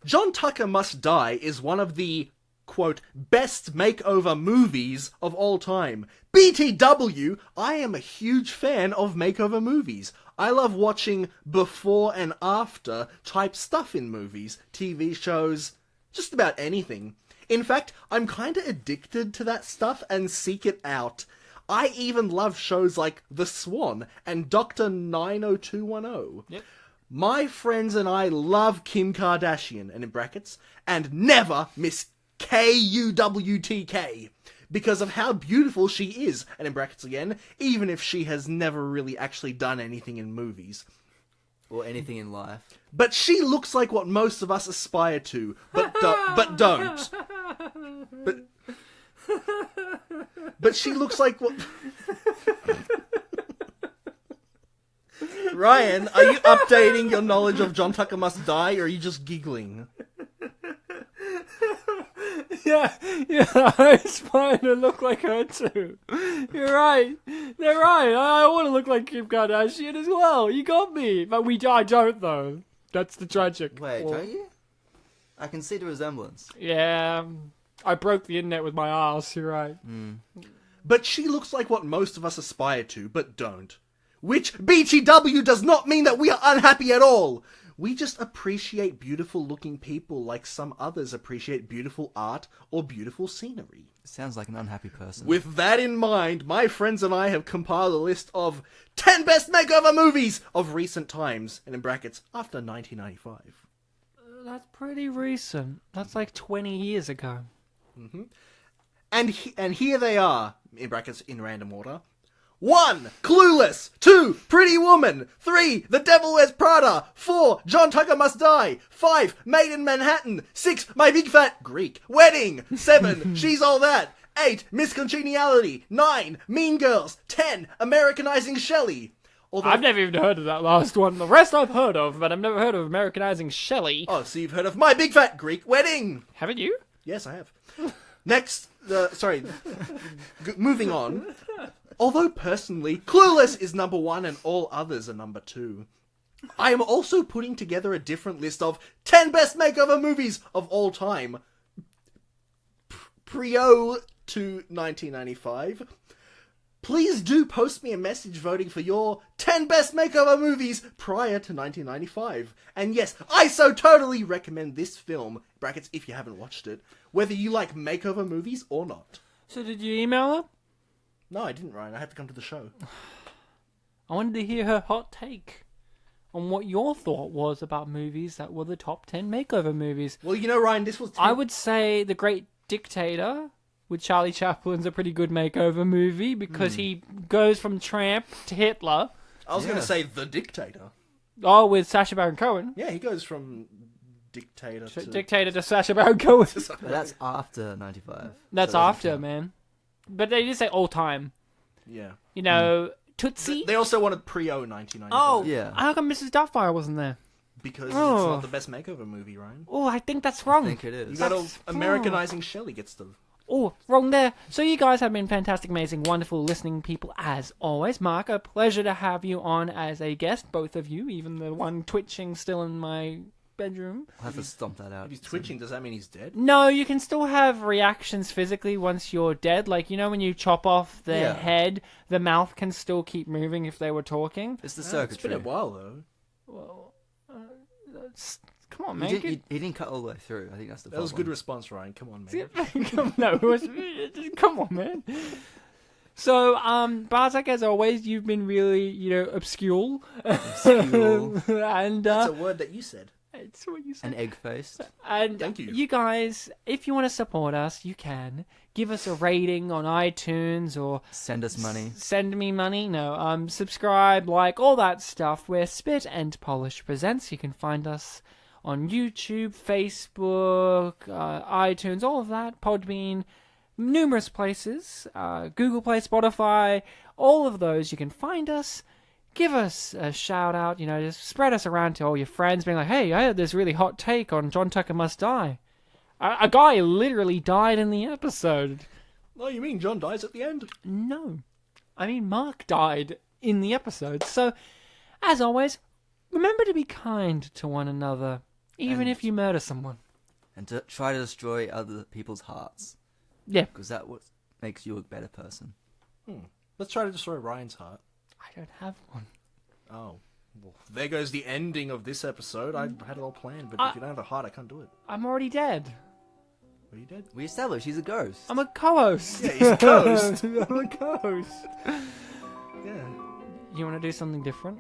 John Tucker Must Die is one of the, quote, best makeover movies of all time. BTW, I am a huge fan of makeover movies. I love watching before and after type stuff in movies, TV shows, just about anything. In fact, I'm kinda addicted to that stuff and seek it out. I even love shows like The Swan and Dr. 90210. Yep. My friends and I love Kim Kardashian, and in brackets, and never Miss KUWTK, because of how beautiful she is, and in brackets again, even if she has never really actually done anything in movies. Or anything in life. But she looks like what most of us aspire to, but don't. But she looks like what... Ryan, are you updating your knowledge of John Tucker Must Die, or are you just giggling? Yeah, I aspire to look like her too. You're right. They're right. I want to look like Kim Kardashian as well. You got me. But I don't, though. That's the tragic. Wait, Well, don't you? I can see the resemblance. Yeah, I broke the internet with my ass. You're right. But she looks like what most of us aspire to, but don't. Which, BTW, does not mean that we are unhappy at all. We just appreciate beautiful looking people like some others appreciate beautiful art or beautiful scenery. Sounds like an unhappy person. With that in mind, my friends and I have compiled a list of 10 best makeover movies of recent times, and in brackets, after 1995. That's pretty recent. That's like 20 years ago. And here they are, in brackets, in random order. 1. Clueless. 2. Pretty Woman. 3. The Devil Wears Prada. 4. John Tucker Must Die. 5. Made in Manhattan. 6. My Big Fat Greek Wedding. 7. She's All That. 8. Miss Congeniality. 9. Mean Girls. 10. Americanizing Shelley. Although... I've never even heard of that last one. The rest I've heard of, but I've never heard of Americanizing Shelley. Oh, so you've heard of My Big Fat Greek Wedding. Haven't you? Yes, I have. Next, moving on. Although personally, Clueless is number 1 and all others are number 2. I am also putting together a different list of 10 best makeover movies of all time. Prio to 1995. Please do post me a message voting for your 10 best makeover movies prior to 1995. And yes, I so totally recommend this film, brackets if you haven't watched it, whether you like makeover movies or not. So did you email her? No, I didn't, Ryan. I had to come to the show. I wanted to hear her hot take on what your thought was about movies that were the top 10 makeover movies. Well, you know, Ryan, this was... I would say The Great Dictator with Charlie Chaplin's a pretty good makeover movie because he goes from tramp to Hitler. I was going to say The Dictator. Oh, with Sacha Baron Cohen. Yeah, he goes from dictator to... Dictator to Sacha Baron Cohen. But that's after 95. That's so after, man. But they did say all time. Yeah. You know, Tootsie. They also wanted pre-O 1995. Oh, Yeah. How come Mrs. Doubtfire wasn't there? Because it's Oh. not the best makeover movie, Ryan. Oh, I think that's I wrong. think it You is. got That's- Americanizing Shelley gets the... Oh, wrong there. So you guys have been fantastic, amazing, wonderful listening people as always. Mark, a pleasure to have you on as a guest, both of you, even the one twitching still in my bedroom. I'll have to stomp that out. If he's twitching, does that mean he's dead? No, you can still have reactions physically once you're dead. Like, you know when you chop off their Yeah. head, the mouth can still keep moving if they were talking? It's the It's been a circuitry. while, though. Well, come on, He, man. he didn't cut all the way through. I think that's the That was a problem. good response, Ryan. Come on, man. Come on, man. So, Bartek, as always, you've been really, obscure. Obscure. And That's a word that you said. it's what you said. An egg-faced. And Thank you. you guys, if you want to support us, you can give us a rating on iTunes or Send us money. send me money. No, subscribe, like all that stuff. We're Spit and Polish Presents. You can find us on YouTube, Facebook, iTunes, all of that. Podbean, numerous places. Google Play, Spotify, all of those. You can find us. Give us a shout out, just spread us around to all your friends, being like, hey, I had this really hot take on John Tucker Must Die. A guy literally died in the episode. Oh, you mean John dies at the end? No. I mean, Mark died in the episode. So, as always, remember to be kind to one another, even And- if you murder someone. And to try to destroy other people's hearts. Yeah. Because that what makes you a better person. Let's try to destroy Ryan's heart. I don't have one. Oh. Well, there goes the ending of this episode. I had it all planned, but if you don't have a heart, I can't do it. I'm already dead. Are you dead? We established he's a ghost. I'm a co-host. Yeah, he's a ghost. I'm a co-host. Yeah. You want to do something different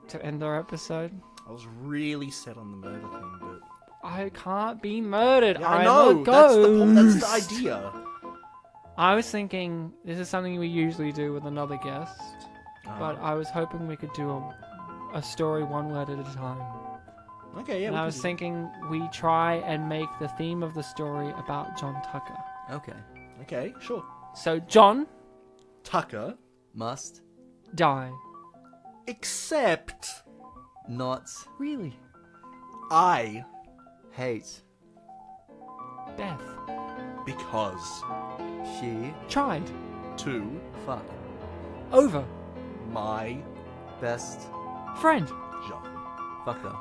to end our episode? I was really set on the murder thing, but... I can't be murdered. Yeah, I'm I know. a ghost. That's the idea. I was thinking this is something we usually do with another guest, Oh. but I was hoping we could do a story one word at a time. Okay, yeah. And I was thinking we try and make the theme of the story about John Tucker. Okay. Okay, sure. So John Tucker, Must die. except not Really? I, hate Beth because she tried to fuck over my best friend. John. fucker.